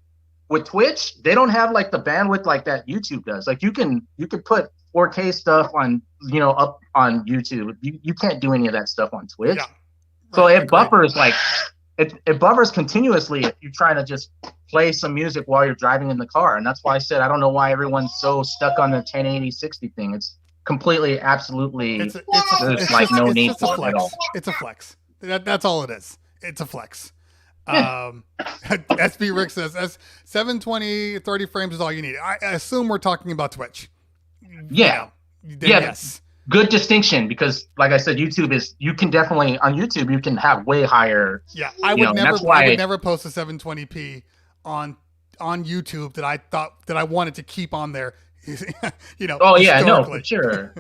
with Twitch, they don't have like the bandwidth like that YouTube does. Like, you could put 4K stuff on, up on YouTube. You can't do any of that stuff on Twitch. Yeah. So it buffers like it buffers continuously if you're trying to just play some music while you're driving in the car. And that's why I said I don't know why everyone's so stuck on the 1080 60 thing. It's completely, absolutely, there's like no need for it at all.
It's a flex. That's all it is. It's a flex. SB Rick says 720 30 frames is all you need. I assume we're talking about Twitch. Yes.
Good distinction, because like I said, you can definitely on YouTube you can have way higher.
Yeah, I would never post a 720p on YouTube that I thought that I wanted to keep on there.
Oh yeah, no, for sure.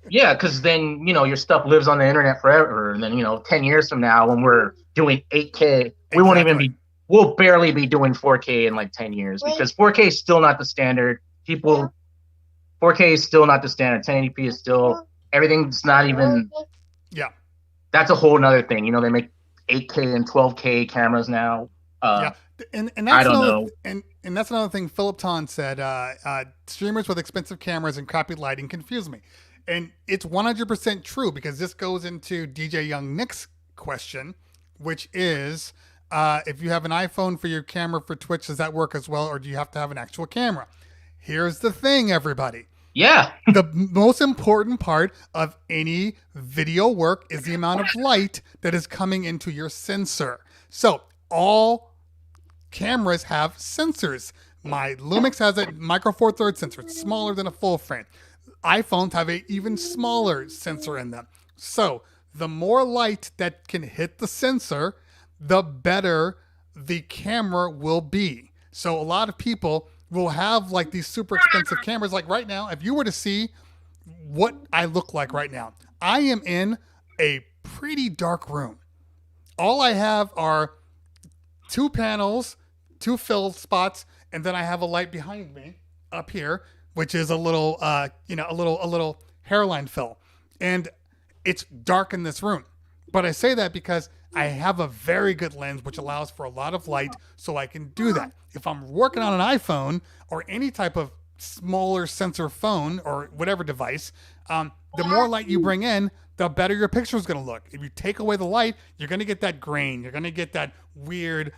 Yeah, because then your stuff lives on the internet forever, and then 10 years from now when we're doing 8K, we won't even be we'll barely be doing 4K in like 10 years because 4K is still not the standard. 4K is still not the standard. 1080p is still, everything's not even.
Yeah.
That's a whole nother thing. You know, they make 8K and 12K cameras now.
Yeah. And that's
I don't know.
And that's another thing Philip Ton said, streamers with expensive cameras and crappy lighting confuse me. And it's 100% true because this goes into DJ Young Nick's question, which is, if you have an iPhone for your camera for Twitch, does that work as well? Or do you have to have an actual camera? Here's the thing, everybody.
Yeah.
The most important part of any video work is the amount of light that is coming into your sensor. So all cameras have sensors. My Lumix has a micro four thirds sensor. It's smaller than a full frame. iPhones have a even smaller sensor in them. So the more light that can hit the sensor, the better the camera will be. So a lot of people will have like these super expensive cameras. Like right now, if you were to see what I look like right now, I am in a pretty dark room. All I have are 2 panels, 2 fill spots, and then I have a light behind me up here, which is a little, a little hairline fill. And it's dark in this room. But I say that because I have a very good lens, which allows for a lot of light, so I can do that. If I'm working on an iPhone or any type of smaller sensor phone or whatever device, the more light you bring in, the better your picture is going to look. If you take away the light, you're going to get that grain. You're going to get that weird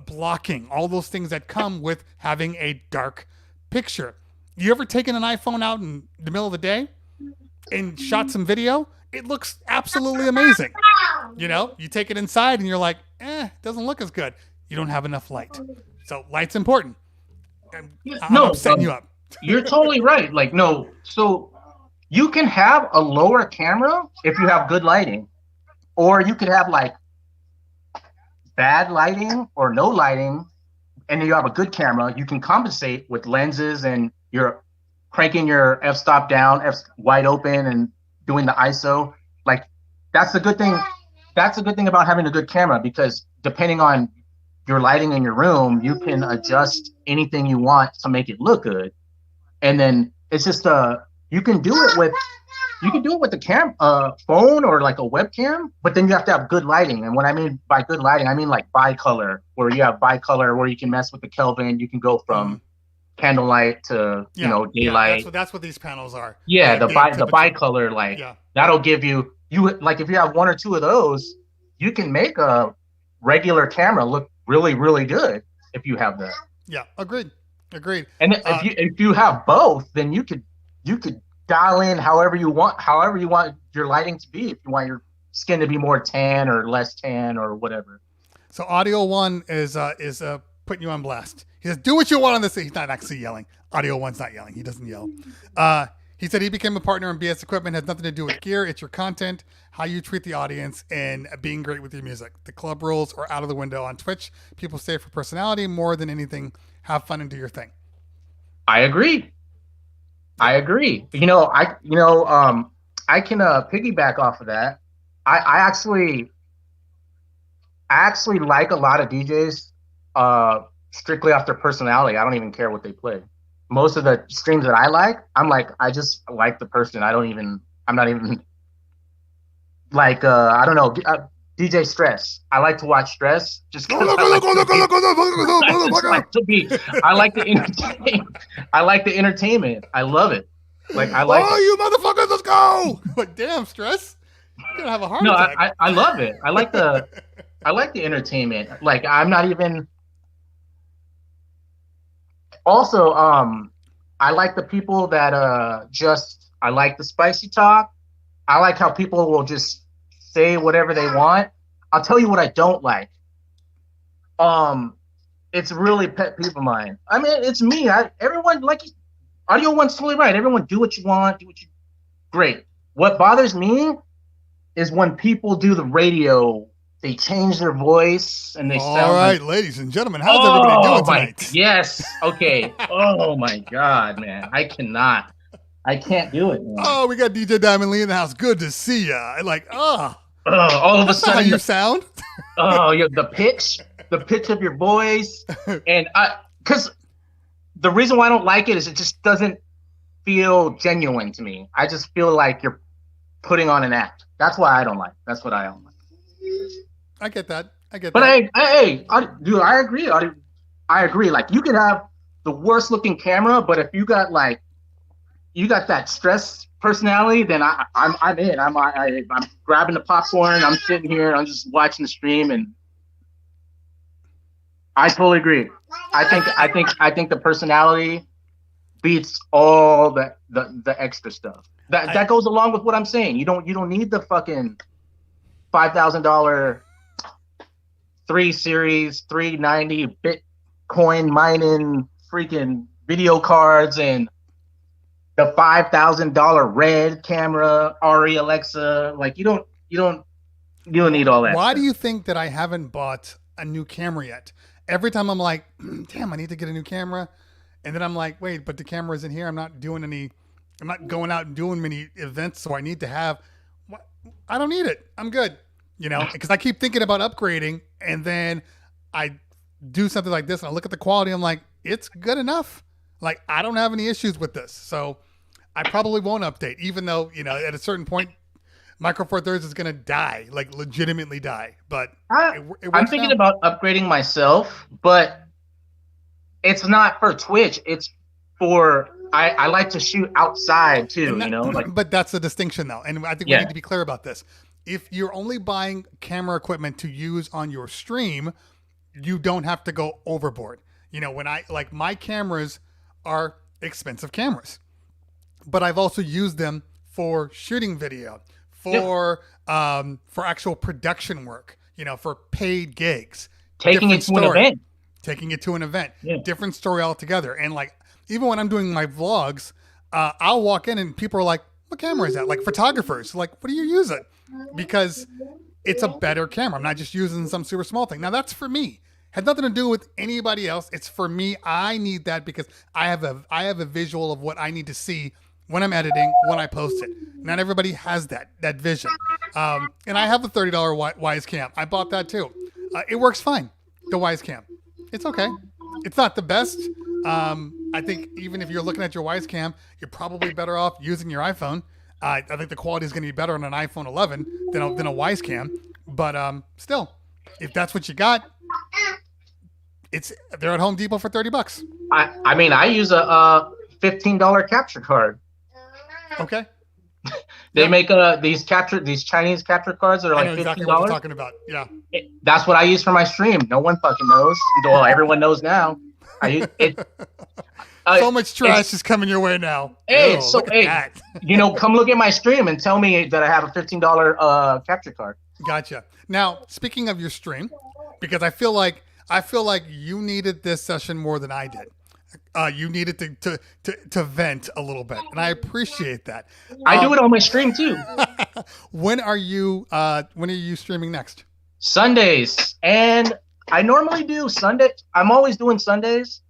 blocking, all those things that come with having a dark picture. You ever taken an iPhone out in the middle of the day and shot some video? It looks absolutely amazing. You know, you take it inside and you're like, it doesn't look as good. You don't have enough light. So light's important. I'm setting you up.
You're totally right. Like, no, so you can have a lower camera if you have good lighting, or you could have like bad lighting or no lighting, and you have a good camera. You can compensate with lenses, and you're cranking your f-stop down, wide open, and doing the ISO. Like, that's the good thing. That's a good thing about having a good camera, because depending on your lighting in your room, you can adjust anything you want to make it look good. And then it's just you can do it with the phone or like a webcam, but then you have to have good lighting. And what I mean by good lighting, I mean like bicolor, where you have bicolor, where you can mess with the Kelvin. You can go from candlelight to daylight.
Yeah, that's what these panels are.
Yeah, the bicolor light. Yeah. That'll give you like, if you have 1 or 2 of those, you can make a regular camera look really, really good if you have that.
Yeah, agreed.
And if you have both, then you could dial in however you want your lighting to be. If you want your skin to be more tan or less tan or whatever.
So Audio One is putting you on blast. He says, "Do what you want on this." He's not actually yelling. Audio One's not yelling. He doesn't yell. He said he became a partner in BS Equipment. Has nothing to do with gear. It's your content, how you treat the audience, and being great with your music. The club rules are out of the window on Twitch. People stay for personality more than anything. Have fun and do your thing.
I agree. I can piggyback off of that. I actually like a lot of DJs strictly off their personality. I don't even care what they play. Most of the streams that I like, I just like the person. I'm not even like, I don't know, DJ Stress. I like to watch Stress just because I like the entertainment. I like the entertainment. I love it. Like, I like
you motherfuckers, let's go. Like, damn, Stress. You're gonna have a heart attack.
I love it. I like the entertainment. Like, I'm not even. Also, I like the people that I like the spicy talk. I like how people will just say whatever they want. I'll tell you what I don't like. It's really pet peeve of mine. I mean, it's me. Everyone, like, Audio One's totally right. Everyone do what you want, great. What bothers me is when people do the radio. They change their voice and they sound.
All right, ladies and gentlemen, how's everybody doing tonight?
Yes. Okay. Oh my God, man. I can't do it, man.
Oh, we got DJ Diamond Lee in the house. Good to see ya.
All of a sudden,
how you sound.
Oh, the pitch. the pitch of your voice, and because the reason why I don't like it is it just doesn't feel genuine to me. I just feel like you're putting on an act. That's why I don't like. That's what I don't like.
I get that.
But dude, I agree. I agree. Like you could have the worst looking camera, but if you got that stress personality, then I'm in. I'm grabbing the popcorn. I'm sitting here. I'm just watching the stream, and I totally agree. I think the personality beats all the extra stuff. That goes along with what I'm saying. You don't need the fucking $5,000 3 series 390 Bitcoin mining freaking video cards and the $5,000 red camera, Ari Alexa. Like you don't need all that.
Why
stuff.
do you think that I haven't bought a new camera yet? Every time I'm like, damn, I need to get a new camera. And then I'm like, wait, but the camera's in here. I'm not going out and doing many events. So I need to have, I don't need it. I'm good. Because I keep thinking about upgrading, and then I do something like this and I look at the quality. I'm like, it's good enough. Like I don't have any issues with this. So I probably won't update, even though, at a certain point, Micro Four Thirds is going to die, like legitimately die. But
I'm thinking about upgrading myself, but it's not for Twitch. It's for, I like to shoot outside too,
But that's the distinction though. And I think we need to be clear about this. If you're only buying camera equipment to use on your stream, you don't have to go overboard. When my cameras are expensive cameras, but I've also used them for shooting video, for actual production work, for paid gigs.
Taking it to an event. Yeah.
Different story altogether. And even when I'm doing my vlogs, I'll walk in and people are like, what camera is that? Like photographers, like, what do you use it? Because it's a better camera. I'm not just using some super small thing. Now that's for me. Had nothing to do with anybody else. It's for me. I need that because I have a visual of what I need to see when I'm editing, when I post it. Not everybody has that vision. And I have a $30 Wise Cam. I bought that too. It works fine. The Wise Cam. It's okay. It's not the best. I think even if you're looking at your Wise Cam, you're probably better off using your iPhone. I think the quality is going to be better on an iPhone 11 than a Wise Cam. But still, if that's what you got, they're at Home Depot for $30.
I mean, I use a $15 capture card.
Okay.
They make these Chinese capture cards that are like $15.
Exactly what you're talking about. Yeah.
That's what I use for my stream. No one fucking knows. Well, everyone knows now. I use it.
So much trash is coming your way now.
Hey, come look at my stream and tell me that I have a $15 capture card.
Gotcha. Now, speaking of your stream, because I feel like you needed this session more than I did. You needed to vent a little bit, and I appreciate that.
I do it on my stream too.
When are you streaming next?
Sundays, and I normally do Sunday. I'm always doing Sundays.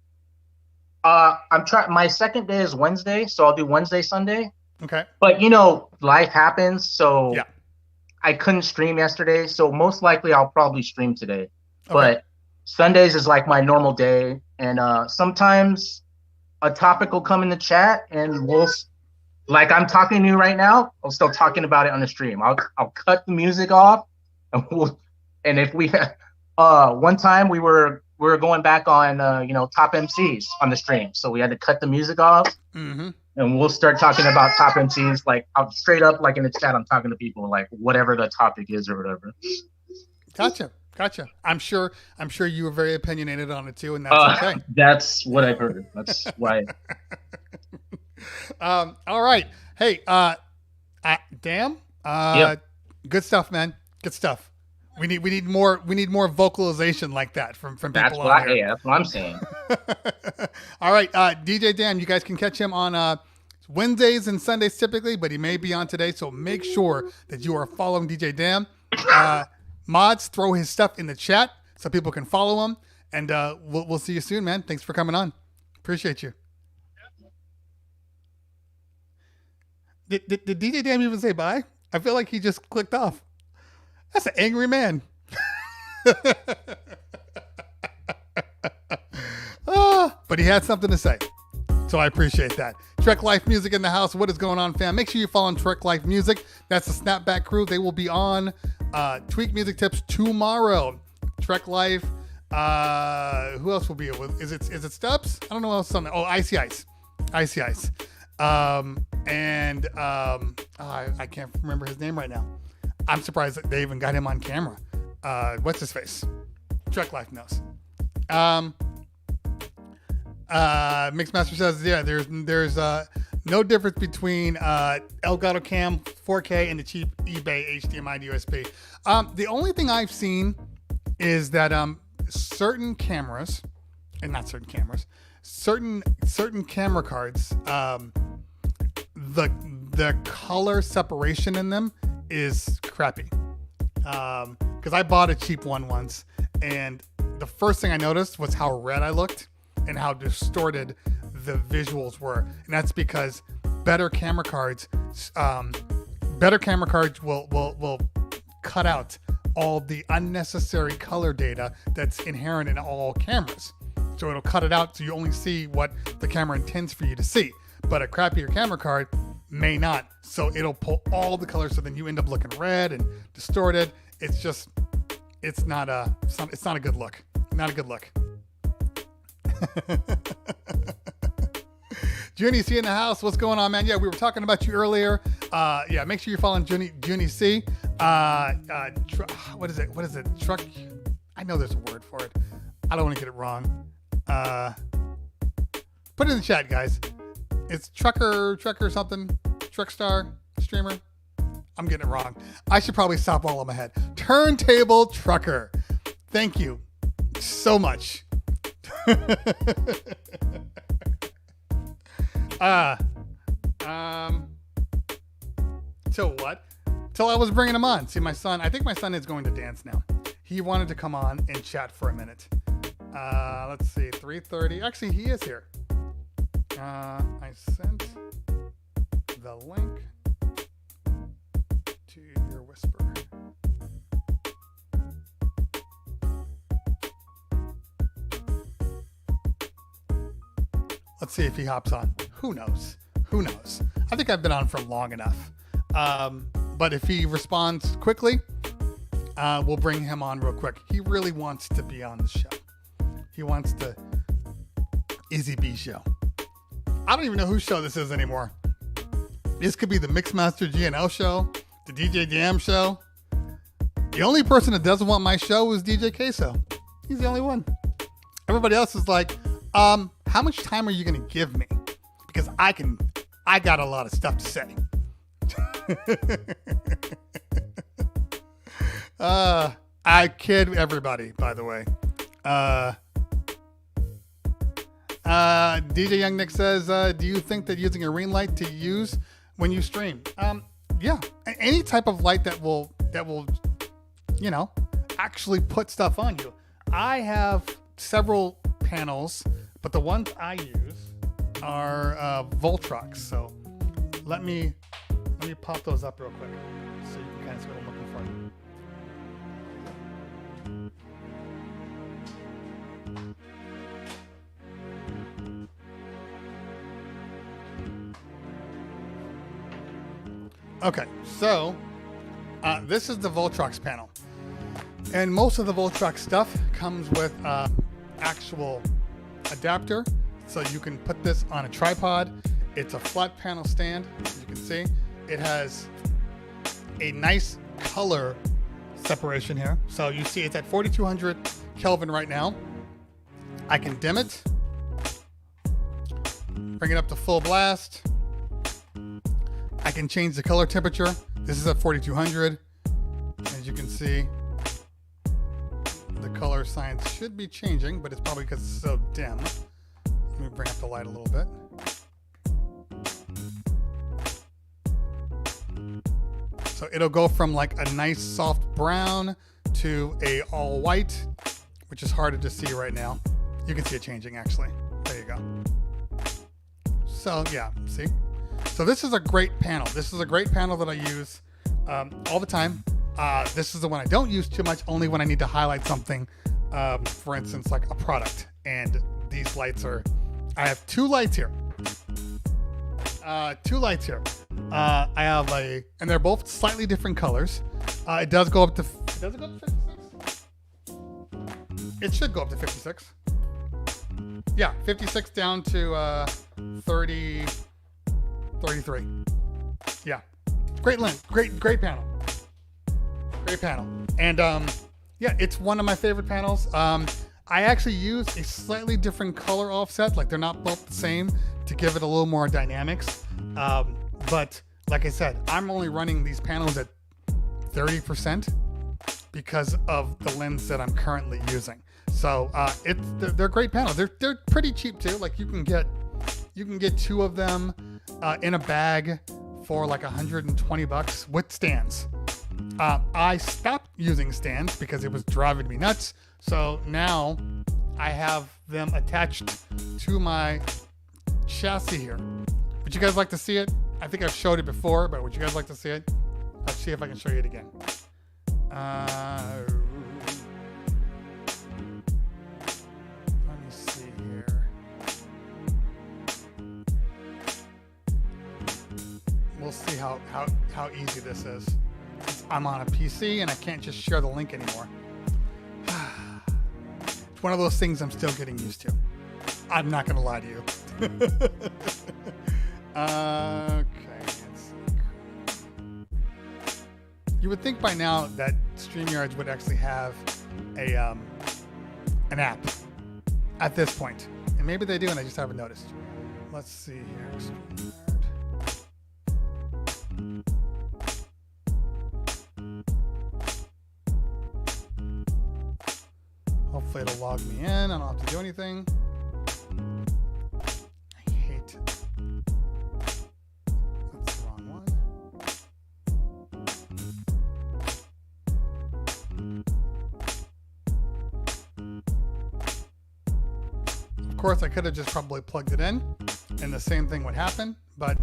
My second day is Wednesday, so I'll do Wednesday, Sunday.
Okay.
But life happens, so
yeah.
I couldn't stream yesterday, so most likely I'll probably stream today. Okay. But Sundays is like my normal day, and sometimes a topic will come in the chat, and like I'm talking to you right now, I'm still talking about it on the stream. I'll cut the music off, and if we one time we were going back on top MCs on the stream, so we had to cut the music off, and we'll start talking about top MCs like out straight up, like in the chat. I'm talking to people like whatever the topic is or whatever.
Gotcha. I'm sure you were very opinionated on it too, and that's okay.
That's what I've heard. That's why.
All right. Hey, damn.
Yep.
Good stuff, man. Good stuff. We need more vocalization like that from people.
That's what I'm saying.
All right, DJ Dan, you guys can catch him on Wednesdays and Sundays typically, but he may be on today, so make sure that you are following DJ Dan. Mods, throw his stuff in the chat so people can follow him, and we'll see you soon, man. Thanks for coming on. Appreciate you. Did DJ Dan even say bye? I feel like he just clicked off. That's an angry man. but he had something to say. So I appreciate that. Trek Life Music in the house. What is going on, fam? Make sure you follow Trek Life Music. That's the Snapback crew. They will be on Tweak Music Tips tomorrow. Trek Life. Who else will be? Is it Stubbs? I don't know. Something. Oh, Icy Ice. Icy Ice. I can't remember his name right now. I'm surprised that they even got him on camera. What's his face? Trek Life knows. Mixmaster says, yeah, there's no difference between Elgato Cam 4K and the cheap eBay HDMI to USB. The only thing I've seen is that certain cameras, and not certain cameras, certain camera cards, the color separation in them is crappy. Because I bought a cheap one once, and the first thing I noticed was how red I looked and how distorted the visuals were. And that's because better camera cards will cut out all the unnecessary color data that's inherent in all cameras. So it'll cut it out so you only see what the camera intends for you to see. But a crappier camera card may not. So it'll pull all the colors, so then you end up looking red and distorted. It's not a good look. Not a good look. Junie C in the house. What's going on, man? Yeah, we were talking about you earlier. Yeah, make sure you're following Junie C. What is it? Truck. I know there's a word for it. I don't want to get it wrong. Put it in the chat, guys. It's trucker something. Truckstar streamer. I'm getting it wrong. I should probably stop while I'm ahead. Turntable trucker. Thank you so much. Till what? Till I was bringing him on. See, I think my son is going to dance now. He wanted to come on and chat for a minute. Let's see, 3:30. Actually, he is here. I sent the link to your whisper. Let's see if he hops on. Who knows? I think I've been on for long enough. But if he responds quickly, we'll bring him on real quick. He really wants to be on the show. He wants the Izzy B show. I don't even know whose show this is anymore. This could be the Mixmaster GNL show, the DJ Jam show. The only person that doesn't want my show is DJ Queso. He's the only one. Everybody else is like, how much time are you going to give me? Because I got a lot of stuff to say. I kid everybody, by the way. DJ Young Nick says, do you think that using a ring light to use when you stream? Yeah, any type of light that will, actually put stuff on you. I have several panels, but the ones I use are Voltrox. So let me pop those up real quick so you can kind of see what I'm looking for. Okay, so this is the Voltrox panel. And most of the Voltrox stuff comes with actual adapter. So you can put this on a tripod. It's a flat panel stand, as you can see. It has a nice color separation here. So you see it's at 4200 Kelvin right now. I can dim it, bring it up to full blast. I can change the color temperature. This is at 4200. As you can see, the color science should be changing, but it's probably because it's so dim. Let me bring up the light a little bit. So it'll go from like a nice soft brown to a all white, which is harder to see right now. You can see it changing actually. There you go. So yeah, see? So this is a great panel. This is a great panel that I use all the time. This is the one I don't use too much, only when I need to highlight something, for instance, like a product. And these lights are I have two lights here. I have and they're both slightly different colors. It does go up to, does it go up to 56? It should go up to 56. Yeah, 56 down to 30, 33. Yeah, great lens, great panel. Great panel. And yeah, it's one of my favorite panels. I actually use a slightly different color offset, like they're not both the same, to give it a little more dynamics. But like I said, I'm only running these panels at 30% because of the lens that I'm currently using. So they're great panels. They're pretty cheap too. Like you can get two of them in a bag for like $120 with stands. I stopped using stands because it was driving me nuts. So now I have them attached to my chassis here. Would you guys like to see it? I think I've showed it before, but would you guys like to see it? Let's see if I can show you it again. Let me see here. We'll see how easy this is. I'm on a PC and I can't just share the link anymore. It's one of those things I'm still getting used to. I'm not gonna lie to you. Okay, let's see. You would think by now that StreamYard would actually have an app at this point. And maybe they do and I just haven't noticed. Let's see here. StreamYard. Hopefully it'll log me in. I don't have to do anything. I hate it. That's the wrong one. Of course, I could have just probably plugged it in and the same thing would happen, but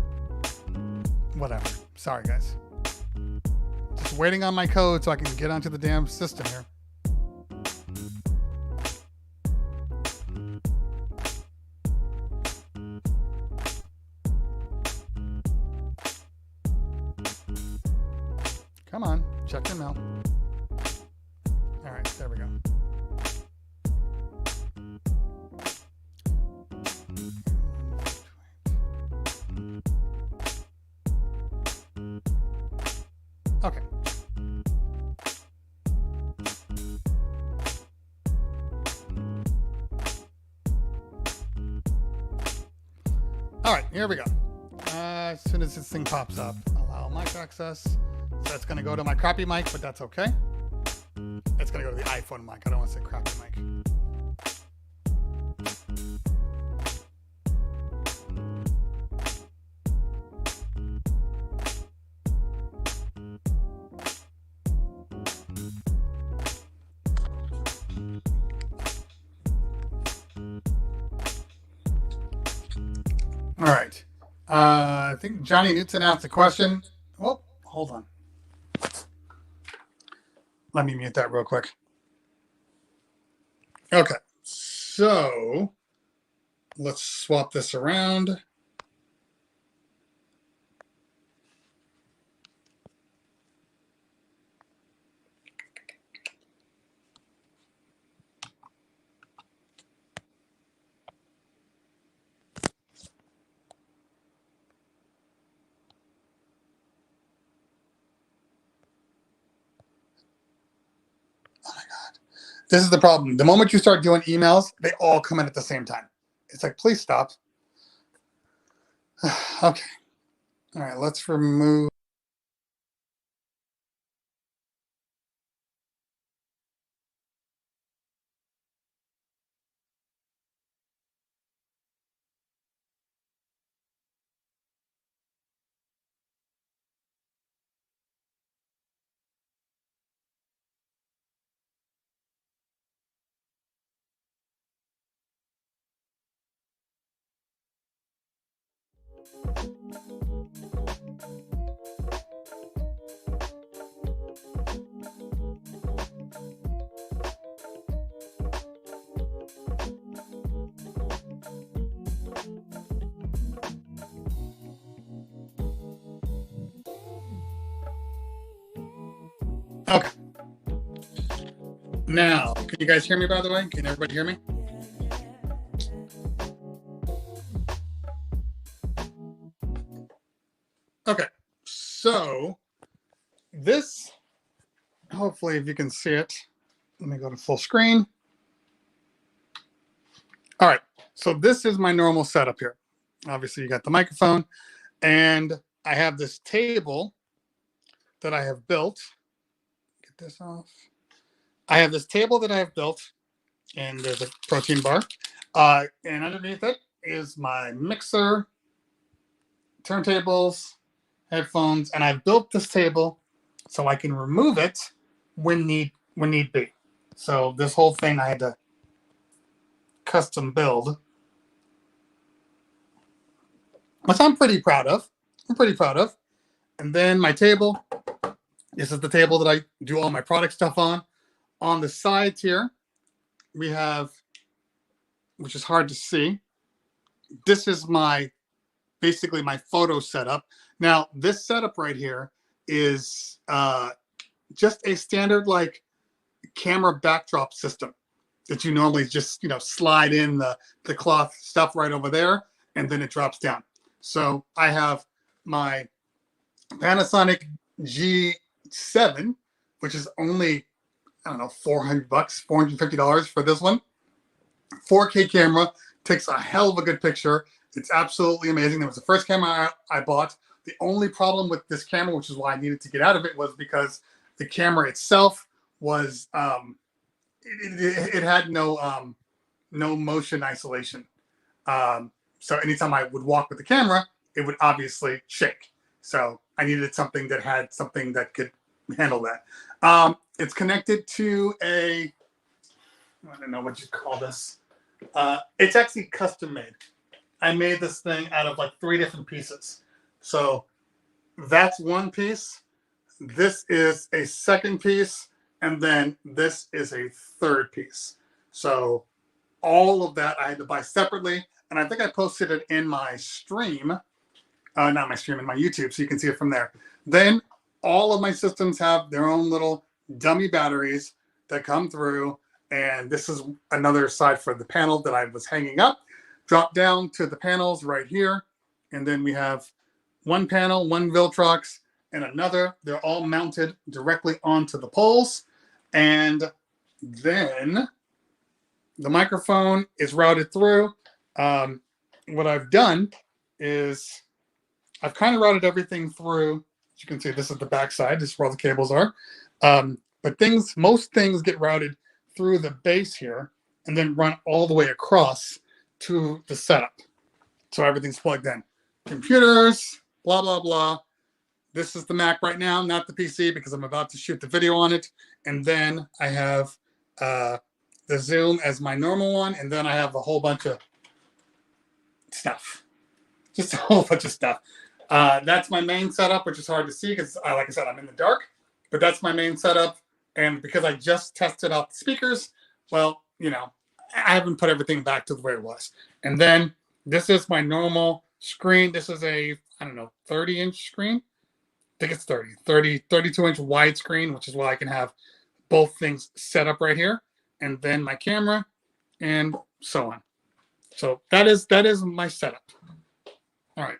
whatever. Sorry, guys. Just waiting on my code so I can get onto the damn system here. Come on, check your mail. All right, there we go. Okay. All right, here we go. As soon as this thing pops up, allow mic access. So that's going to go to my crappy mic, but that's okay. It's going to go to the iPhone mic. I don't want to say crappy mic. All right. I think Johnny Newton asked a question. Oh, hold on. Let me mute that real quick. Okay, so let's swap this around. This is the problem. The moment you start doing emails, they all come in at the same time. It's like, please stop. Okay. All right, let's remove. Okay. Now, can you guys hear me, by the way? Can everybody hear me? Okay. So, this, hopefully, if you can see it, let me go to full screen. All right. So, this is my normal setup here. Obviously, you got the microphone, and I have this table that I have built. Get this off. I have this table that I have built, and there's a protein bar. And underneath it is my mixer, turntables, headphones, and I've built this table so I can remove it when need be. So this whole thing I had to custom build, which I'm pretty proud of. And then my table. This is the table that I do all my product stuff on. On the sides here, we have, which is hard to see, this is basically my photo setup. Now, this setup right here is just a standard like camera backdrop system that you normally just slide in the cloth stuff right over there, and then it drops down. So I have my Panasonic G7, which is only, I don't know, $400, $450 for this one. 4K camera, takes a hell of a good picture. It's absolutely amazing. That was the first camera I bought. The only problem with this camera, which is why I needed to get out of it, was because the camera itself was it had no motion isolation. So anytime I would walk with the camera, it would obviously shake. So I needed something that had something that could handle that. It's connected to I don't know what you call this. It's actually custom made. I made this thing out of like 3 different pieces. So that's one piece. This is a second piece. And then this is a third piece. So all of that I had to buy separately. And I think I posted it in my stream. Not my stream, in my YouTube, so you can see it from there. Then all of my systems have their own little dummy batteries that come through. And this is another side for the panel that I was hanging up. Drop down to the panels right here. And then we have one panel, one Viltrox, and another. They're all mounted directly onto the poles. And then the microphone is routed through. What I've done is I've kind of routed everything through. As you can see, this is the back side. This is where all the cables are. But most things get routed through the base here and then run all the way across to the setup. So everything's plugged in. Computers, blah, blah, blah. This is the Mac right now, not the PC, because I'm about to shoot the video on it. And then I have the Zoom as my normal one. And then I have a whole bunch of stuff. Just a whole bunch of stuff. That's my main setup, which is hard to see because, like I said, I'm in the dark. But that's my main setup. And because I just tested out the speakers, well, I haven't put everything back to the way it was. And then this is my normal screen. This is a, 30-inch screen. I think it's 32-inch wide screen, which is why I can have both things set up right here. And then my camera and so on. So that is my setup. All right.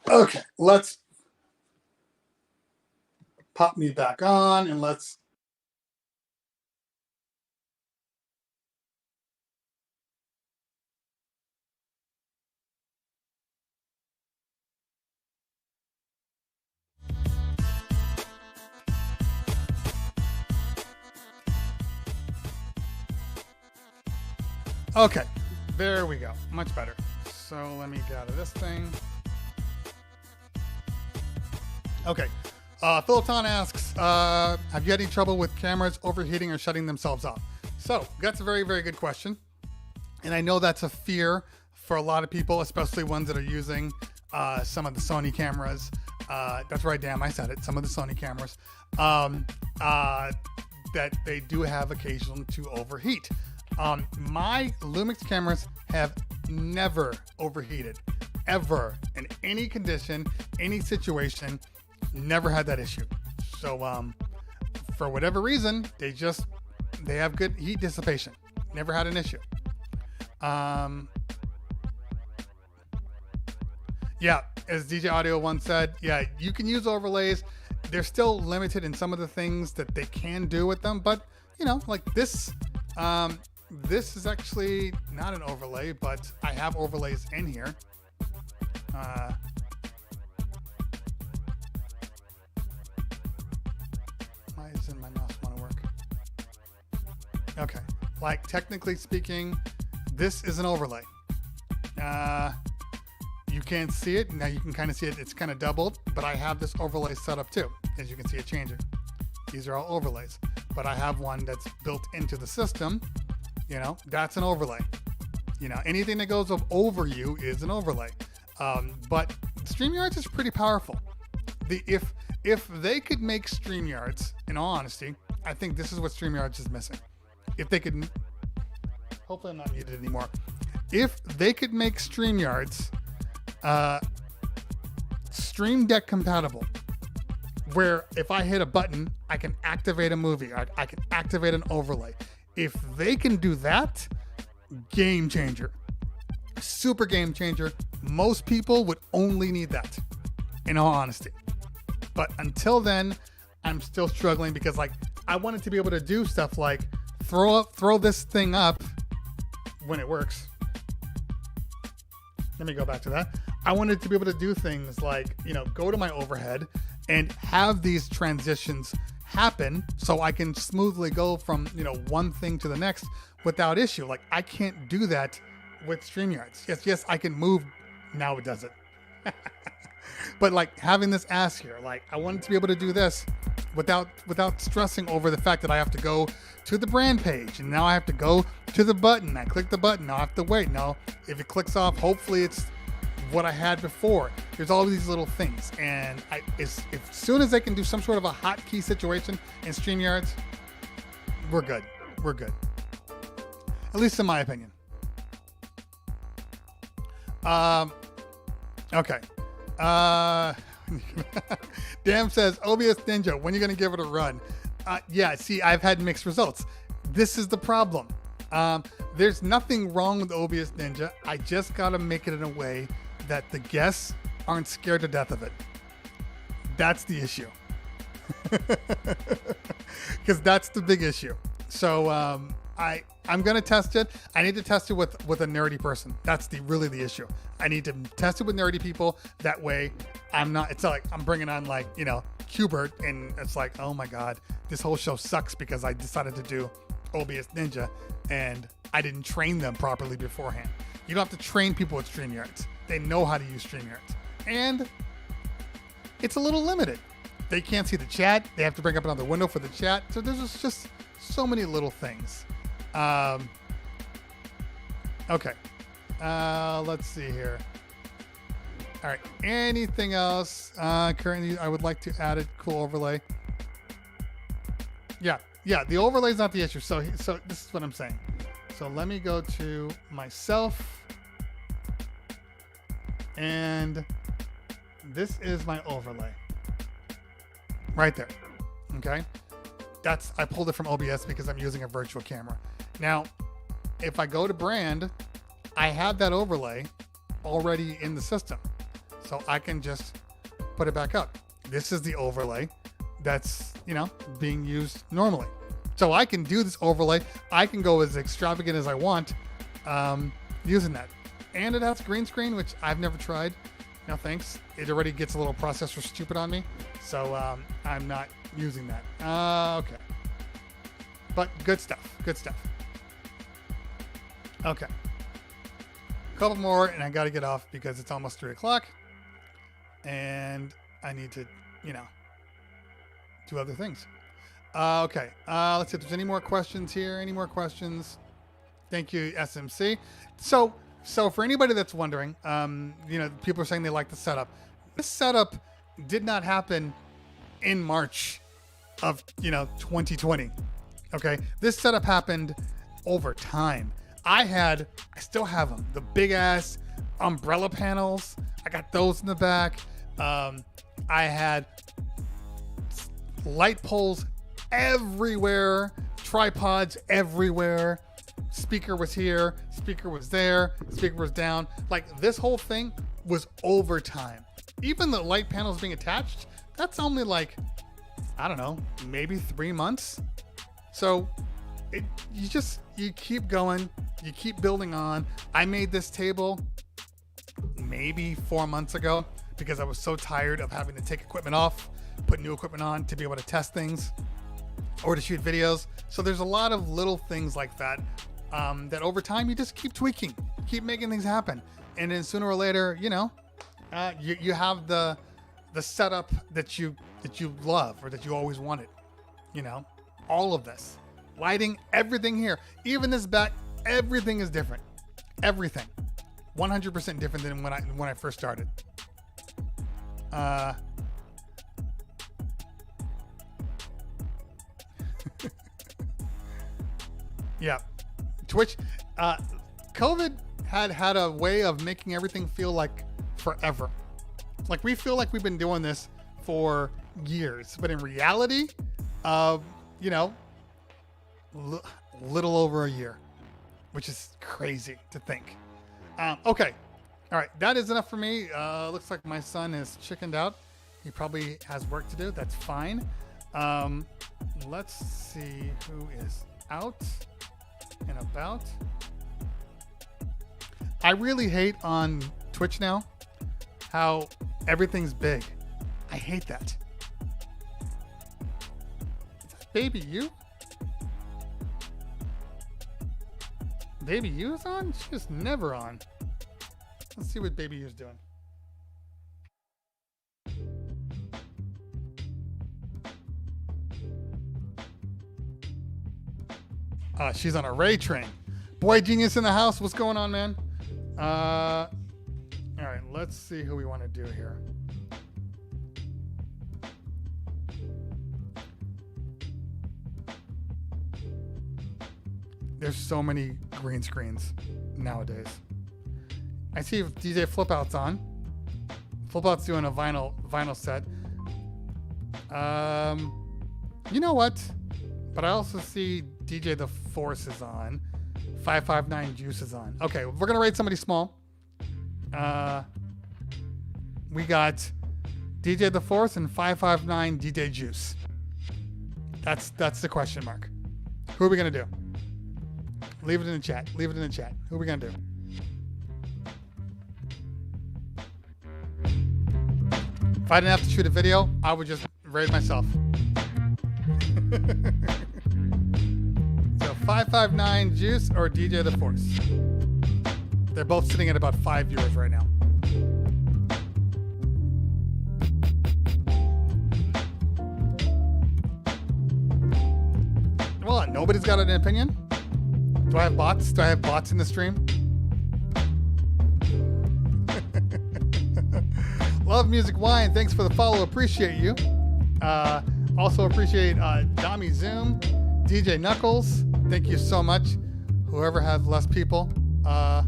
Okay, let's pop me back on and let's. Okay, there we go. Much better. So let me get out of this thing. Okay. Philton asks, have you had any trouble with cameras overheating or shutting themselves off? So that's a very, very good question. And I know that's a fear for a lot of people, especially ones that are using some of the Sony cameras. That's right, damn, I said it. Some of the Sony cameras that they do have occasion to overheat. My Lumix cameras have never overheated, ever in any condition, any situation, never had that issue. So for whatever reason, they have good heat dissipation. Never had an issue. Yeah, as DJ Audio once said, yeah, you can use overlays. They're still limited in some of the things that they can do with them, but you know, like this is actually not an overlay, but I have overlays in here. Why doesn't my mouse want to work? Okay, like technically speaking, this is an overlay. You can't see it. Now you can kind of see it. It's kind of doubled, but I have this overlay set up too. As you can see it changing. These are all overlays, but I have one that's built into the system. You know, that's an overlay. You know, anything that goes over you is an overlay. But StreamYards is pretty powerful. If they could make StreamYards, in all honesty, I think this is what StreamYards is missing. If they could, hopefully I'm not muted anymore. If they could make StreamYards Stream Deck compatible, where if I hit a button, I can activate a movie, I can activate an overlay. If they can do that, game changer. Super game changer. Most people would only need that, in all honesty. But until then, I'm still struggling because like I wanted to be able to do stuff like throw this thing up when it works. Let me go back to that. I wanted to be able to do things like, you know, go to my overhead and have these transitions happen so I can smoothly go from, you know, one thing to the next without issue. Like I can't do that with StreamYards. Yes, I can move. Now it does it. But like having this ass here, like I wanted to be able to do this without stressing over the fact that I have to go to the brand page and now I have to go to the button. I click the button. Now I have to wait. Now if it clicks off, hopefully it's what I had before. There's all these little things, and as soon as they can do some sort of a hotkey situation in StreamYards, we're good. We're good. At least in my opinion. Okay. Damn says OBS Ninja, when are you gonna give it a run? Yeah, see, I've had mixed results. This is the problem. There's nothing wrong with OBS Ninja. I just gotta make it in a way that the guests aren't scared to death of it. That's the issue. Because that's the big issue. So I'm gonna test it. I need to test it with a nerdy person. That's really the issue. I need to test it with nerdy people. That way I'm not, it's not like I'm bringing on like, you know, Qbert and it's like, oh my God, this whole show sucks because I decided to do OBS Ninja and I didn't train them properly beforehand. You don't have to train people with StreamYards. They know how to use StreamYards. And it's a little limited. They can't see the chat. They have to bring up another window for the chat. So there's just so many little things. Okay. Let's see here. All right. Anything else? Currently, I would like to add a cool overlay. Yeah. The overlay is not the issue. So this is what I'm saying. So let me go to myself. And this is my overlay. Right there. Okay. I pulled it from OBS because I'm using a virtual camera. Now, if I go to brand, I have that overlay already in the system. So I can just put it back up. This is the overlay that's, you know, being used normally. So I can do this overlay. I can go as extravagant as I want using that. And it has green screen, which I've never tried. No thanks. It already gets a little processor stupid on me. So I'm not using that. Okay. But good stuff. Good stuff. Okay. A couple more and I got to get off because it's almost 3 o'clock. And I need to, you know, do other things. Okay. Let's see if there's any more questions here. Any more questions? Thank you, SMC. So for anybody that's wondering, you know, people are saying they like the setup. This setup did not happen in March of, you know, 2020. Okay. This setup happened over time. I still have them, the big ass umbrella panels. I got those in the back. I had light poles everywhere, tripods everywhere. Speaker was here, speaker was there, speaker was down. Like, this whole thing was overtime. Even the light panels being attached, that's only like, I don't know, maybe 3 months. So you keep going, you keep building on. I made this table maybe 4 months ago because I was so tired of having to take equipment off, put new equipment on to be able to test things or to shoot videos. So there's a lot of little things like that that over time you just keep tweaking, keep making things happen, and then sooner or later, you have the setup that you love or that you always wanted. All of this lighting, everything here, even this back, everything is different. Everything 100% different than when I first started. Yeah, Twitch, COVID had a way of making everything feel like forever. Like, we feel like we've been doing this for years, but in reality, little over a year, which is crazy to think. Okay, all right, that is enough for me. Looks like my son is chickened out. He probably has work to do. That's fine. Let's see who is out and about. I really hate on Twitch now how everything's big. I hate that. Is that Baby You? Baby You's on? She's never on. Let's see what Baby You's doing. She's on a Ray train. Boy Genius in the house. What's going on, man? All right, let's see who we want to do here. There's so many green screens nowadays. I see if DJ Flipout's on. Flipout's doing a vinyl set. You know what? But I also see DJ The Force is on. 559 Juice is on. Okay, we're gonna rate somebody small. We got DJ The Force and 559 DJ Juice. That's the question mark. Who are we gonna do? Leave it in the chat. Leave it in the chat. Who are we gonna do? If I didn't have to shoot a video, I would just raid myself. So 559 Juice or DJ The Force. They're both sitting at about 5 viewers right now. Well, nobody's got an opinion? Do I have bots? Do I have bots in the stream? Love Music Wine, thanks for the follow. Appreciate you. Also appreciate Dami Zoom, DJ Knuckles. Thank you so much. Whoever has less people. I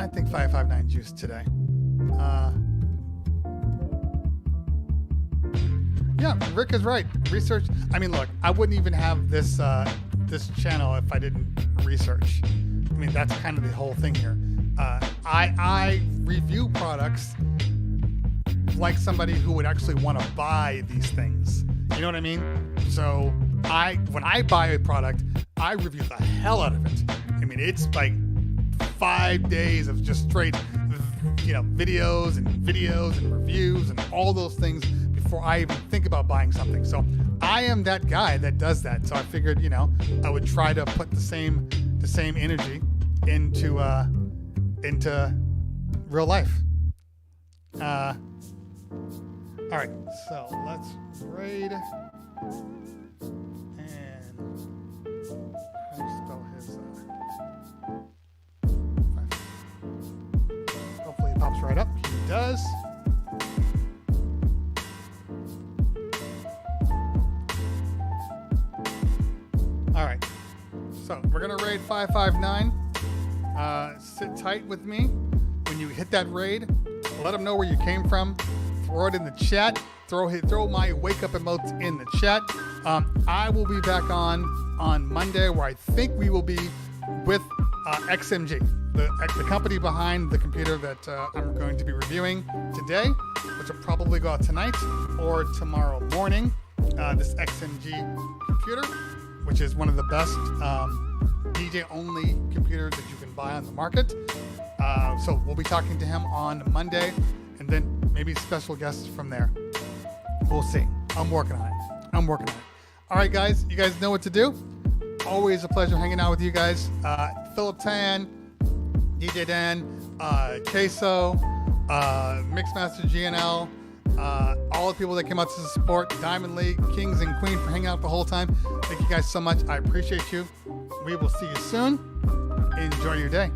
think 559 Juice today. Yeah, Rick is right. Research. I mean, look, I wouldn't even have this this channel if I didn't research. I mean, that's kind of the whole thing here. I review products like somebody who would actually want to buy these things. You know what I mean? So when I buy a product, I review the hell out of it. I mean, it's like 5 days of just straight, videos and reviews and all those things before I even think about buying something. So I am that guy that does that. So I figured, I would try to put the same energy into real life. All right, so let's raid. And how do you spell his? Hopefully it pops right up. He does. All right, so we're gonna raid 559. Sit tight with me. When you hit that raid, let them know where you came from. Throw it in the chat. Throw my wake up emotes in the chat. I will be back on Monday, where I think we will be with XMG, the company behind the computer that I'm going to be reviewing today, which will probably go out tonight or tomorrow morning. This XMG computer, which is one of the best DJ-only computers that you can buy on the market. So we'll be talking to him on Monday, and then maybe special guests from there. We'll see. I'm working on it. All right, guys. You guys know what to do. Always a pleasure hanging out with you guys. Philip Tan, DJ Dan, Queso, Mixmaster GNL, all the people that came out to support, Diamond League, Kings and Queen for hanging out the whole time. Thank you guys so much. I appreciate you. We will see you soon. Enjoy your day.